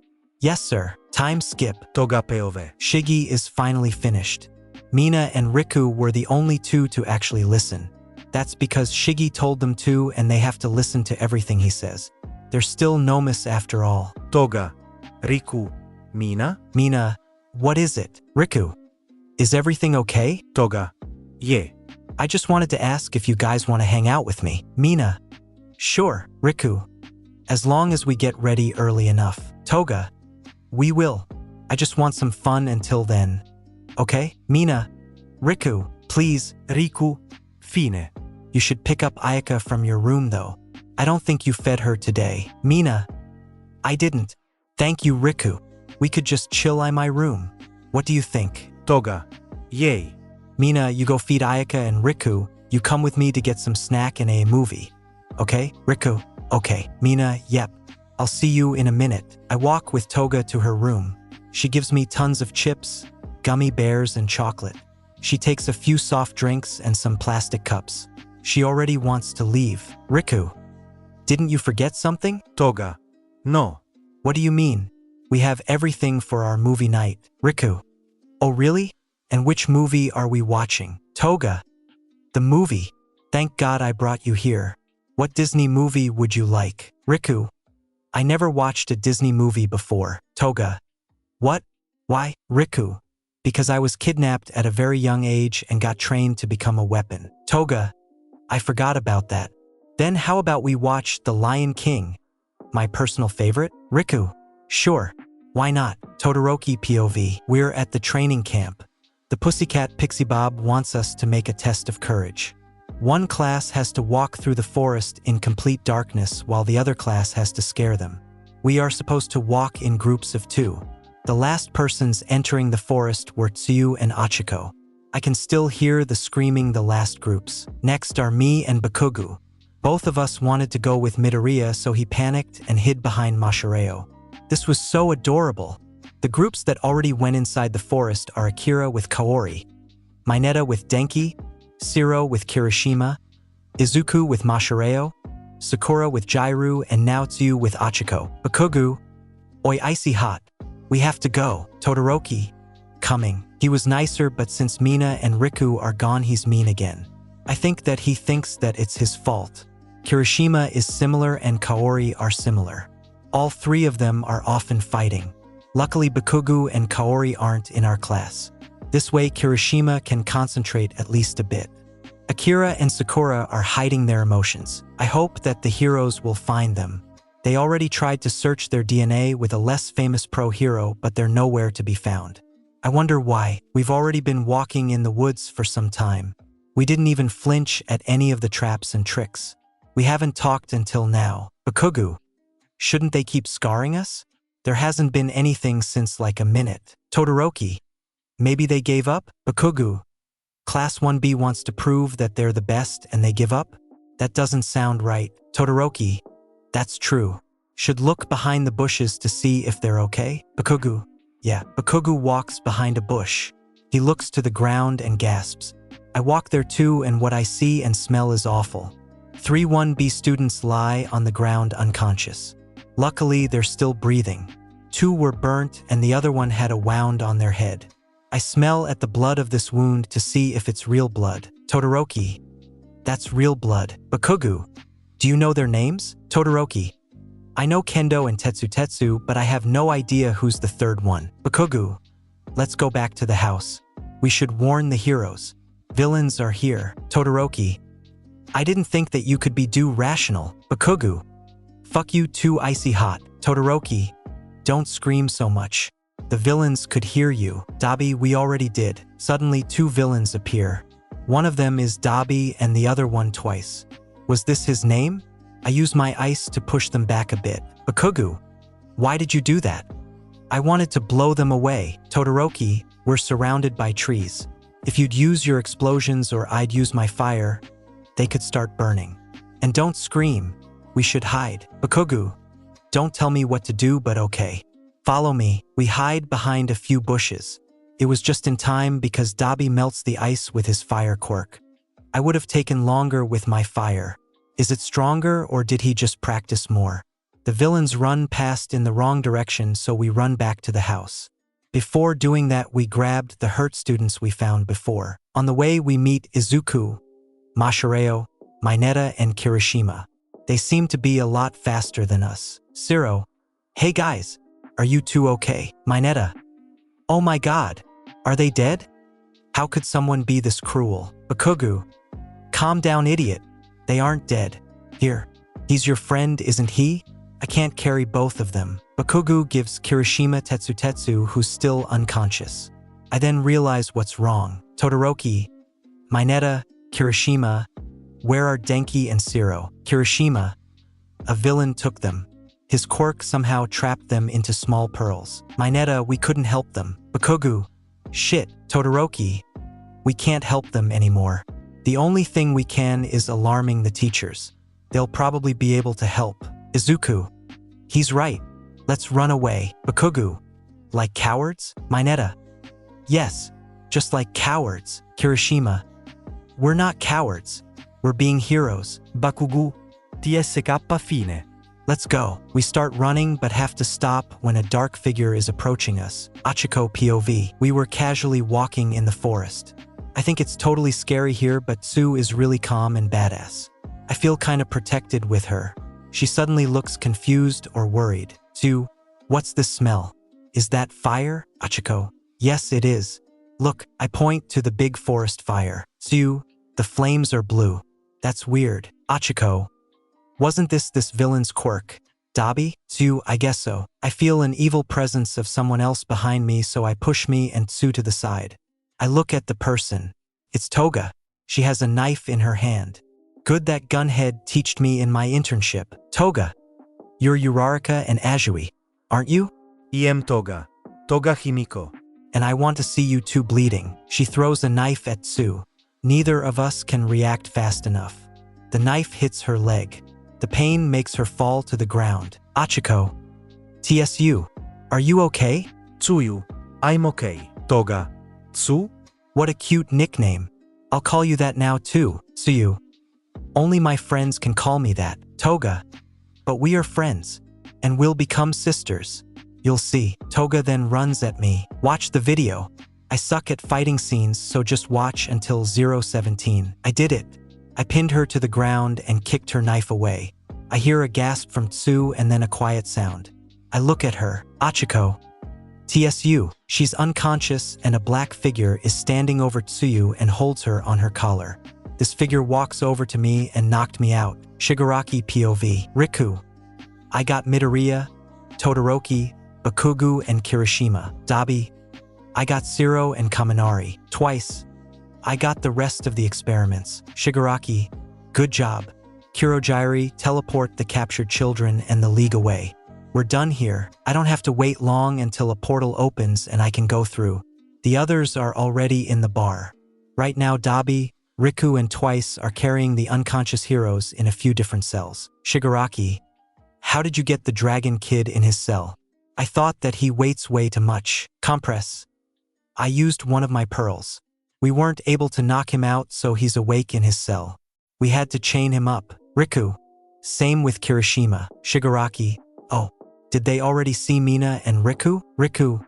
Yes, sir. Time skip. Toga POV. Shigi is finally finished. Mina and Riku were the only two to actually listen. That's because Shigi told them to, and they have to listen to everything he says. They're still nomus after all. Toga. Riku. Mina? Mina. What is it? Riku. Is everything okay? Toga. Yeah. I just wanted to ask if you guys want to hang out with me. Mina. Sure, Riku. As long as we get ready early enough. Toga. We will. I just want some fun until then. Okay? Mina. Riku. Please. Riku. Fine. You should pick up Ayaka from your room though. I don't think you fed her today. Mina. I didn't. Thank you, Riku. We could just chill in my room. What do you think? Toga. Yay. Mina, you go feed Ayaka, and Riku, you come with me to get some snack and a movie. Okay? Riku. Okay. Mina, yep. I'll see you in a minute. I walk with Toga to her room. She gives me tons of chips, gummy bears, and chocolate. She takes a few soft drinks and some plastic cups. She already wants to leave. Riku. Didn't you forget something? Toga. No. What do you mean? We have everything for our movie night. Riku. Oh really? And which movie are we watching? Toga. The movie. Thank God I brought you here. What Disney movie would you like? Riku. I never watched a Disney movie before. Toga. What? Why? Riku. Because I was kidnapped at a very young age and got trained to become a weapon. Toga. I forgot about that. Then how about we watch The Lion King? My personal favorite? Riku. Sure. Why not? Todoroki POV. We're at the training camp. The pussycat Pixie Bob wants us to make a test of courage. One class has to walk through the forest in complete darkness while the other class has to scare them. We are supposed to walk in groups of 2. The last persons entering the forest were Tsuyu and Achiko. I can still hear the screaming the last groups. Next are me and Bakugu. Both of us wanted to go with Midoriya, so he panicked and hid behind Mashireo. This was so adorable. The groups that already went inside the forest are Akira with Kaori, Mineta with Denki, Shiro with Kirishima, Izuku with Mashireo, Sakura with Jairu, and now Tsuyu with Achiko. Bakugu. Oi, icy hot. We have to go. Todoroki. Coming. He was nicer, but since Mina and Riku are gone, he's mean again. I think that he thinks that it's his fault. Kirishima is similar and Kaori are similar. All 3 of them are often fighting. Luckily, Bakugu and Kaori aren't in our class. This way, Kirishima can concentrate at least a bit. Akira and Sakura are hiding their emotions. I hope that the heroes will find them. They already tried to search their DNA with a less famous pro hero, but they're nowhere to be found. I wonder why. We've already been walking in the woods for some time. We didn't even flinch at any of the traps and tricks. We haven't talked until now. Bakugu. Shouldn't they keep scarring us? There hasn't been anything since like a minute. Todoroki. Maybe they gave up? Bakugu. Class 1B wants to prove that they're the best and they give up? That doesn't sound right. Todoroki. That's true. Should look behind the bushes to see if they're okay? Bakugu. Yeah. Bakugu walks behind a bush. He looks to the ground and gasps. I walk there too, and what I see and smell is awful. 3 1B students lie on the ground unconscious. Luckily, they're still breathing. 2 were burnt and the other one had a wound on their head. I smell at the blood of this wound to see if it's real blood. Todoroki. That's real blood. Bakugu. Do you know their names? Todoroki. I know Kendo and Tetsu, but I have no idea who's the 3rd one. Bakugu. Let's go back to the house. We should warn the heroes. Villains are here. Todoroki. I didn't think that you could be rational. Bakugu. Fuck you too, icy hot. Todoroki. Don't scream so much. The villains could hear you. Dabi, we already did. Suddenly 2 villains appear. One of them is Dabi and the other one twice. Was this his name? I use my ice to push them back a bit. Bakugu. Why did you do that? I wanted to blow them away. Todoroki, we're surrounded by trees. If you'd use your explosions or I'd use my fire, they could start burning. And don't scream. We should hide. Bakugu. Don't tell me what to do, but okay. Follow me. We hide behind a few bushes. It was just in time because Dabi melts the ice with his fire quirk. I would have taken longer with my fire. Is it stronger or did he just practice more? The villains run past in the wrong direction, so we run back to the house. Before doing that, we grabbed the hurt students we found before. On the way, we meet Izuku, Mashireo, Mineta, and Kirishima. They seem to be a lot faster than us. Shiro. Hey guys, are you 2 okay? Mineta. Oh my god, are they dead? How could someone be this cruel? Bakugu. calm down, idiot. They aren't dead. Here. He's your friend, isn't he? I can't carry both of them. Bakugo gives Kirishima Tetsu, who's still unconscious. I then realize what's wrong. Todoroki, Mineta, Kirishima, where are Denki and Shiro? Kirishima, a villain took them. His quirk somehow trapped them into small pearls. Mineta, we couldn't help them. Bakugo, shit. Todoroki, we can't help them anymore. The only thing we can is alarming the teachers. They'll probably be able to help. Izuku, he's right. Let's run away. Bakugo, like cowards? Mineta, yes, just like cowards. Kirishima, we're not cowards. We're being heroes. Bakugo, TSK fine. let's go. We start running but have to stop when a dark figure is approaching us. Achiko POV. We were casually walking in the forest. I think it's totally scary here, but Tsu is really calm and badass. I feel kind of protected with her. She suddenly looks confused or worried. Tsu, what's this smell? Is that fire? Achiko, yes it is. Look, I point to the big forest fire. Tsu, the flames are blue. That's weird. Achiko, wasn't this villain's quirk? Dabi? Tsu, I guess so. I feel an evil presence of someone else behind me, so I push me and Tsu to the side. I look at the person. It's Toga. She has a knife in her hand. Good that gunhead teached me in my internship. Toga, you're Uraraka and Azui, aren't you? Iem Toga. Toga Himiko. And I want to see you two bleeding. She throws a knife at Tsu. Neither of us can react fast enough. The knife hits her leg. The pain makes her fall to the ground. Achiko, TSU, are you okay? Tsuyu, I'm okay. Toga. Tsu? What a cute nickname. I'll call you that now too, Tsuyu. Only my friends can call me that. Toga. But we are friends. And we'll become sisters. You'll see. Toga then runs at me. Watch the video. I suck at fighting scenes, so just watch until 0:17. I did it. I pinned her to the ground and kicked her knife away. I hear a gasp from Tsu and then a quiet sound. I look at her. Achiko. TSU. She's unconscious and a black figure is standing over Tsuyu and holds her on her collar. This figure walks over to me and knocked me out. Shigaraki POV. Riku. I got Midoriya, Todoroki, Bakugo, and Kirishima. Dabi. I got Shiro and Kaminari. Twice. I got the rest of the experiments. Shigaraki. Good job. Kurogiri, teleport the captured children and the League away. We're done here. I don't have to wait long until a portal opens and I can go through. The others are already in the bar. Right now, Dabi, Riku, and Twice are carrying the unconscious heroes in a few different cells. Shigaraki, how did you get the dragon kid in his cell? I thought that he waits way too much. Compress. I used one of my pearls. We weren't able to knock him out, so he's awake in his cell. We had to chain him up. Riku. Same with Kirishima. Shigaraki. Oh, did they already see Mina and Riku? Riku.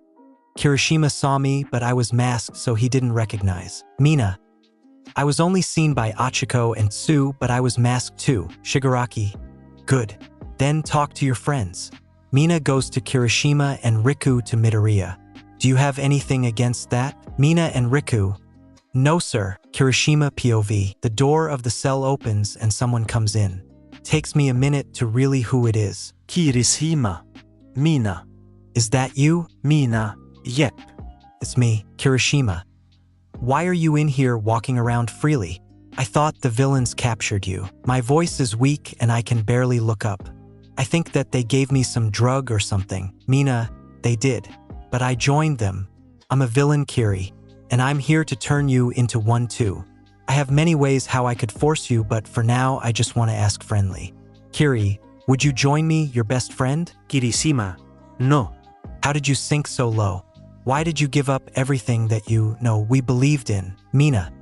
Kirishima saw me, but I was masked, so he didn't recognize. Mina. I was only seen by Achiko and Tsu, but I was masked too. Shigaraki. Good. Then talk to your friends. Mina goes to Kirishima and Riku to Midoriya. Do you have anything against that? Mina and Riku. No sir. Kirishima POV. The door of the cell opens and someone comes in. Takes me a minute to really who it is. Kirishima. Mina. Is that you? Mina. Yep. It's me, Kirishima. Why are you in here walking around freely? I thought the villains captured you. My voice is weak and I can barely look up. I think that they gave me some drug or something. Mina, they did. But I joined them. I'm a villain, Kiri, and I'm here to turn you into one too. I have many ways how I could force you, but for now I just want to ask friendly. Kiri, would you join me, your best friend? Kirishima. No. How did you sink so low? Why did you give up everything that we believed in? Mina.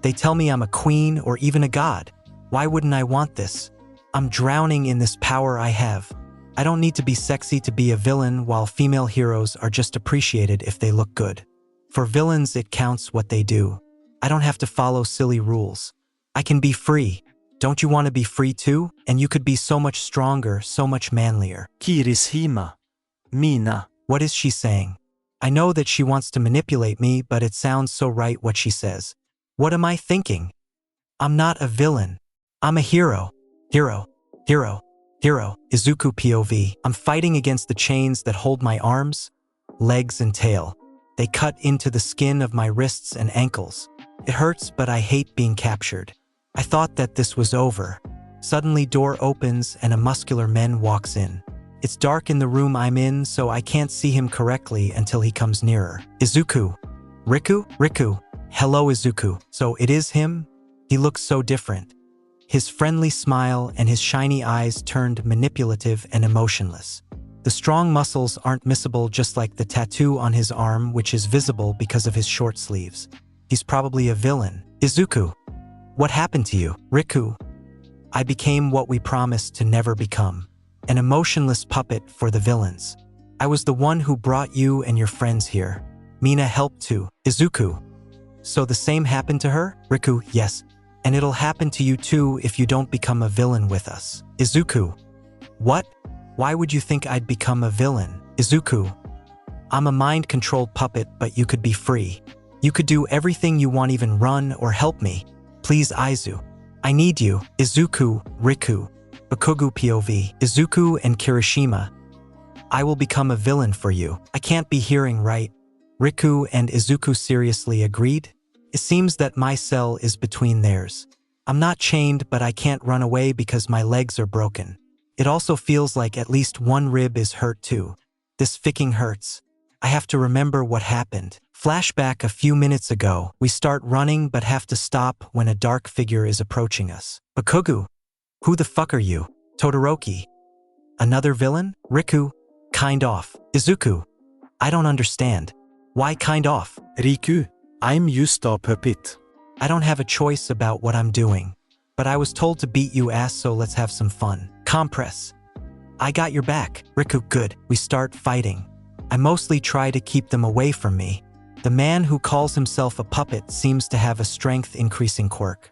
They tell me I'm a queen or even a god. Why wouldn't I want this? I'm drowning in this power I have. I don't need to be sexy to be a villain, while female heroes are just appreciated if they look good. For villains, it counts what they do. I don't have to follow silly rules. I can be free. Don't you want to be free too? And you could be so much stronger, so much manlier. Kirishima. Mina. What is she saying? I know that she wants to manipulate me, but it sounds so right what she says. What am I thinking? I'm not a villain. I'm a hero. Hero. Hero. Hero. Izuku POV. I'm fighting against the chains that hold my arms, legs, and tail. They cut into the skin of my wrists and ankles. It hurts, but I hate being captured. I thought that this was over. Suddenly, door opens and a muscular man walks in. It's dark in the room I'm in, so I can't see him correctly until he comes nearer. Izuku. Riku? Riku. Hello, Izuku. So it is him? He looks so different. His friendly smile and his shiny eyes turned manipulative and emotionless. The strong muscles aren't missable, just like the tattoo on his arm, which is visible because of his short sleeves. He's probably a villain. Izuku. What happened to you? Riku. I became what we promised to never become. An emotionless puppet for the villains. I was the one who brought you and your friends here. Mina helped too. Izuku. So the same happened to her? Riku. Yes. And it'll happen to you too if you don't become a villain with us. Izuku. What? Why would you think I'd become a villain? Izuku. I'm a mind-controlled puppet, but you could be free. You could do everything you want, even run or help me. Please, Aizu. I need you. Izuku. Riku. Bakugu POV. Izuku and Kirishima. I will become a villain for you. I can't be hearing right. Riku and Izuku seriously agreed? It seems that my cell is between theirs. I'm not chained, but I can't run away because my legs are broken. It also feels like at least one rib is hurt too. This ficking hurts. I have to remember what happened. Flashback a few minutes ago. We start running but have to stop when a dark figure is approaching us. Bakugu. Who the fuck are you? Todoroki. Another villain? Riku. Kind off. Izuku. I don't understand. Why kind off? Riku. I'm used a puppet. I don't have a choice about what I'm doing. But I was told to beat you ass, so let's have some fun. Compress. I got your back. Riku. Good. We start fighting. I mostly try to keep them away from me. The man who calls himself a puppet seems to have a strength-increasing quirk.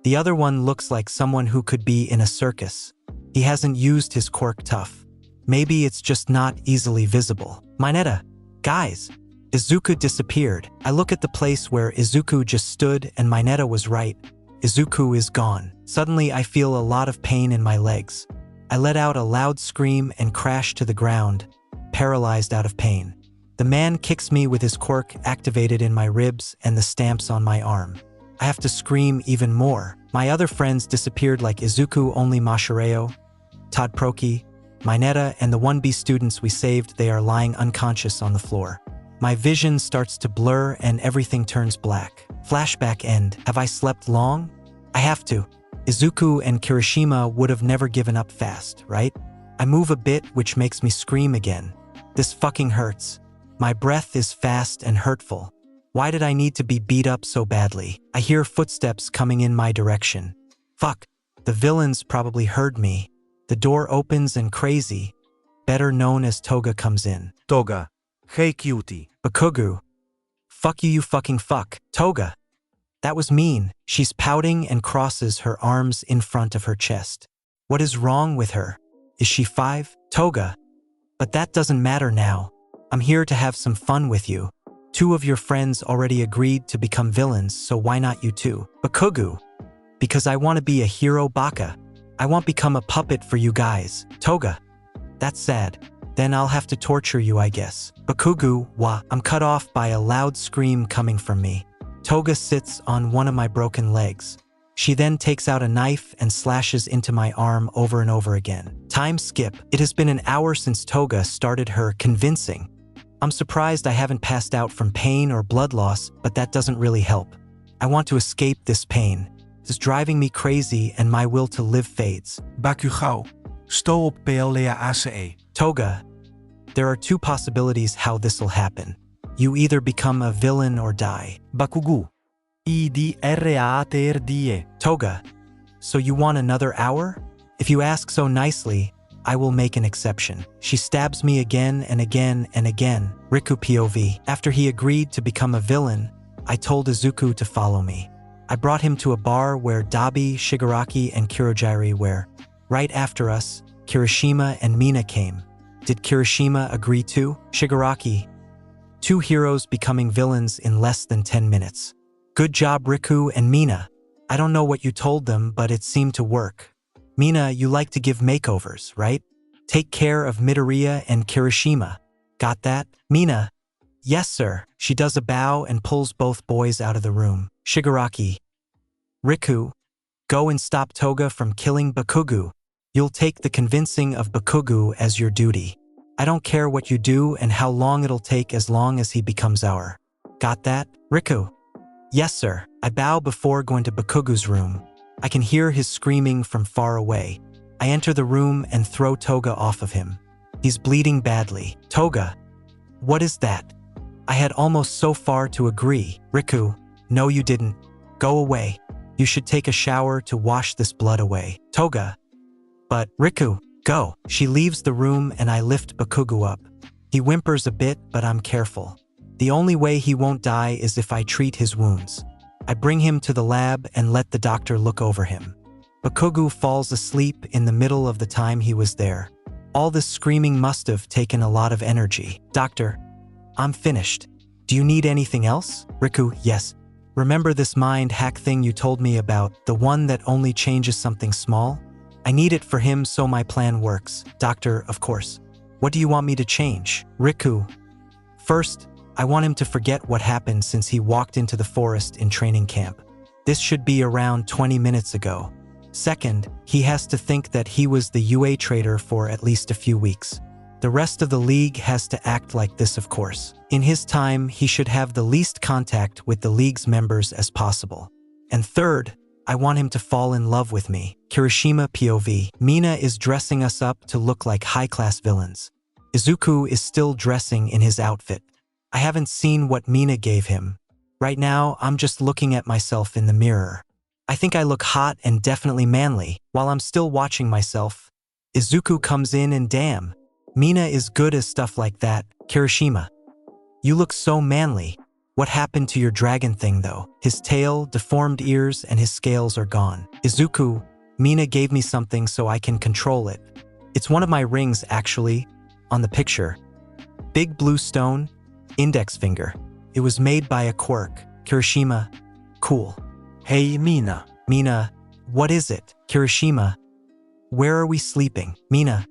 The other one looks like someone who could be in a circus. He hasn't used his quirk tough. Maybe it's just not easily visible. Mineta. Guys. Izuku disappeared. I look at the place where Izuku just stood and Mineta was right. Izuku is gone. Suddenly I feel a lot of pain in my legs. I let out a loud scream and crash to the ground, paralyzed out of pain. The man kicks me with his quirk activated in my ribs and the stamps on my arm. I have to scream even more. My other friends disappeared like Izuku, only Mashireo, Todoroki, Mineta, and the 1B students we saved. They are lying unconscious on the floor. My vision starts to blur and everything turns black. Flashback end. Have I slept long? I have to. Izuku and Kirishima would have never given up fast, right? I move a bit, which makes me scream again. This fucking hurts. My breath is fast and hurtful. Why did I need to be beat up so badly? I hear footsteps coming in my direction. Fuck. The villains probably heard me. The door opens and Crazy, better known as Toga, comes in. Toga. Hey cutie. Bakugu. Fuck you, you fucking fuck. Toga. That was mean. She's pouting and crosses her arms in front of her chest. What is wrong with her? Is she 5? Toga. But that doesn't matter now. I'm here to have some fun with you. 2 of your friends already agreed to become villains, so why not you too? Bakugu. Because I want to be a hero, Baka. I won't become a puppet for you guys. Toga. That's sad. Then I'll have to torture you, I guess. Bakugu. Wah. I'm cut off by a loud scream coming from me. Toga sits on one of my broken legs. She then takes out a knife and slashes into my arm over and over again. Time skip. It has been an hour since Toga started her convincing. I'm surprised I haven't passed out from pain or blood loss, but that doesn't really help. I want to escape this pain. It's driving me crazy and my will to live fades. Bakugao. Sto op PLA ACE. Toga. There are 2 possibilities how this'll happen. You either become a villain or die. Bakugu. IDRATRDE. Toga. So you want another hour? If you ask so nicely, I will make an exception. She stabs me again and again and again. Riku POV. After he agreed to become a villain, I told Izuku to follow me. I brought him to a bar where Dabi, Shigaraki, and Kurogiri were. Right after us, Kirishima and Mina came. Did Kirishima agree too? Shigaraki. 2 heroes becoming villains in less than 10 minutes. Good job, Riku and Mina. I don't know what you told them, but it seemed to work. Mina, you like to give makeovers, right? Take care of Midoriya and Kirishima. Got that? Mina. Yes, sir. She does a bow and pulls both boys out of the room. Shigaraki. Riku. Go and stop Toga from killing Bakugo. You'll take the convincing of Bakugo as your duty. I don't care what you do and how long it'll take as long as he becomes our. Got that? Riku. Yes, sir. I bow before going to Bakugo's room. I can hear his screaming from far away. I enter the room and throw Toga off of him. He's bleeding badly. Toga. What is that? I had almost so far to agree. Riku. No, you didn't. Go away. You should take a shower to wash this blood away. Toga. But, Riku, go. She leaves the room and I lift Bakugo up. He whimpers a bit, but I'm careful. The only way he won't die is if I treat his wounds. I bring him to the lab and let the doctor look over him. Bakugo falls asleep in the middle of the time he was there. All this screaming must have taken a lot of energy. Doctor, I'm finished. Do you need anything else? Riku, yes. Remember this mind hack thing you told me about, the one that only changes something small? I need it for him so my plan works. Doctor, of course. What do you want me to change? Riku. First, I want him to forget what happened since he walked into the forest in training camp. This should be around 20 minutes ago. Second, he has to think that he was the UA traitor for at least a few weeks. The rest of the league has to act like this, of course. In his time, he should have the least contact with the league's members as possible. And third, I want him to fall in love with me. Kirishima POV. Mina is dressing us up to look like high-class villains. Izuku is still dressing in his outfit. I haven't seen what Mina gave him. Right now, I'm just looking at myself in the mirror. I think I look hot and definitely manly. While I'm still watching myself, Izuku comes in and damn, Mina is good at stuff like that. Kirishima. You look so manly. What happened to your dragon thing though? His tail, deformed ears, and his scales are gone. Izuku, Mina gave me something so I can control it. It's one of my rings actually, on the picture. Big blue stone, index finger. It was made by a quirk. Kirishima, cool. Hey, Mina. Mina, what is it? Kirishima, where are we sleeping? Mina,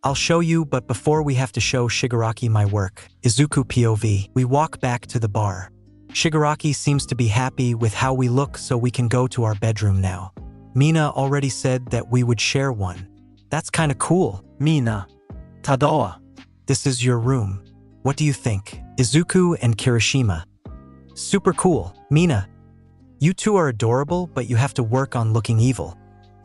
I'll show you, but before we have to show Shigaraki my work. Izuku POV. We walk back to the bar. Shigaraki seems to be happy with how we look, so we can go to our bedroom now. Mina already said that we would share one. That's kinda cool. Mina. Tadawa. This is your room. What do you think? Izuku and Kirishima. Super cool. Mina, you two are adorable, but you have to work on looking evil.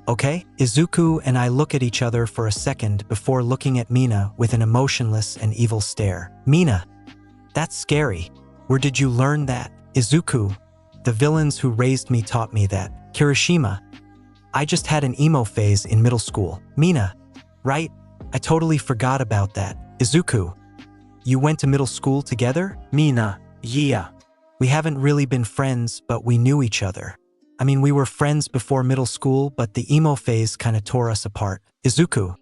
Okay? Izuku and I look at each other for a second before looking at Mina with an emotionless and evil stare. Mina, that's scary. Where did you learn that? Izuku, the villains who raised me taught me that. Kirishima, I just had an emo phase in middle school. Mina, right? I totally forgot about that. Izuku, you went to middle school together? Mina, yeah. We haven't really been friends, but we knew each other. I mean, we were friends before middle school, but the emo phase kinda tore us apart. Izuku,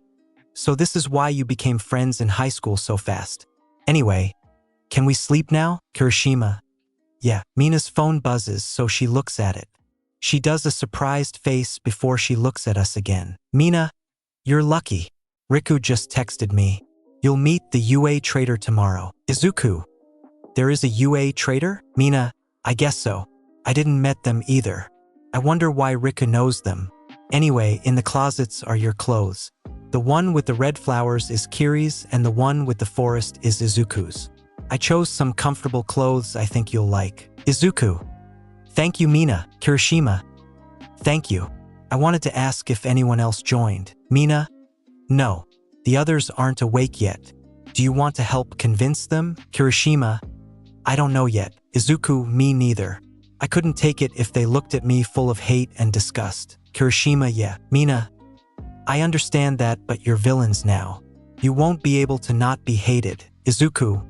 so this is why you became friends in high school so fast. Anyway, can we sleep now? Kirishima, yeah. Mina's phone buzzes, so she looks at it. She does a surprised face before she looks at us again. Mina, you're lucky. Riku just texted me. You'll meet the UA traitor tomorrow. Izuku, there is a UA traitor? Mina, I guess so. I didn't met them either. I wonder why Riku knows them. Anyway, in the closets are your clothes. The one with the red flowers is Kiri's and the one with the forest is Izuku's. I chose some comfortable clothes I think you'll like. Izuku. Thank you, Mina. Kirishima. Thank you. I wanted to ask if anyone else joined. Mina? No. The others aren't awake yet. Do you want to help convince them? Kirishima. I don't know yet. Izuku, me neither. I couldn't take it if they looked at me full of hate and disgust. Kirishima, yeah. Mina, I understand that, but you're villains now. You won't be able to not be hated. Izuku,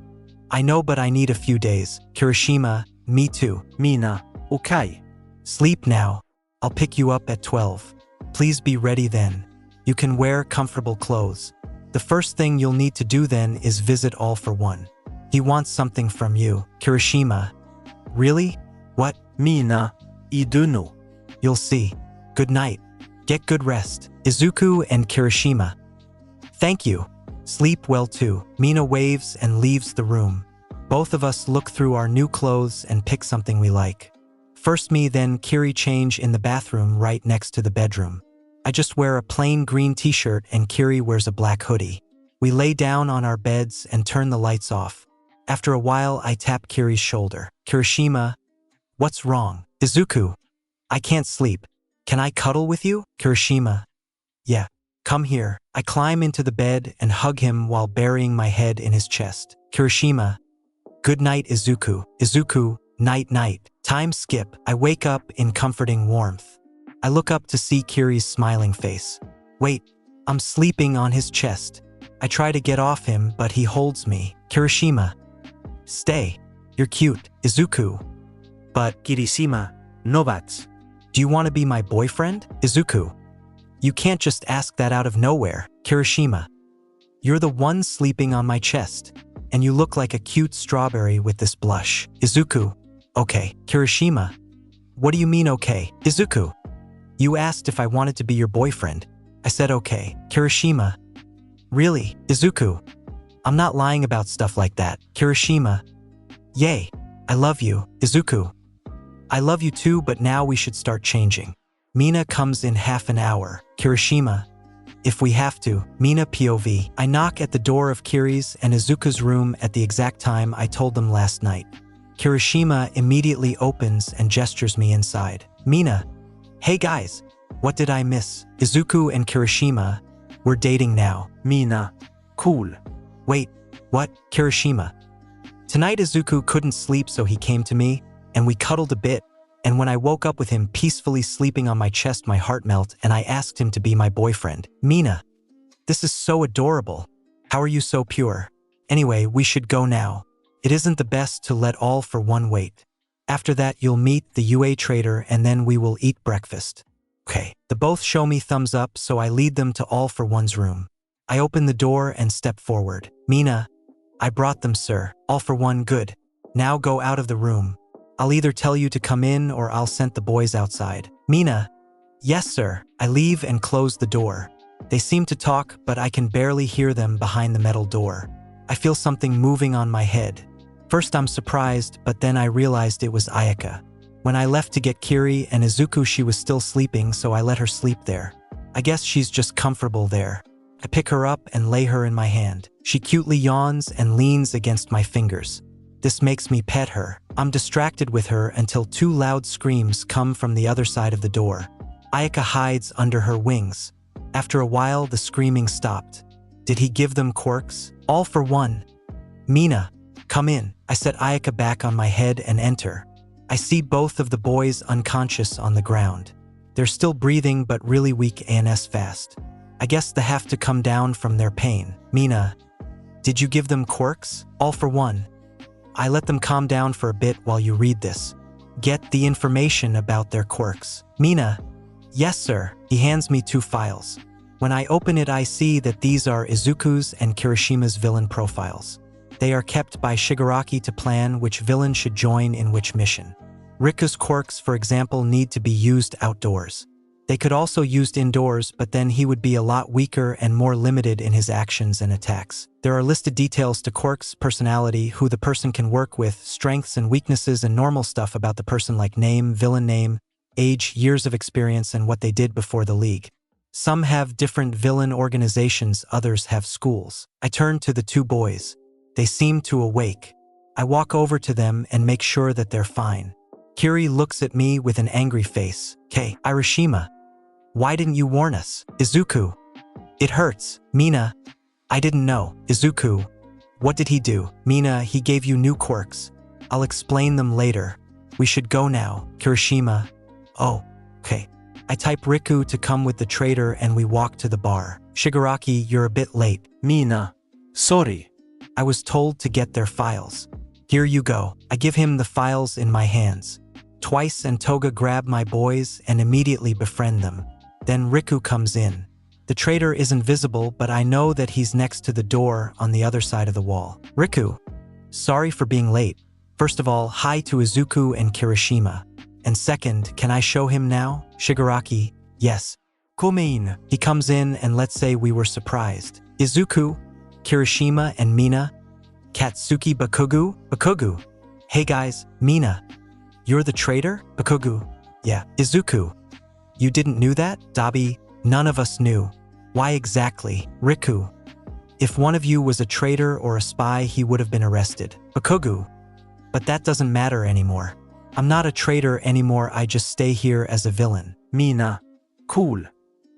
I know, but I need a few days. Kirishima, me too. Mina, okay. Sleep now. I'll pick you up at 12. Please be ready then. You can wear comfortable clothes. The first thing you'll need to do then is visit All for One. He wants something from you. Kirishima, really? What? Mina, I don't know. You'll see. Good night. Get good rest. Izuku and Kirishima. Thank you. Sleep well too. Mina waves and leaves the room. Both of us look through our new clothes and pick something we like. First me, then Kiri change in the bathroom right next to the bedroom. I just wear a plain green t-shirt and Kiri wears a black hoodie. We lay down on our beds and turn the lights off. After a while, I tap Kiri's shoulder. Kirishima, what's wrong? Izuku, I can't sleep. Can I cuddle with you? Kirishima, yeah, come here. I climb into the bed and hug him while burying my head in his chest. Kirishima, good night, Izuku. Izuku, night night. Time skip. I wake up in comforting warmth. I look up to see Kiri's smiling face. Wait, I'm sleeping on his chest. I try to get off him, but he holds me. Kirishima, stay. You're cute. Izuku, but Kirishima, no bats. do you want to be my boyfriend? Izuku, you can't just ask that out of nowhere. Kirishima, you're the one sleeping on my chest, and you look like a cute strawberry with this blush. Izuku, okay. Kirishima, what do you mean okay? Izuku, you asked if I wanted to be your boyfriend. I said okay. Kirishima, really? Izuku, I'm not lying about stuff like that. Kirishima, yay, I love you. Izuku, I love you too, but now we should start changing. Mina comes in half an hour. Kirishima, if we have to. Mina POV. I knock at the door of Kiri's and Izuku's room at the exact time I told them last night. Kirishima immediately opens and gestures me inside. Mina, hey guys, what did I miss? Izuku and Kirishima, we're dating now. Mina, cool. Wait, what? Kirishima, tonight Izuku couldn't sleep, so he came to me, and we cuddled a bit, and when I woke up with him peacefully sleeping on my chest, my heart melted, and I asked him to be my boyfriend. Mina, this is so adorable. How are you so pure? Anyway, we should go now. It isn't the best to let all for one wait. After that, you'll meet the UA traitor, and then we will eat breakfast. Okay. The both show me thumbs up, so I lead them to All for One's room. I open the door and step forward. Mina, I brought them, sir. All for One, good. Now go out of the room. I'll either tell you to come in or I'll send the boys outside. Mina, yes, sir. I leave and close the door. They seem to talk, but I can barely hear them behind the metal door. I feel something moving on my head. First I'm surprised, but then I realized it was Ayaka. When I left to get Kiri and Izuku, she was still sleeping, so I let her sleep there. I guess she's just comfortable there. I pick her up and lay her in my hand. She cutely yawns and leans against my fingers. This makes me pet her. I'm distracted with her until two loud screams come from the other side of the door. Ayaka hides under her wings. After a while, the screaming stopped. Did he give them quirks? All for One. Mina, come in. I set Ayaka back on my head and enter. I see both of the boys unconscious on the ground. They're still breathing but really weak and fast. I guess they have to come down from their pain. Mina, did you give them quirks? All for One. I let them calm down for a bit while you read this. Get the information about their quirks. Mina, yes sir. He hands me two files. When I open it, I see that these are Izuku's and Kirishima's villain profiles. They are kept by Shigaraki to plan which villain should join in which mission. Riku's quirks, for example, need to be used outdoors. They could also used indoors, but then he would be a lot weaker and more limited in his actions and attacks. There are listed details to quirks, personality, who the person can work with, strengths and weaknesses, and normal stuff about the person like name, villain name, age, years of experience, and what they did before the league. Some have different villain organizations, others have schools. I turn to the two boys. They seem to awake. I walk over to them and make sure that they're fine. Kiri looks at me with an angry face. Kirishima, why didn't you warn us? Izuku, it hurts. Mina, I didn't know. Izuku, what did he do? Mina, he gave you new quirks. I'll explain them later. We should go now. Kirishima, oh, okay. I type Riku to come with the traitor and we walk to the bar. Shigaraki, you're a bit late. Mina, sorry. I was told to get their files. Here you go. I give him the files in my hands. Twice and Toga grab my boys and immediately befriend them. Then Riku comes in. The traitor isn't visible, but I know that he's next to the door on the other side of the wall. Riku, sorry for being late. First of all, hi to Izuku and Kirishima. And second, can I show him now? Shigaraki, yes. Komein. He comes in and let's say we were surprised. Izuku, Kirishima, and Mina. Katsuki Bakugu? Bakugu. Hey guys, Mina. You're the traitor? Bakugu. Yeah. Izuku. You didn't knew that? Dabi. None of us knew. Why exactly? Riku. If one of you was a traitor or a spy, he would have been arrested. Bakugu. But that doesn't matter anymore. I'm not a traitor anymore, I just stay here as a villain. Mina. Cool.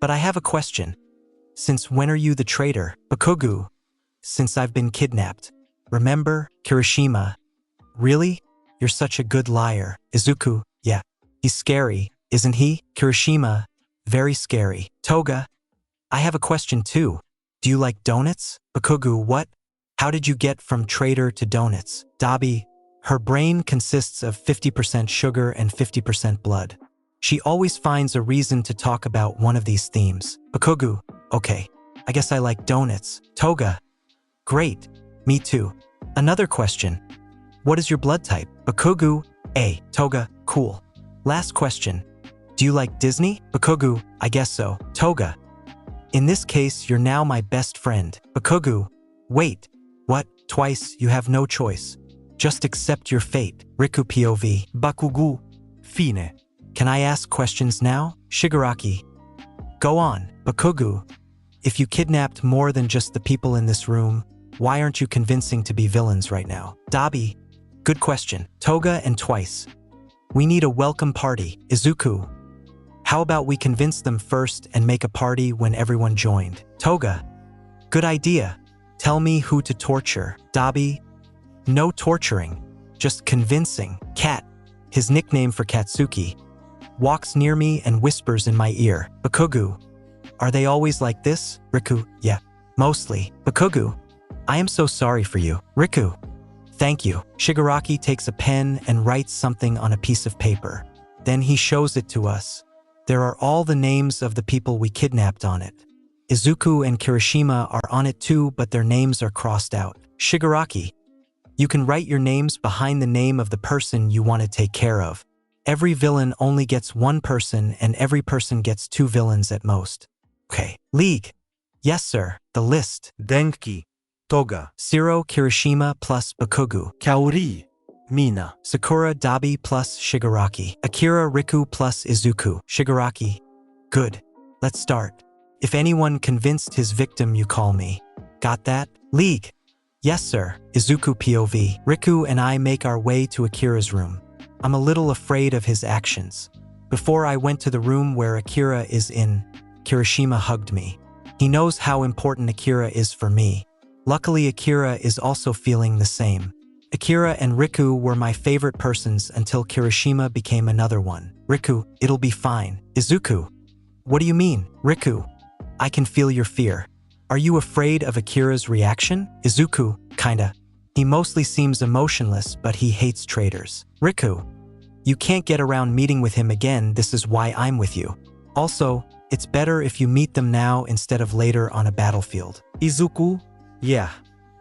But I have a question. Since when are you the traitor? Bakugu. Since I've been kidnapped. Remember? Kirishima. Really? You're such a good liar. Izuku. Yeah. He's scary, isn't he? Kirishima. Very scary. Toga. I have a question too. Do you like donuts? Bakugu. What? How did you get from traitor to donuts? Dabi. Her brain consists of 50% sugar and 50% blood. She always finds a reason to talk about one of these themes. Bakugu. Okay. I guess I like donuts. Toga. Great. Me too. Another question. What is your blood type? Bakugu. A. Toga. Cool. Last question. Do you like Disney? Bakugu. I guess so. Toga. In this case, you're now my best friend. Bakugu. Wait. What? Twice, you have no choice. Just accept your fate. Riku POV. Bakugu. Fine. Can I ask questions now? Shigaraki. Go on. Bakugu. If you kidnapped more than just the people in this room, why aren't you convincing to be villains right now? Dabi. Good question. Toga and Twice. We need a welcome party. Izuku. How about we convince them first and make a party when everyone joined? Toga. Good idea. Tell me who to torture. Dabi. No torturing. Just convincing. Cat. His nickname for Katsuki. Walks near me and whispers in my ear. Bakugu. Are they always like this? Riku. Yeah. Mostly. Bakugu. I am so sorry for you. Riku. Thank you. Shigaraki takes a pen and writes something on a piece of paper. Then he shows it to us. There are all the names of the people we kidnapped on it. Izuku and Kirishima are on it too, but their names are crossed out. Shigaraki. You can write your names behind the name of the person you want to take care of. Every villain only gets one person and every person gets 2 villains at most. Okay. League. Yes, sir. The list. Denki. Toga. Shiro Kirishima plus Bakugu. Kaori. Mina. Sakura Dabi plus Shigaraki. Akira Riku plus Izuku. Shigaraki. Good. Let's start. If anyone convinced his victim, you call me. Got that? League. Yes, sir. Izuku POV. Riku and I make our way to Akira's room. I'm a little afraid of his actions. Before I went to the room where Akira is in, Kirishima hugged me. He knows how important Akira is for me. Luckily, Akira is also feeling the same. Akira and Riku were my favorite persons until Kirishima became another one. Riku, it'll be fine. Izuku. What do you mean? Riku. I can feel your fear. Are you afraid of Akira's reaction? Izuku, kinda. He mostly seems emotionless, but he hates traitors. Riku. You can't get around meeting with him again, this is why I'm with you. Also, it's better if you meet them now instead of later on a battlefield. Izuku. Yeah.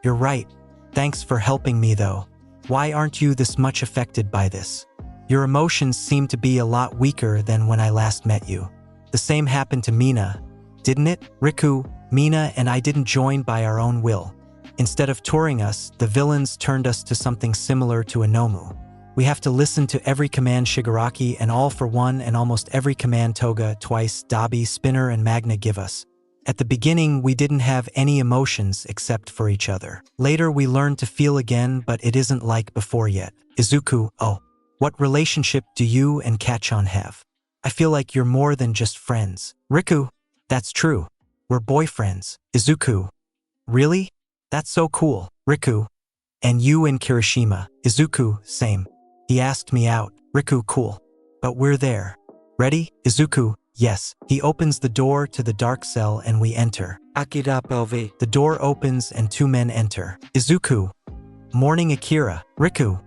You're right. Thanks for helping me though. Why aren't you this much affected by this? Your emotions seem to be a lot weaker than when I last met you. The same happened to Mina, didn't it? Riku, Mina and I didn't join by our own will. Instead of touring us, the villains turned us to something similar to a Nomu. We have to listen to every command Shigaraki and All for One and almost every command Toga, Twice, Dabi, Spinner and Magna give us. At the beginning, we didn't have any emotions except for each other. Later, we learned to feel again, but it isn't like before yet. Izuku, oh, what relationship do you and Kachon have? I feel like you're more than just friends. Riku, that's true. We're boyfriends. Izuku, really? That's so cool. Riku, and you and Kirishima. Izuku, same. He asked me out. Riku, cool. But we're there. Ready? Izuku, yes. He opens the door to the dark cell and we enter. Akira POV. The door opens and 2 men enter. Izuku. Morning Akira. Riku.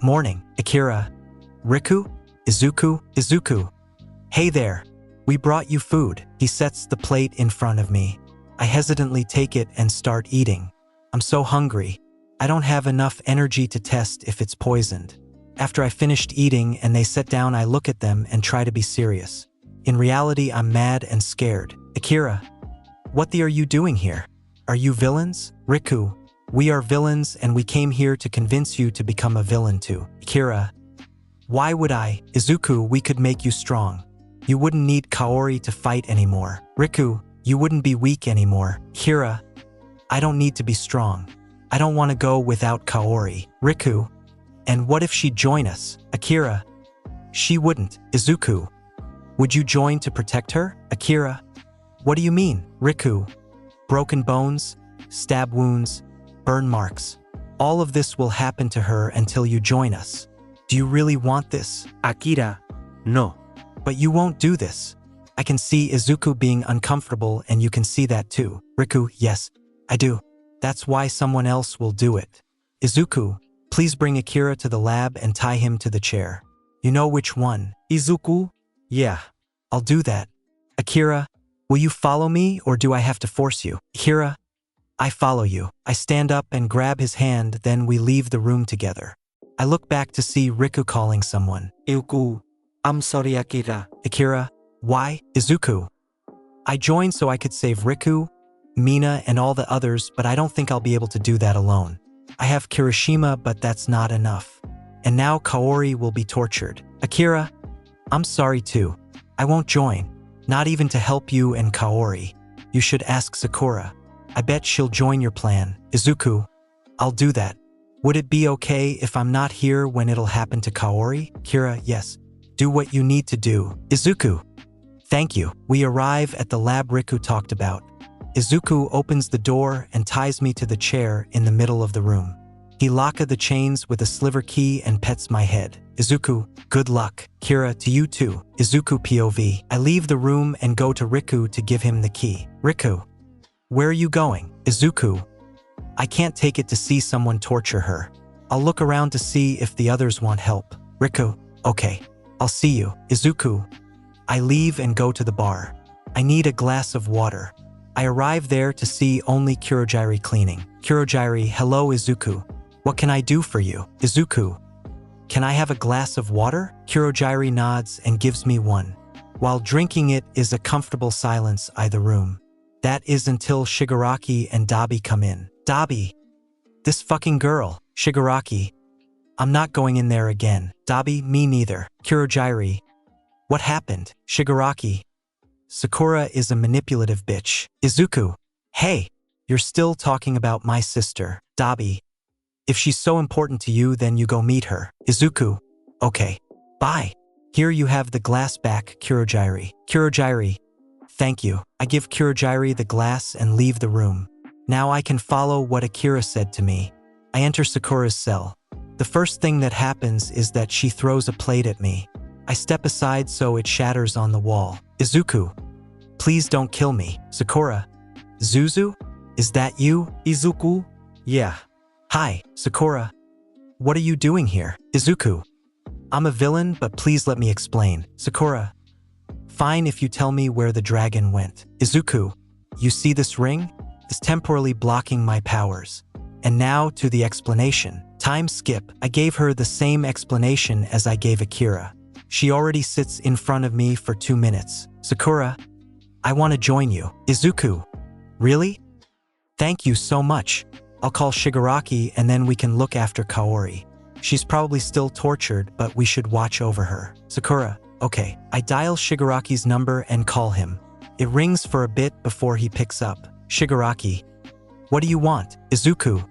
Morning. Akira. Riku? Izuku? Izuku. Hey there. We brought you food. He sets the plate in front of me. I hesitantly take it and start eating. I'm so hungry. I don't have enough energy to test if it's poisoned. After I finished eating and they sit down, I look at them and try to be serious. In reality, I'm mad and scared. Akira, what are you doing here? Are you villains? Riku, we are villains and we came here to convince you to become a villain too. Akira, why would I? Izuku, we could make you strong. You wouldn't need Kaori to fight anymore. Riku, you wouldn't be weak anymore. Akira, I don't need to be strong. I don't want to go without Kaori. Riku, and what if she'd join us? Akira, she wouldn't. Izuku, would you join to protect her? Akira, what do you mean? Riku, broken bones, stab wounds, burn marks. All of this will happen to her until you join us. Do you really want this? Akira, no. But you won't do this. I can see Izuku being uncomfortable and you can see that too. Riku, yes, I do. That's why someone else will do it. Izuku, please bring Akira to the lab and tie him to the chair. You know which one. Izuku, yeah. I'll do that. Akira, will you follow me or do I have to force you? Akira, I follow you. I stand up and grab his hand, then we leave the room together. I look back to see Riku calling someone. Izuku, I'm sorry, Akira. Akira, why? Izuku, I joined so I could save Riku, Mina, and all the others, but I don't think I'll be able to do that alone. I have Kirishima, but that's not enough. And now Kaori will be tortured. Akira, I'm sorry too. I won't join. Not even to help you and Kaori. You should ask Sakura. I bet she'll join your plan. Izuku, I'll do that. Would it be okay if I'm not here when it'll happen to Kaori? Kira, yes. Do what you need to do. Izuku, thank you. We arrive at the lab Riku talked about. Izuku opens the door and ties me to the chair in the middle of the room. He locks the chains with a sliver key and pets my head. Izuku, good luck. Kira, to you too. Izuku POV. I leave the room and go to Riku to give him the key. Riku, where are you going? Izuku, I can't take it to see someone torture her. I'll look around to see if the others want help. Riku, okay. I'll see you. Izuku, I leave and go to the bar. I need a glass of water. I arrive there to see only Kurogiri cleaning. Kurogiri, hello Izuku. What can I do for you? Izuku, can I have a glass of water? Kurogiri nods and gives me one. While drinking it is a comfortable silence in the room. That is until Shigaraki and Dabi come in. Dabi, this fucking girl. Shigaraki, I'm not going in there again. Dabi, me neither. Kurogiri, what happened? Shigaraki, Sakura is a manipulative bitch. Izuku, hey, you're still talking about my sister. Dabi, if she's so important to you, then you go meet her. Izuku, okay, bye. Here you have the glass back, Kurogiri. Kurogiri, thank you. I give Kurogiri the glass and leave the room. Now I can follow what Akira said to me. I enter Sakura's cell. The first thing that happens is that she throws a plate at me. I step aside so it shatters on the wall. Izuku, please don't kill me. Sakura, Zuzu, is that you? Izuku, yeah. Hi, Sakura. What are you doing here? Izuku, I'm a villain, but please let me explain. Sakura, fine if you tell me where the dragon went. Izuku, you see this ring? It's temporarily blocking my powers. And now to the explanation. Time skip. I gave her the same explanation as I gave Akira. She already sits in front of me for 2 minutes. Sakura, I want to join you. Izuku, really? Thank you so much. I'll call Shigaraki and then we can look after Kaori. She's probably still tortured, but we should watch over her. Sakura, okay. I dial Shigaraki's number and call him. It rings for a bit before he picks up. Shigaraki, what do you want? Izuku,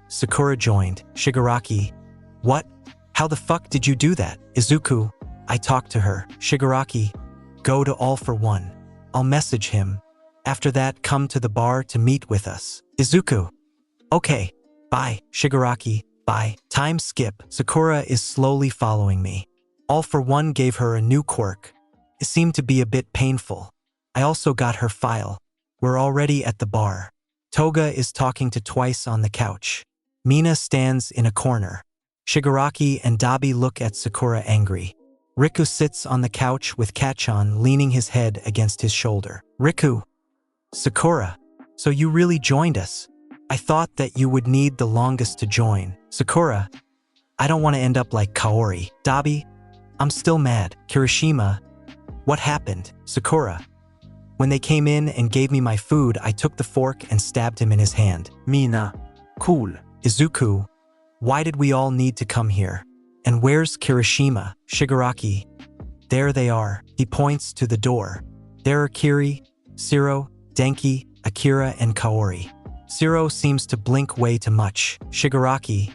Sakura joined. Shigaraki, what? How the fuck did you do that? Izuku, I talked to her. Shigaraki, go to All for One. I'll message him. After that, come to the bar to meet with us. Izuku, okay, bye. Shigaraki, bye. Time skip. Sakura is slowly following me. All for One gave her a new quirk. It seemed to be a bit painful. I also got her file. We're already at the bar. Toga is talking to Twice on the couch. Mina stands in a corner. Shigaraki and Dabi look at Sakura angry. Riku sits on the couch with Kachan leaning his head against his shoulder. Riku, Sakura, so you really joined us? I thought that you would need the longest to join. Sakura, I don't want to end up like Kaori. Dabi, I'm still mad. Kirishima, what happened? Sakura, when they came in and gave me my food, I took the fork and stabbed him in his hand. Mina. Cool. Izuku, why did we all need to come here? And where's Kirishima? Shigaraki, there they are. He points to the door. There are Kiri, Shiro, Denki, Akira, and Kaori. Shiro seems to blink way too much. Shigaraki,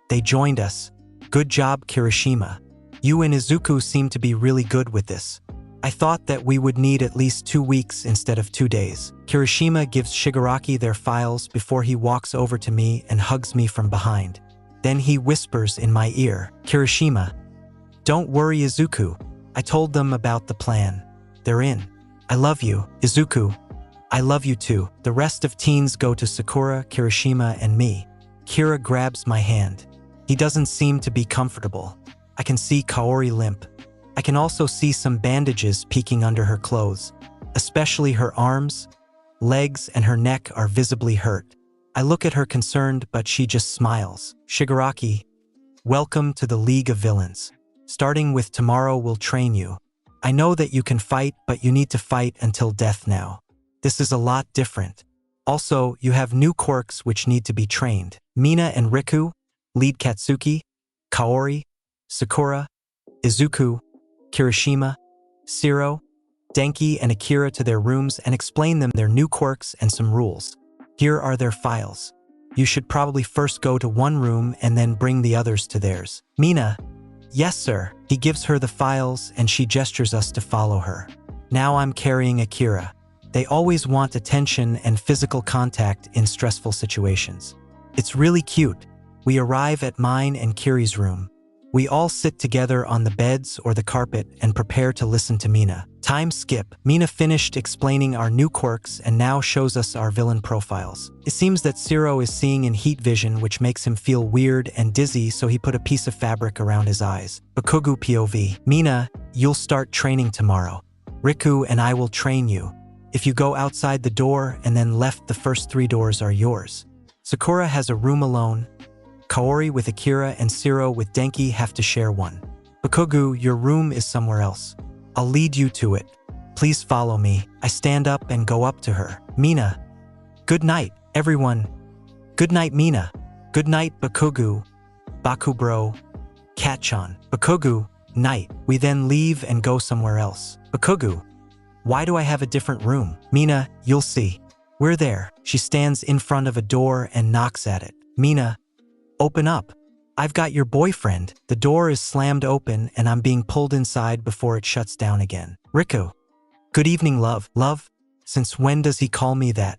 they joined us. Good job, Kirishima. You and Izuku seem to be really good with this. I thought that we would need at least 2 weeks instead of 2 days. Kirishima gives Shigaraki their files before he walks over to me and hugs me from behind. Then he whispers in my ear, Kirishima, don't worry, Izuku. I told them about the plan. They're in. I love you, Izuku. I love you too. The rest of teens go to Sakura, Kirishima, and me. Kira grabs my hand. He doesn't seem to be comfortable. I can see Kaori limp. I can also see some bandages peeking under her clothes. Especially her arms, legs, and her neck are visibly hurt. I look at her concerned, but she just smiles. Shigaraki, welcome to the League of Villains. Starting with tomorrow, we'll train you. I know that you can fight, but you need to fight until death now. This is a lot different. Also, you have new quirks which need to be trained. Mina and Riku lead Katsuki, Kaori, Sakura, Izuku, Kirishima, Shiro, Denki, and Akira to their rooms and explain them their new quirks and some rules. Here are their files. You should probably first go to one room and then bring the others to theirs. Mina, yes sir. He gives her the files and she gestures us to follow her. Now I'm carrying Akira. They always want attention and physical contact in stressful situations. It's really cute. We arrive at mine and Kiri's room. We all sit together on the beds or the carpet and prepare to listen to Mina. Time skip. Mina finished explaining our new quirks and now shows us our villain profiles. It seems that Shiro is seeing in heat vision, which makes him feel weird and dizzy, so he put a piece of fabric around his eyes. Bakugo POV. Mina, you'll start training tomorrow. Riku and I will train you. If you go outside the door and then left, the first 3 doors are yours. Sakura has a room alone. Kaori with Akira and Shiro with Denki have to share one. Bakugo, your room is somewhere else. I'll lead you to it. Please follow me. I stand up and go up to her. Mina. Good night, everyone. Good night, Mina. Good night, Bakugo. Bakubro. Katchan. Bakugo, night. We then leave and go somewhere else. Bakugo. Why do I have a different room? Mina, you'll see. We're there. She stands in front of a door and knocks at it. Mina, open up. I've got your boyfriend. The door is slammed open and I'm being pulled inside before it shuts down again. Riku. Good evening, love. Love? Since when does he call me that?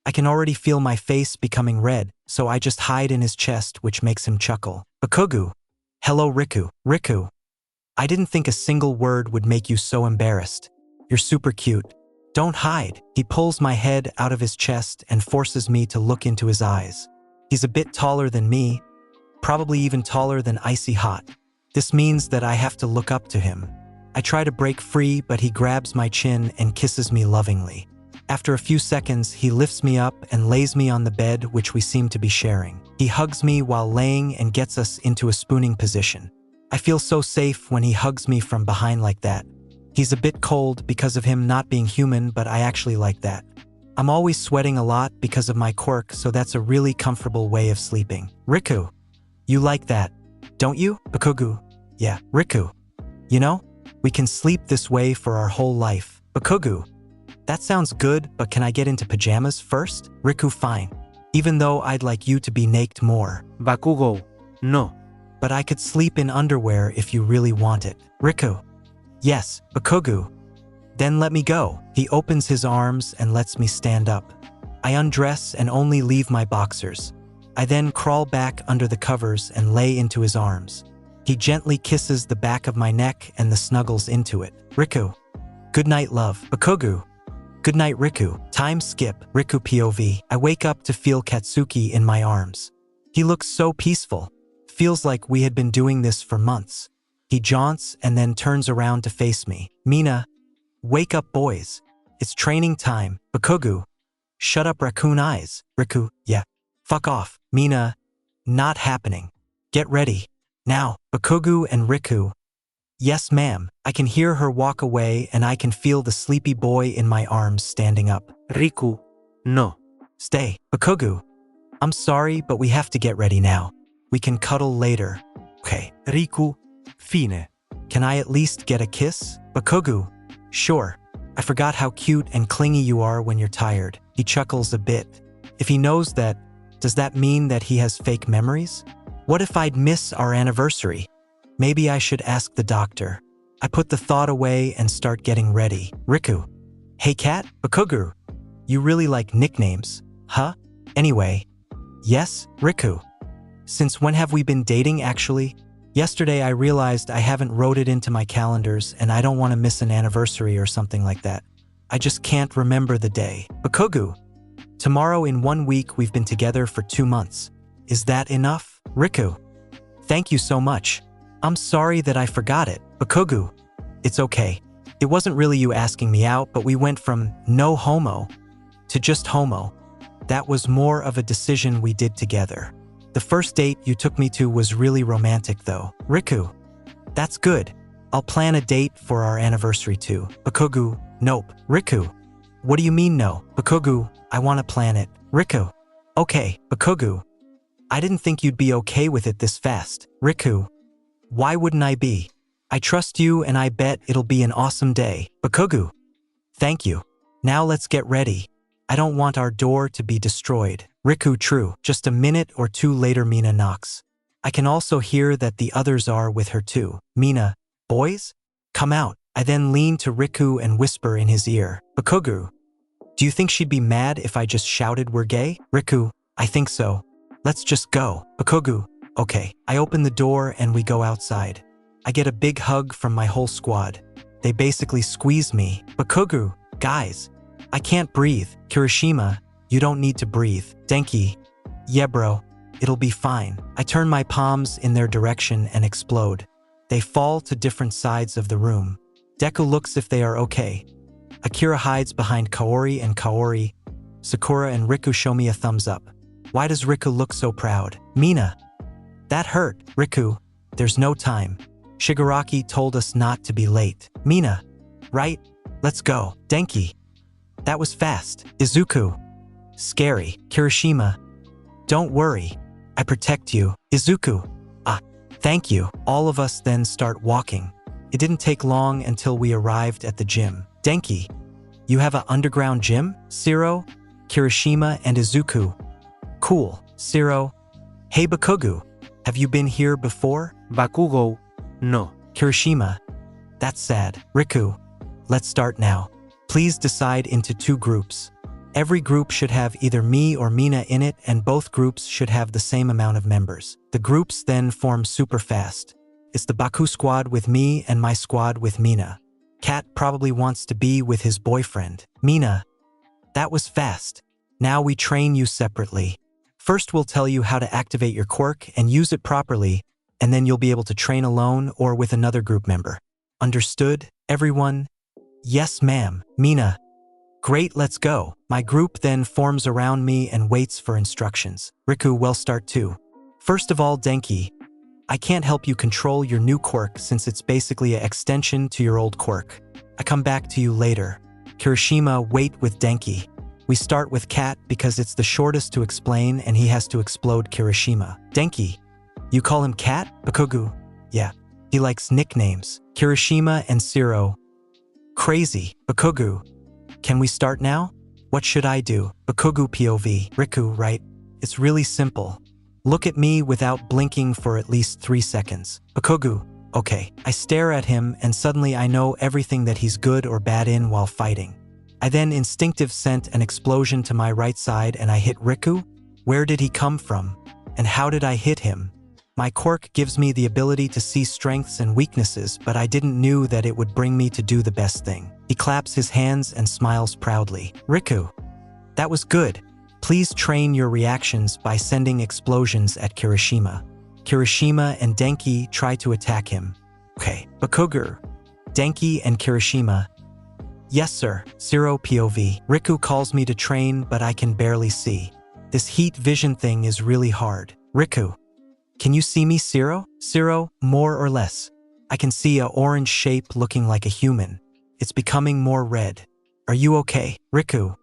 I can already feel my face becoming red, so I just hide in his chest, which makes him chuckle. Bakugo. Hello, Riku. Riku. I didn't think a single word would make you so embarrassed. You're super cute. Don't hide. He pulls my head out of his chest and forces me to look into his eyes. He's a bit taller than me, probably even taller than Icy Hot. This means that I have to look up to him. I try to break free, but he grabs my chin and kisses me lovingly. After a few seconds, he lifts me up and lays me on the bed, which we seem to be sharing. He hugs me while laying and gets us into a spooning position. I feel so safe when he hugs me from behind like that. He's a bit cold because of him not being human, but I actually like that. I'm always sweating a lot because of my quirk, so that's a really comfortable way of sleeping. Riku, you like that, don't you? Bakugo, yeah. Riku, you know, we can sleep this way for our whole life. Bakugo, that sounds good, but can I get into pajamas first? Riku, fine. Even though I'd like you to be naked more. Bakugo, no. But I could sleep in underwear if you really want it. Riku, yes. Bakugo, then let me go. He opens his arms and lets me stand up. I undress and only leave my boxers. I then crawl back under the covers and lay into his arms. He gently kisses the back of my neck and the snuggles into it. Riku, good night, love. Bakugo, good night, Riku. Time skip. Riku POV. I wake up to feel Katsuki in my arms. He looks so peaceful. Feels like we had been doing this for months. He jaunts and then turns around to face me. Mina, wake up, boys. It's training time. Bakugo, shut up, raccoon eyes. Riku, yeah. Fuck off. Mina, not happening. Get ready. Now, Bakugu and Riku. Yes, ma'am. I can hear her walk away and I can feel the sleepy boy in my arms standing up. Riku, no. Stay, Bakugu. I'm sorry, but we have to get ready now. We can cuddle later. Okay. Riku, fine. Can I at least get a kiss? Bakugu. Sure. I forgot how cute and clingy you are when you're tired. He chuckles a bit. If he knows that, does that mean that he has fake memories? What if I'd miss our anniversary? Maybe I should ask the doctor. I put the thought away and start getting ready. Riku. Hey cat, Bakugu. You really like nicknames, huh? Anyway. Yes, Riku. Since when have we been dating actually? Yesterday I realized I haven't wrote it into my calendars and I don't want to miss an anniversary or something like that. I just can't remember the day. Bakugu. Tomorrow in 1 week we've been together for 2 months. Is that enough? Riku. Thank you so much. I'm sorry that I forgot it. Bakugu. It's okay. It wasn't really you asking me out, but we went from no homo to just homo. That was more of a decision we did together. The first date you took me to was really romantic though. Riku. That's good. I'll plan a date for our anniversary too. Bakugu. Nope. Riku. What do you mean no? Bakugu. I want to plan it. Riku. Okay, Bakugu. I didn't think you'd be okay with it this fast. Riku. Why wouldn't I be? I trust you and I bet it'll be an awesome day. Bakugu. Thank you. Now let's get ready. I don't want our door to be destroyed. Riku. True. Just a minute or two later Mina knocks. I can also hear that the others are with her too. Mina. Boys? Come out. I then lean to Riku and whisper in his ear. Bakugu. Do you think she'd be mad if I just shouted we're gay? Riku. I think so. Let's just go. Bakugu. Okay. I open the door and we go outside. I get a big hug from my whole squad. They basically squeeze me. Bakugu. Guys. I can't breathe. Kirishima. You don't need to breathe. Denki. Yeah bro. It'll be fine. I turn my palms in their direction and explode. They fall to different sides of the room. Deku looks if they are okay. Akira hides behind Kaori and Kaori. Sakura and Riku show me a thumbs up. Why does Riku look so proud? Mina. That hurt. Riku. There's no time. Shigaraki told us not to be late. Mina. Right? Let's go. Denki. That was fast. Izuku. Scary. Kirishima. Don't worry. I protect you. Izuku. Thank you. All of us then start walking. It didn't take long until we arrived at the gym. Denki. You have an underground gym? Shiro, Kirishima, and Izuku. Cool. Shiro. Hey Bakugu. Have you been here before? Bakugo, no. Kirishima. That's sad. Riku. Let's start now. Please decide into 2 groups. Every group should have either me or Mina in it, and both groups should have the same amount of members. The groups then form super fast. It's the Baku squad with me and my squad with Mina. Cat probably wants to be with his boyfriend. Mina. That was fast. Now we train you separately. First we'll tell you how to activate your quirk and use it properly, and then you'll be able to train alone or with another group member. Understood, everyone? Yes, ma'am. Mina. Great, let's go. My group then forms around me and waits for instructions. Riku will start too. First of all, Denki. I can't help you control your new quirk since it's basically an extension to your old quirk. I come back to you later. Kirishima, wait with Denki. We start with Cat because it's the shortest to explain and he has to explode Kirishima. Denki. You call him Cat? Bakugu. Yeah. He likes nicknames. Kirishima and Shiro. Crazy. Bakugu. Can we start now? What should I do? Bakugu POV. Riku, right? It's really simple. Look at me without blinking for at least 3 seconds. Bakugu. Okay. I stare at him and suddenly I know everything that he's good or bad in while fighting. I then instinctive sent an explosion to my right side and I hit Riku? Where did he come from? And how did I hit him? My quirk gives me the ability to see strengths and weaknesses, but I didn't knew that it would bring me to do the best thing. He claps his hands and smiles proudly. Riku. That was good. Please train your reactions by sending explosions at Kirishima. Kirishima and Denki try to attack him. Okay. Bakugu. Denki and Kirishima. Yes, sir. Zero POV. Riku calls me to train, but I can barely see. This heat vision thing is really hard. Riku. Can you see me, Zero? Zero, more or less. I can see a orange shape looking like a human. It's becoming more red. Are you okay? Riku,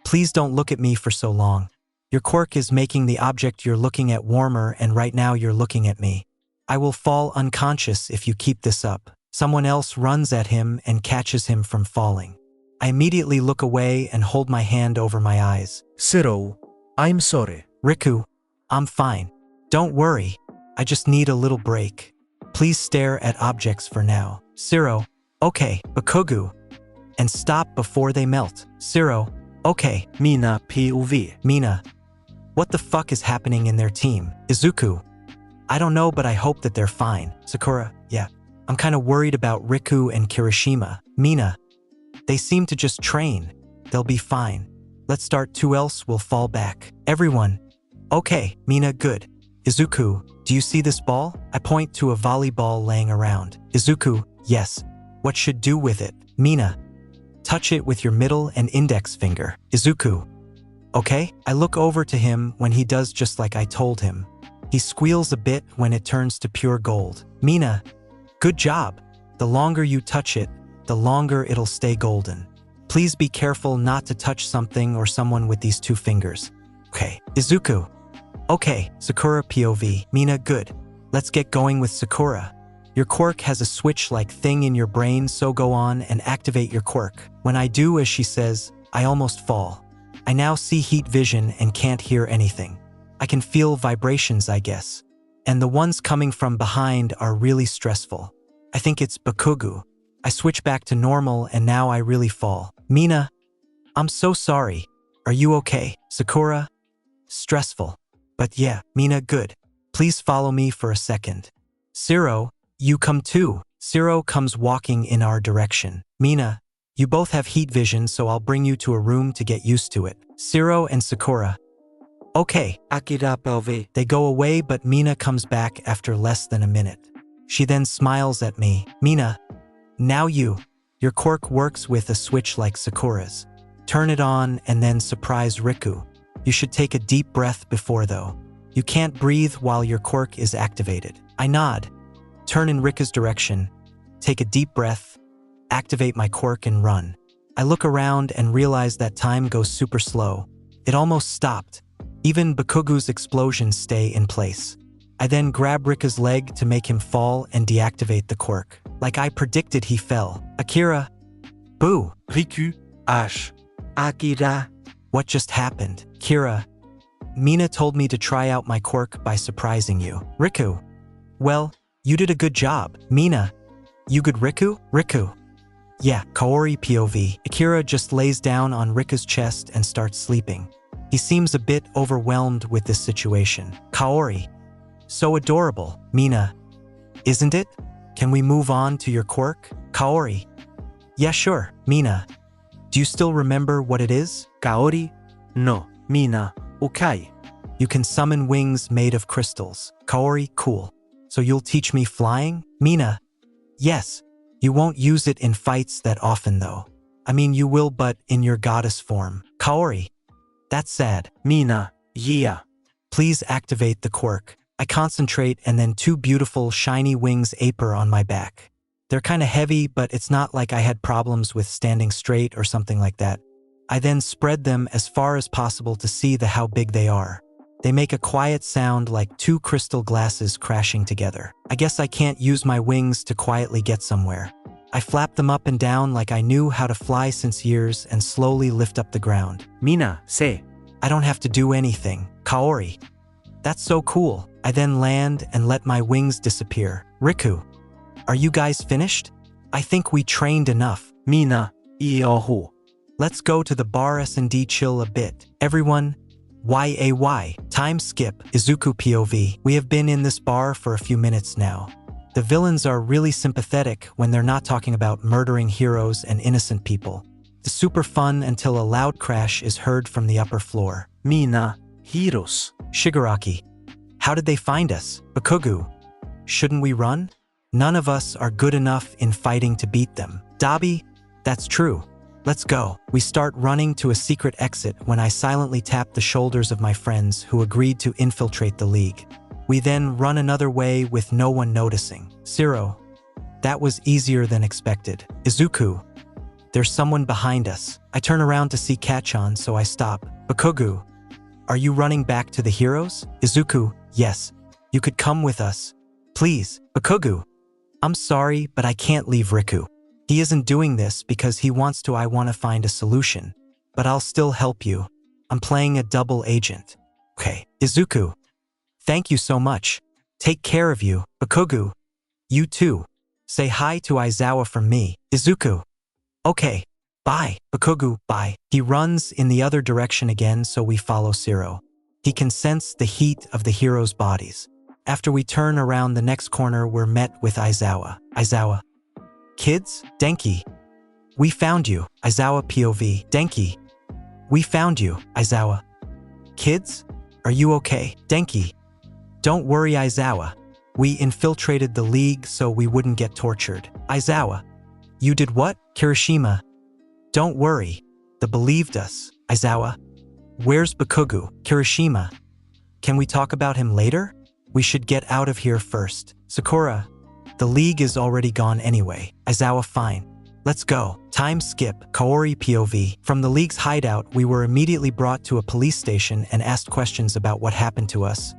please don't look at me for so long. Your quirk is making the object you're looking at warmer, and right now you're looking at me. I will fall unconscious if you keep this up. Someone else runs at him and catches him from falling. I immediately look away and hold my hand over my eyes. Zero, I'm sorry. Riku, I'm fine. Don't worry. I just need a little break. Please stare at objects for now. Zero, okay. Bakugu, and stop before they melt. Zero, okay. Mina POV. Mina, what the fuck is happening in their team? Izuku, I don't know, but I hope that they're fine. Sakura, yeah. I'm kind of worried about Riku and Kirishima. Mina, they seem to just train. They'll be fine. Let's start, 2 else will fall back. Everyone, okay. Mina, good. Izuku, do you see this ball? I point to a volleyball laying around. Izuku, yes. What should do with it? Mina, touch it with your middle and index finger. Izuku, okay. I look over to him when he does just like I told him. He squeals a bit when it turns to pure gold. Mina, good job. The longer you touch it, the longer it'll stay golden. Please be careful not to touch something or someone with these 2 fingers. Okay. Izuku, okay. Sakura POV. Mina, good. Let's get going with Sakura. Your quirk has a switch-like thing in your brain, so go on and activate your quirk. When I do as she says, I almost fall. I now see heat vision and can't hear anything. I can feel vibrations, I guess. And the ones coming from behind are really stressful. I think it's Bakugu. I switch back to normal and now I really fall. Mina, I'm so sorry. Are you okay? Sakura, stressful. But yeah, Mina, good. Please follow me for a second. Zero, you come too. Zero comes walking in our direction. Mina, you both have heat vision, so I'll bring you to a room to get used to it. Zero and Sakura, okay. Akira POV. They go away, but Mina comes back after less than a minute. She then smiles at me. Mina, now your quirk works with a switch like Sakura's. Turn it on and then surprise Riku. You should take a deep breath before though. You can't breathe while your quirk is activated. I nod. Turn in Riku's direction. Take a deep breath. Activate my quirk and run. I look around and realize that time goes super slow. It almost stopped. Even Bakugu's explosions stay in place. I then grab Riku's leg to make him fall and deactivate the quirk. Like I predicted, he fell. Akira, boo. Riku, Ash. Akira. What just happened? Kira, Mina told me to try out my quirk by surprising you. Riku, well, you did a good job. Mina, you good? Riku? Riku, yeah. Kaori POV. Akira just lays down on Riku's chest and starts sleeping. He seems a bit overwhelmed with this situation. Kaori, so adorable. Mina, isn't it? Can we move on to your quirk? Kaori, yeah, sure. Mina, do you still remember what it is? Kaori, no. Mina, okay. You can summon wings made of crystals. Kaori, cool. So you'll teach me flying? Mina, yes. You won't use it in fights that often though. I mean, you will, but in your goddess form. Kaori, that's sad. Mina, yeah. Please activate the quirk. I concentrate and then 2 beautiful shiny wings appear on my back. They're kind of heavy, but it's not like I had problems with standing straight or something like that. I then spread them as far as possible to see how big they are. They make a quiet sound like 2 crystal glasses crashing together. I guess I can't use my wings to quietly get somewhere. I flap them up and down like I knew how to fly since years and slowly lift up the ground. Mina, say. I don't have to do anything. Kaori, that's so cool. I then land and let my wings disappear. Riku, are you guys finished? I think we trained enough. Mina, Iyahu. Let's go to the bar S&D chill a bit. Everyone, YAY, time skip. Izuku POV. We have been in this bar for a few minutes now. The villains are really sympathetic when they're not talking about murdering heroes and innocent people. It's super fun until a loud crash is heard from the upper floor. Mina, heroes. Shigaraki, how did they find us? Bakugu, shouldn't we run? None of us are good enough in fighting to beat them. Dabi, that's true. Let's go. We start running to a secret exit when I silently tap the shoulders of my friends who agreed to infiltrate the league. We then run another way with no one noticing. Zero. That was easier than expected. Izuku. There's someone behind us. I turn around to see Kachan, so I stop. Bakugu. Are you running back to the heroes? Izuku. Yes. You could come with us. Please. Bakugu. I'm sorry, but I can't leave Riku. He isn't doing this because he wants to. I want to find a solution. But I'll still help you. I'm playing a double agent. Okay. Izuku. Thank you so much. Take care of you. Bakugu. You too. Say hi to Aizawa from me. Izuku. Okay. Bye. Bakugu. Bye. He runs in the other direction again, so we follow Zero. He can sense the heat of the heroes' bodies. After we turn around the next corner, we're met with Aizawa. Aizawa. Kids? Denki. We found you. Aizawa POV. Denki. We found you. Aizawa. Kids? Are you okay? Denki. Don't worry, Aizawa. We infiltrated the League so we wouldn't get tortured. Aizawa. You did what? Kirishima. Don't worry. They believed us. Aizawa. Where's Bakugu? Kirishima. Can we talk about him later? We should get out of here first. Sakura. The League is already gone anyway. Aizawa. Fine. Let's go. Time skip. Kaori POV. From the League's hideout, we were immediately brought to a police station and asked questions about what happened to us.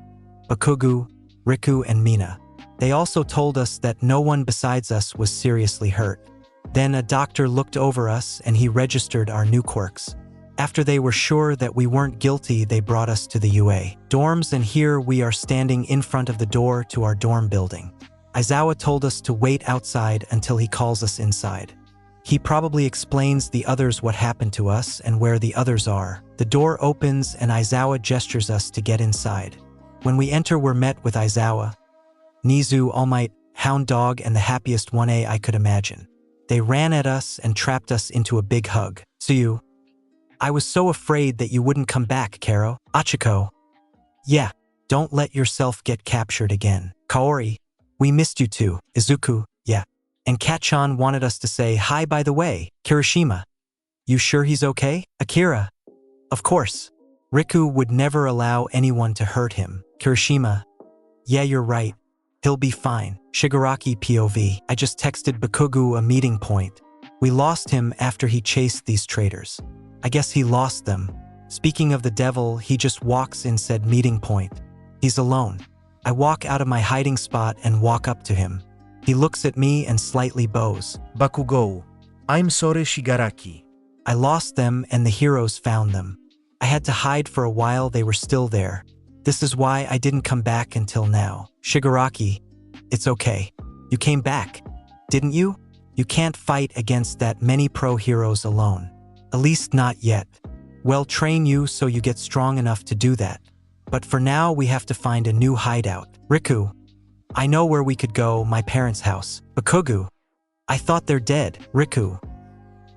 Bakugu, Riku, and Mina. They also told us that no one besides us was seriously hurt. Then a doctor looked over us and he registered our new quirks. After they were sure that we weren't guilty, they brought us to the UA dorms, and here we are standing in front of the door to our dorm building. Aizawa told us to wait outside until he calls us inside. He probably explains the others what happened to us and where the others are. The door opens and Aizawa gestures us to get inside. When we enter, we're met with Aizawa, Nizu, All Might, Hound Dog, and the happiest 1A I could imagine. They ran at us and trapped us into a big hug. Tsuyu. I was so afraid that you wouldn't come back, Karo. Achiko. Yeah, don't let yourself get captured again. Kaori. We missed you too. Izuku. Yeah. And Kachan wanted us to say hi by the way. Kirishima. You sure he's okay? Akira. Of course. Riku would never allow anyone to hurt him. Kirishima. Yeah, you're right. He'll be fine. Shigaraki POV. I just texted Bakugu a meeting point. We lost him after he chased these traitors. I guess he lost them. Speaking of the devil, he just walks in said meeting point. He's alone. I walk out of my hiding spot and walk up to him. He looks at me and slightly bows. Bakugo. I'm sorry, Shigaraki. I lost them and the heroes found them. I had to hide for a while. They were still there. This is why I didn't come back until now. Shigaraki. It's okay. You came back, didn't you? You can't fight against that many pro heroes alone. At least not yet. We'll train you so you get strong enough to do that. But for now, we have to find a new hideout. Riku. I know where we could go, my parents' house. Bakugu. I thought they're dead. Riku.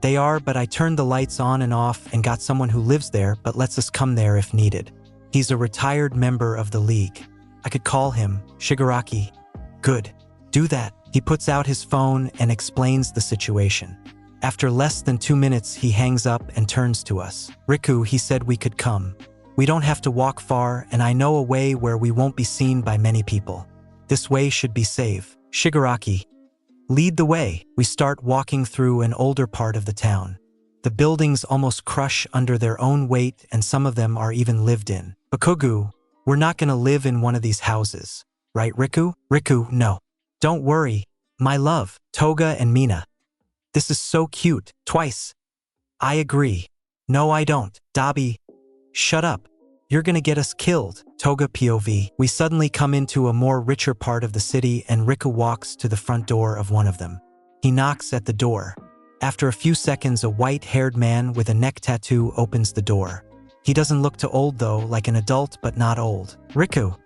They are, but I turned the lights on and off and got someone who lives there but lets us come there if needed. He's a retired member of the League. I could call him. Shigaraki. Good. Do that. He puts out his phone and explains the situation. After less than 2 minutes, he hangs up and turns to us. Riku, he said we could come. We don't have to walk far, and I know a way where we won't be seen by many people. This way should be safe. Shigaraki. Lead the way. We start walking through an older part of the town. The buildings almost crush under their own weight, and some of them are even lived in. Bakugu, we're not gonna live in one of these houses. Right, Riku? Riku, no. Don't worry. My love, Toga and Mina. This is so cute. Twice. I agree. No, I don't. Dabi. Shut up. You're gonna get us killed. Toga POV. We suddenly come into a more richer part of the city and Riku walks to the front door of one of them. He knocks at the door. After a few seconds, a white-haired man with a neck tattoo opens the door. He doesn't look too old though, like an adult but not old. Riku.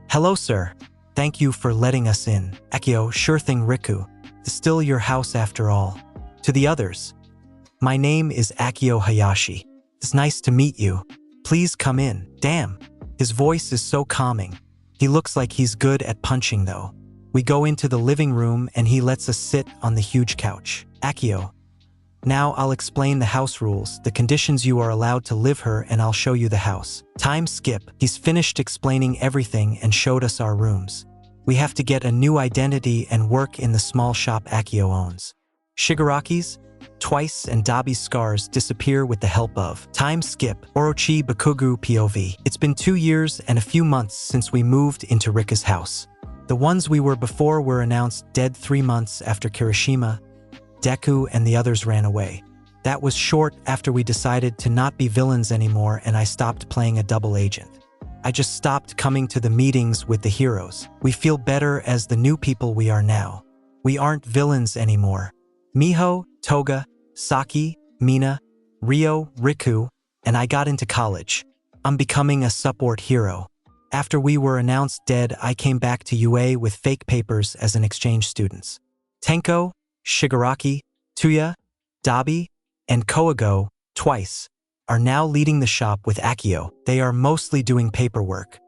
Hello, sir. Thank you for letting us in. Akio, sure thing, Riku. It's still your house after all. To the others. My name is Akio Hayashi. It's nice to meet you. Please come in. Damn. His voice is so calming. He looks like he's good at punching though. We go into the living room and he lets us sit on the huge couch. Akio. Now I'll explain the house rules, the conditions you are allowed to live here, and I'll show you the house. Time skip. He's finished explaining everything and showed us our rooms. We have to get a new identity and work in the small shop Akio owns. Shigaraki's, Twice, and Dabi's scars disappear with the help of time skip. Orochi Bakugu POV. It's been 2 years and a few months since we moved into Rika's house. The ones we were before were announced dead 3 months after Kirishima, Deku, and the others ran away. That was short after we decided to not be villains anymore and I stopped playing a double agent. I just stopped coming to the meetings with the heroes. We feel better as the new people we are now. We aren't villains anymore. Miho, Toga, Saki, Mina, Ryo, Riku, and I got into college. I'm becoming a support hero. After we were announced dead, I came back to UA with fake papers as an exchange student. Tenko, Shigaraki, Tuya, Dabi, and Koigo, Twice, are now leading the shop with Akio. They are mostly doing paperwork.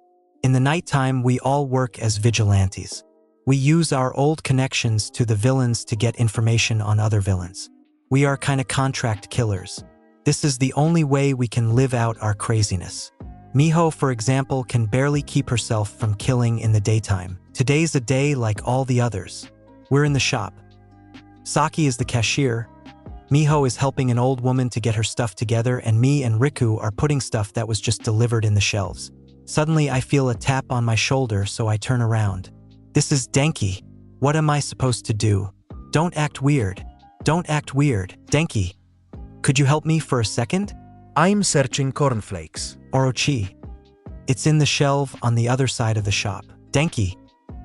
In the nighttime, we all work as vigilantes. We use our old connections to the villains to get information on other villains. We are kinda contract killers. This is the only way we can live out our craziness. Miho, for example, can barely keep herself from killing in the daytime. Today's a day like all the others. We're in the shop. Saki is the cashier. Miho is helping an old woman to get her stuff together, and me and Riku are putting stuff that was just delivered in the shelves. Suddenly, I feel a tap on my shoulder, so I turn around. This is Denki. What am I supposed to do? Don't act weird. Don't act weird. Denki, could you help me for a second? I'm searching cornflakes. Orochi. It's in the shelf on the other side of the shop. Denki.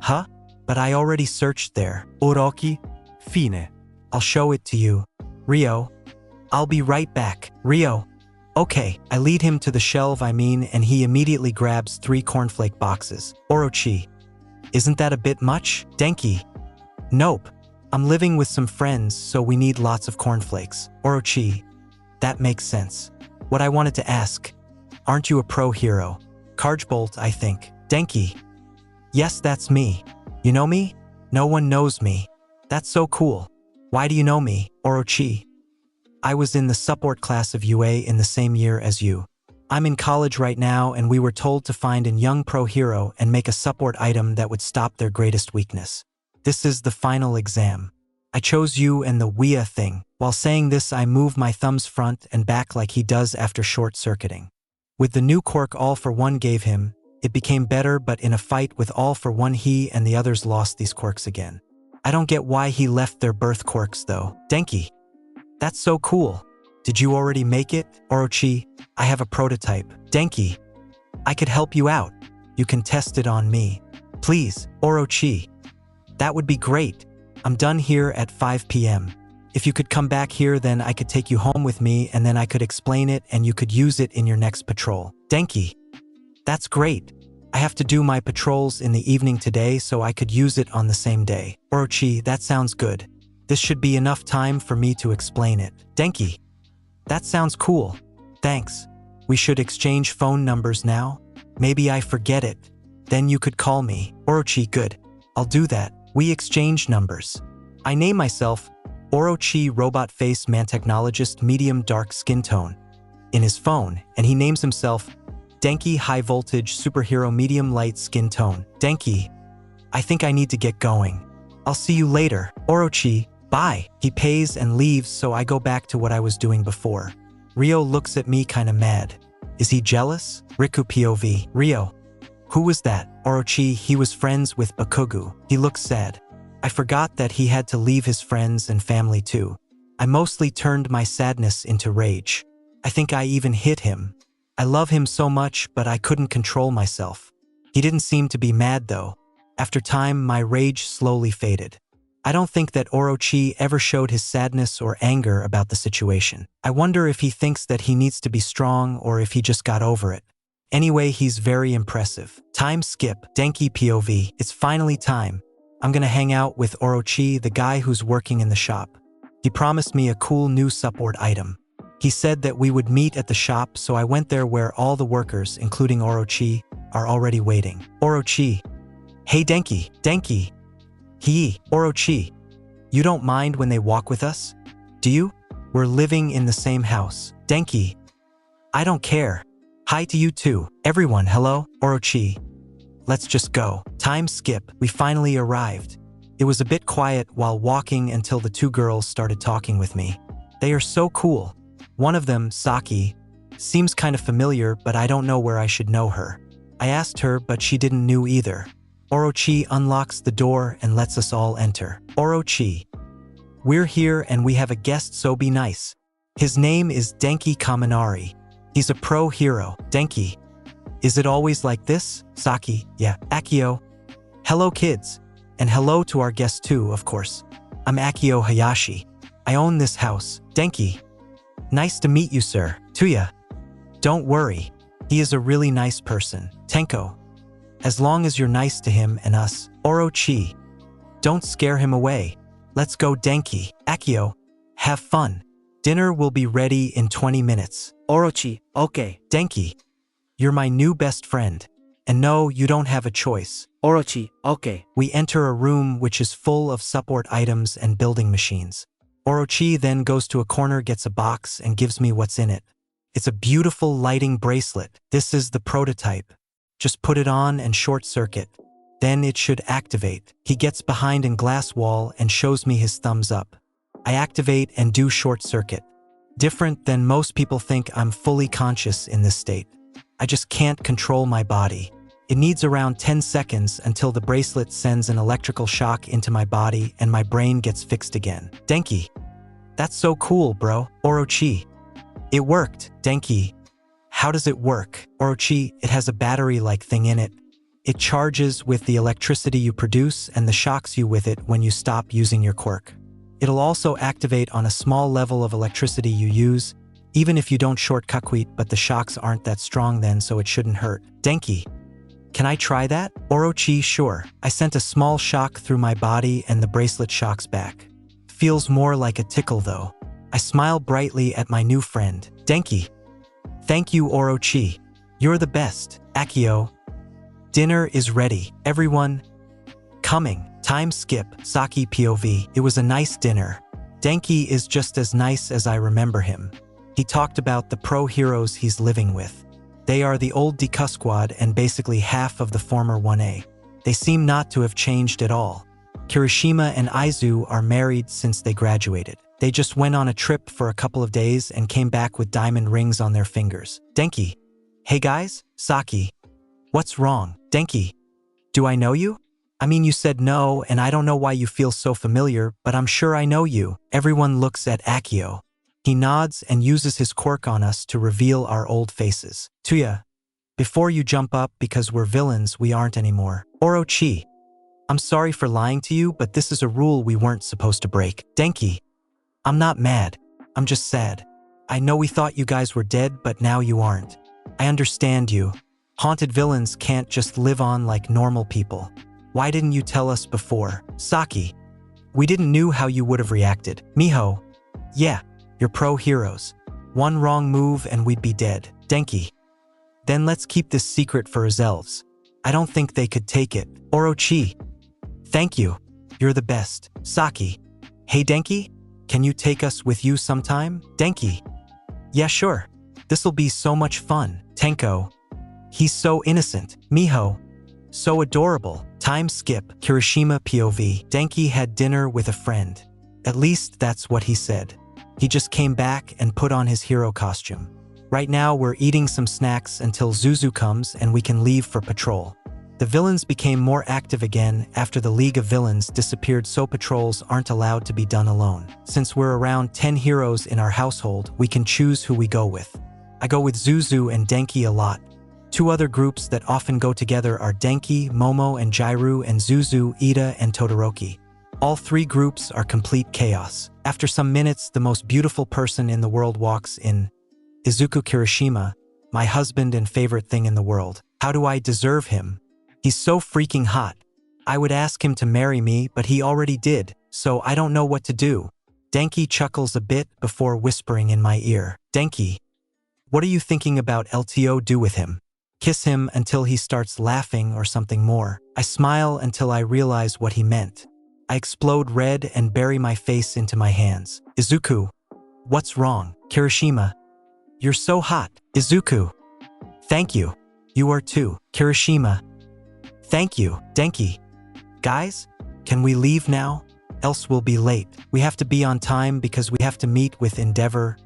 Huh? But I already searched there. Orochi. Fine. I'll show it to you. Ryo. I'll be right back. Ryo. Okay. I lead him to the shelf and he immediately grabs 3 cornflake boxes. Orochi. Isn't that a bit much? Denki. Nope. I'm living with some friends, so we need lots of cornflakes. Orochi. That makes sense. What I wanted to ask. Aren't you a pro hero? Carjbolt, I think. Denki. Yes, that's me. You know me? No one knows me. That's so cool. Why do you know me, Orochi? I was in the support class of UA in the same year as you. I'm in college right now and we were told to find a young pro hero and make a support item that would stop their greatest weakness. This is the final exam. I chose you and the Wea thing. While saying this, I move my thumbs front and back like he does after short-circuiting. With the new quirk All for One gave him, it became better, but in a fight with All for One he and the others lost these quirks again. I don't get why he left their birth quirks though. Denki. That's so cool. Did you already make it? Orochi, I have a prototype. Denki. I could help you out. You can test it on me. Please, Orochi. That would be great. I'm done here at 5 p.m. If you could come back here, then I could take you home with me and then I could explain it and you could use it in your next patrol. Denki. That's great. I have to do my patrols in the evening today, so I could use it on the same day. Orochi, that sounds good. This should be enough time for me to explain it. Denki. That sounds cool. Thanks. We should exchange phone numbers now? Maybe I forget it. Then you could call me. Orochi, good. I'll do that. We exchange numbers. I name myself Orochi Robot Face Man Technologist Medium Dark Skin Tone in his phone, and he names himself Denki High Voltage Superhero Medium Light Skin Tone. Denki, I think I need to get going. I'll see you later. Orochi, bye. He pays and leaves, so I go back to what I was doing before. Ryo looks at me kinda mad. Is he jealous? Riku POV. Ryo. Who was that? Orochi, he was friends with Bakugu. He looks sad. I forgot that he had to leave his friends and family too. I mostly turned my sadness into rage. I think I even hit him. I love him so much, but I couldn't control myself. He didn't seem to be mad though. After time, my rage slowly faded. I don't think that Orochi ever showed his sadness or anger about the situation. I wonder if he thinks that he needs to be strong or if he just got over it. Anyway, he's very impressive. Time skip. Denki POV. It's finally time. I'm gonna hang out with Orochi, the guy who's working in the shop. He promised me a cool new support item. He said that we would meet at the shop, so I went there where all the workers, including Orochi, are already waiting. Orochi. Hey Denki. Denki. Orochi. You don't mind when they walk with us? Do you? We're living in the same house. Denki. I don't care. Hi to you too. Everyone, hello? Orochi. Let's just go. Time skip. We finally arrived. It was a bit quiet while walking until the two girls started talking with me. They are so cool. One of them, Saki, seems kind of familiar, but I don't know where I should know her. I asked her, but she didn't know either. Orochi unlocks the door and lets us all enter. Orochi. We're here and we have a guest, so be nice. His name is Denki Kaminari. He's a pro hero. Denki. Is it always like this? Saki. Yeah. Akio. Hello kids. And hello to our guest too, of course. I'm Akio Hayashi. I own this house. Denki. Nice to meet you, sir. Tuya. Don't worry. He is a really nice person. Tenko. As long as you're nice to him and us. Orochi. Don't scare him away. Let's go, Denki. Akio. Have fun. Dinner will be ready in 20 minutes. Orochi, okay. Denki. You're my new best friend. And no, you don't have a choice. Orochi, okay. We enter a room which is full of support items and building machines. Orochi then goes to a corner, gets a box, and gives me what's in it. It's a beautiful lighting bracelet. This is the prototype. Just put it on and short circuit. Then it should activate. He gets behind a glass wall and shows me his thumbs up. I activate and do short circuit. Different than most people think, I'm fully conscious in this state. I just can't control my body. It needs around 10 seconds until the bracelet sends an electrical shock into my body and my brain gets fixed again. Denki. That's so cool, bro. Orochi. It worked. Denki. How does it work? Orochi, it has a battery-like thing in it. It charges with the electricity you produce and the shocks you with it when you stop using your quirk. It'll also activate on a small level of electricity you use, even if you don't short circuit, but the shocks aren't that strong then, so it shouldn't hurt. Denki. Can I try that? Orochi, sure. I sent a small shock through my body and the bracelet shocks back. Feels more like a tickle though. I smile brightly at my new friend. Denki. Thank you, Orochi. You're the best. Akio. Dinner is ready. Everyone. Coming. Time skip. Saki POV. It was a nice dinner. Denki is just as nice as I remember him. He talked about the pro heroes he's living with. They are the old Deku squad and basically half of the former 1A. They seem not to have changed at all. Kirishima and Aizu are married since they graduated. They just went on a trip for a couple of days and came back with diamond rings on their fingers. Denki. Hey guys? Saki. What's wrong? Denki. Do I know you? I mean, you said no, and I don't know why you feel so familiar, but I'm sure I know you. Everyone looks at Akio. He nods and uses his quirk on us to reveal our old faces. Tuya. Before you jump up because we're villains, we aren't anymore. Orochi. I'm sorry for lying to you, but this is a rule we weren't supposed to break. Denki. I'm not mad. I'm just sad. I know we thought you guys were dead, but now you aren't. I understand you. Haunted villains can't just live on like normal people. Why didn't you tell us before? Saki. We didn't know how you would have reacted. Miho. Yeah, you're pro heroes. One wrong move and we'd be dead. Denki. Then let's keep this secret for ourselves. I don't think they could take it. Orochi. Thank you. You're the best. Saki. Hey Denki, can you take us with you sometime? Denki. Yeah, sure. This'll be so much fun. Tenko. He's so innocent. Miho. So adorable. Time skip. Kirishima POV. Denki had dinner with a friend. At least that's what he said. He just came back and put on his hero costume. Right now we're eating some snacks until Zuzu comes and we can leave for patrol. The villains became more active again after the League of Villains disappeared, so patrols aren't allowed to be done alone. Since we're around 10 heroes in our household, we can choose who we go with. I go with Zuzu and Denki a lot. Two other groups that often go together are Denki, Momo and Jairu, and Zuzu, Ida and Todoroki. All three groups are complete chaos. After some minutes, the most beautiful person in the world walks in. Izuku Kirishima, my husband and favorite thing in the world. How do I deserve him? He's so freaking hot. I would ask him to marry me, but he already did, so I don't know what to do. Denki chuckles a bit before whispering in my ear. Denki, what are you thinking about LTO do with him? Kiss him until he starts laughing or something more. I smile until I realize what he meant. I explode red and bury my face into my hands. Izuku, What's wrong? Kirishima. You're so hot. Izuku. Thank you. You are too. Kirishima. Thank you. Denki. Guys, can we leave now? Else we'll be late. We have to be on time because we have to meet with Endeavor,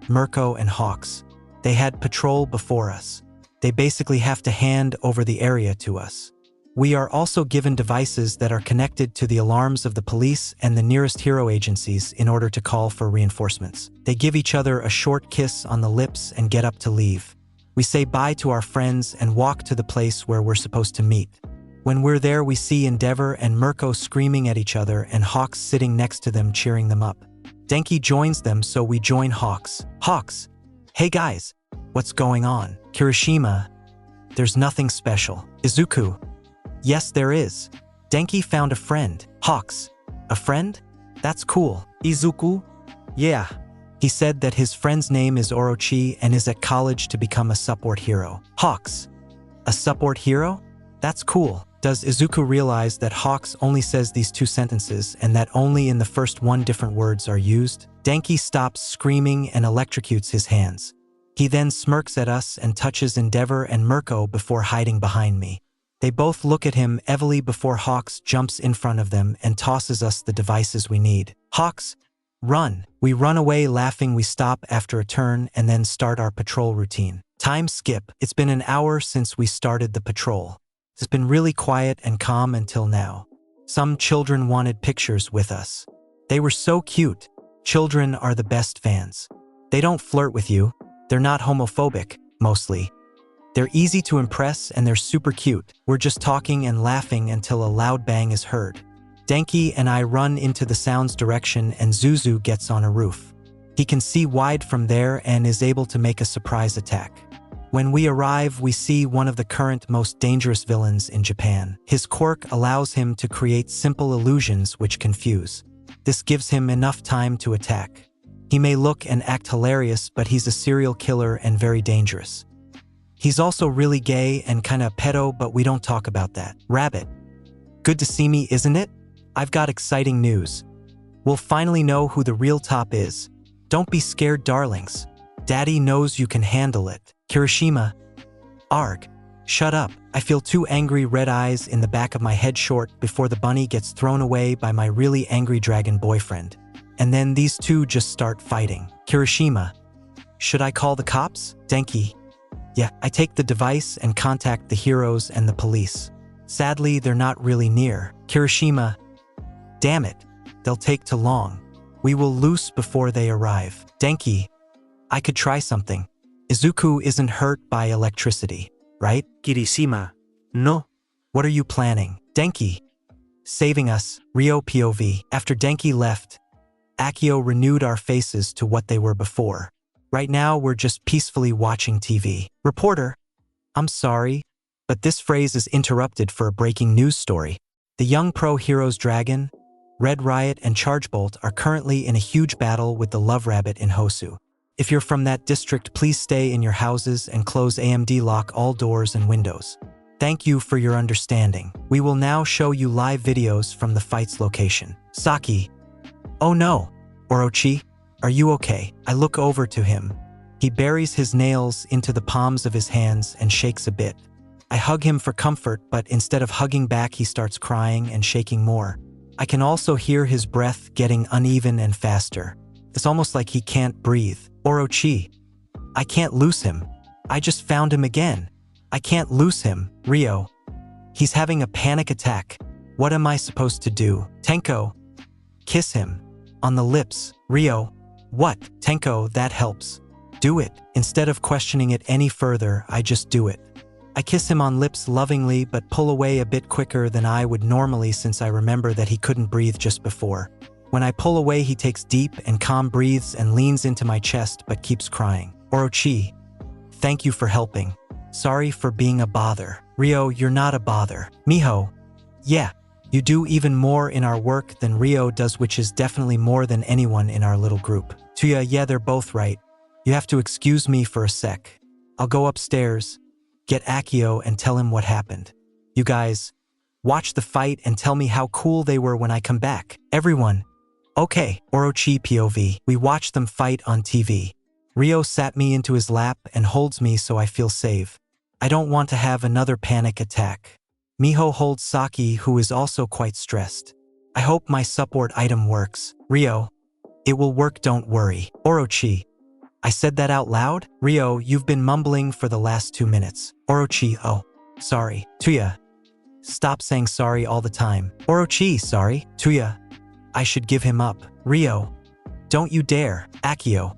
Mirko, and Hawks. They had patrol before us. They basically have to hand over the area to us. We are also given devices that are connected to the alarms of the police and the nearest hero agencies in order to call for reinforcements. They give each other a short kiss on the lips and get up to leave. We say bye to our friends and walk to the place where we're supposed to meet. When we're there, we see Endeavor and Mirko screaming at each other and Hawks sitting next to them cheering them up. Denki joins them, so we join Hawks. Hawks. Hey guys, what's going on? Kirishima. There's nothing special. Izuku. Yes, there is. Denki found a friend. Hawks. A friend? That's cool. Izuku? Yeah. He said that his friend's name is Orochi and is at college to become a support hero. Hawks. A support hero? That's cool. Does Izuku realize that Hawks only says these 2 sentences and that only in the first 1 different words are used? Denki stops screaming and electrocutes his hands. He then smirks at us and touches Endeavor and Mirko before hiding behind me. They both look at him heavily before Hawks jumps in front of them and tosses us the devices we need. Hawks, run. We run away laughing. We stop after a turn and then start our patrol routine. Time skip. It's been an hour since we started the patrol. It's been really quiet and calm until now. Some children wanted pictures with us. They were so cute. Children are the best fans. They don't flirt with you. They're not homophobic, mostly. They're easy to impress and they're super cute. We're just talking and laughing until a loud bang is heard. Denki and I run into the sound's direction and Zuzu gets on a roof. He can see wide from there and is able to make a surprise attack. When we arrive, we see one of the current most dangerous villains in Japan. His quirk allows him to create simple illusions which confuse. This gives him enough time to attack. He may look and act hilarious, but he's a serial killer and very dangerous. He's also really gay and kinda pedo, but we don't talk about that. Rabbit. Good to see me, isn't it? I've got exciting news. We'll finally know who the real top is. Don't be scared, darlings. Daddy knows you can handle it. Kirishima. Arg. Shut up. I feel 2 angry red eyes in the back of my head short before the bunny gets thrown away by my really angry dragon boyfriend. And then these 2 just start fighting. Kirishima. Should I call the cops? Denki. Yeah, I take the device and contact the heroes and the police. Sadly, they're not really near. Kirishima. Damn it. They'll take too long. We will loose before they arrive. Denki. I could try something. Izuku isn't hurt by electricity, right? Kirishima. No. What are you planning? Denki. Saving us. Ryo POV. After Denki left, Akio renewed our faces to what they were before. Right now, we're just peacefully watching TV. Reporter. I'm sorry, but this phrase is interrupted for a breaking news story. The young pro heroes Dragon, Red Riot, and Chargebolt are currently in a huge battle with the Love Rabbit in Hosu. If you're from that district, please stay in your houses and close AMD lock all doors and windows. Thank you for your understanding. We will now show you live videos from the fight's location. Saki. Oh no. Orochi, are you okay? I look over to him. He buries his nails into the palms of his hands and shakes a bit. I hug him for comfort, but instead of hugging back, he starts crying and shaking more. I can also hear his breath getting uneven and faster. It's almost like he can't breathe. Orochi. I can't lose him. I just found him again. I can't lose him. Ryo. He's having a panic attack. What am I supposed to do? Tenko. Kiss him. On the lips. Ryo. What? Tenko, that helps. Do it. Instead of questioning it any further, I just do it. I kiss him on lips lovingly but pull away a bit quicker than I would normally since I remember that he couldn't breathe just before. When I pull away, he takes deep and calm breaths and leans into my chest but keeps crying. Orochi. Thank you for helping. Sorry for being a bother. Ryo, you're not a bother. Miho. Yeah, you do even more in our work than Ryo does, which is definitely more than anyone in our little group. Tuya, yeah, they're both right. You have to excuse me for a sec. I'll go upstairs, get Akio and tell him what happened. You guys, watch the fight and tell me how cool they were when I come back. Everyone. Okay, Orochi POV. We watch them fight on TV. Rio sat me into his lap and holds me so I feel safe. I don't want to have another panic attack. Miho holds Saki, who is also quite stressed. I hope my support item works. Rio, it will work, don't worry. Orochi. I said that out loud? Rio, you've been mumbling for the last 2 minutes. Orochi, oh, sorry. Tuya. Stop saying sorry all the time. Orochi, sorry. Tuya. I should give him up. Rio. Don't you dare. Akio.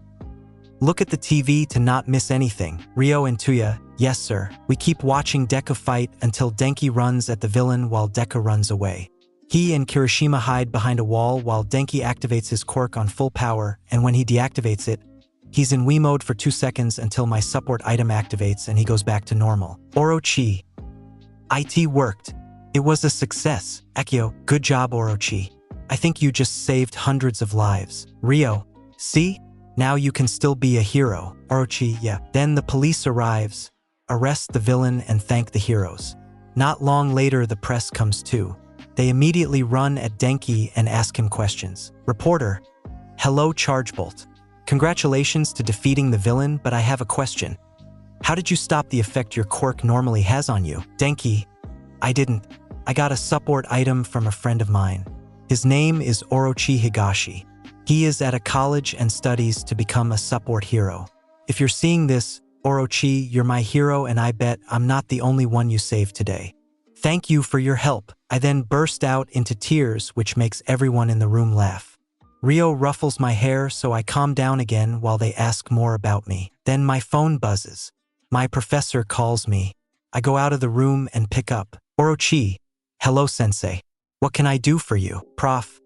Look at the TV to not miss anything. Rio and Tuya, yes sir. We keep watching Deku fight until Denki runs at the villain while Deku runs away. He and Kirishima hide behind a wall while Denki activates his quirk on full power, and when he deactivates it, he's in Wii mode for 2 seconds until my support item activates and he goes back to normal. Orochi. IT worked. It was a success. Akio, good job Orochi. I think you just saved hundreds of lives. Rio, see? Now you can still be a hero. Orochi, yeah. Then the police arrives, arrest the villain and thank the heroes. Not long later the press comes too. They immediately run at Denki and ask him questions. Reporter, hello Chargebolt. Congratulations to defeating the villain, but I have a question. How did you stop the effect your quirk normally has on you? Denki, I didn't. I got a support item from a friend of mine. His name is Orochi Higashi. He is at a college and studies to become a support hero. If you're seeing this, Orochi, you're my hero and I bet I'm not the only one you saved today. Thank you for your help. I then burst out into tears, which makes everyone in the room laugh. Rio ruffles my hair so I calm down again while they ask more about me. Then my phone buzzes. My professor calls me. I go out of the room and pick up. Orochi. Hello, sensei. What can I do for you? Prof.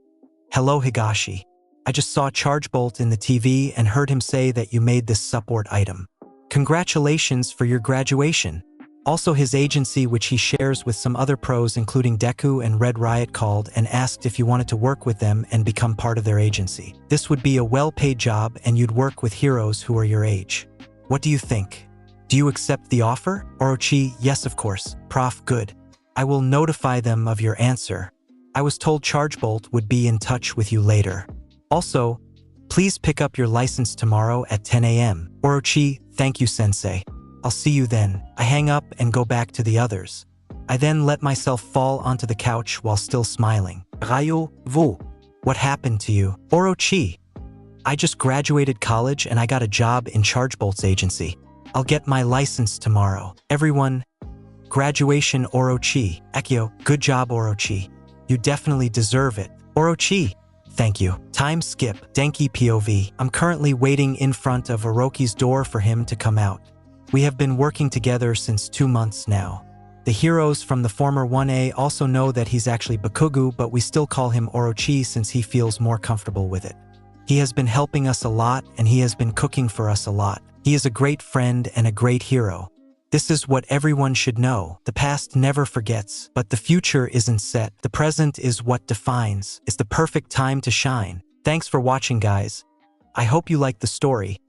Hello, Higashi. I just saw Chargebolt in the TV and heard him say that you made this support item. Congratulations for your graduation. Also his agency, which he shares with some other pros including Deku and Red Riot, called and asked if you wanted to work with them and become part of their agency. This would be a well-paid job and you'd work with heroes who are your age. What do you think? Do you accept the offer? Orochi, yes of course. Prof, good. I will notify them of your answer. I was told Chargebolt would be in touch with you later. Also, please pick up your license tomorrow at 10 a.m. Orochi, thank you sensei. I'll see you then. I hang up and go back to the others. I then let myself fall onto the couch while still smiling. Rayo, wo? What happened to you? Orochi. I just graduated college and I got a job in Chargebolt's agency. I'll get my license tomorrow. Everyone, graduation Orochi. Akio, good job Orochi. You definitely deserve it. Orochi. Thank you. Time skip. Denki POV. I'm currently waiting in front of Orochi's door for him to come out. We have been working together since 2 months now. The heroes from the former 1A also know that he's actually Bakugu, but we still call him Orochi since he feels more comfortable with it. He has been helping us a lot and he has been cooking for us a lot. He is a great friend and a great hero. This is what everyone should know. The past never forgets, but the future isn't set. The present is what defines. It's the perfect time to shine. Thanks for watching, guys. I hope you liked the story.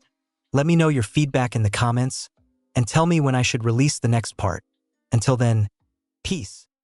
Let me know your feedback in the comments and tell me when I should release the next part. Until then, peace.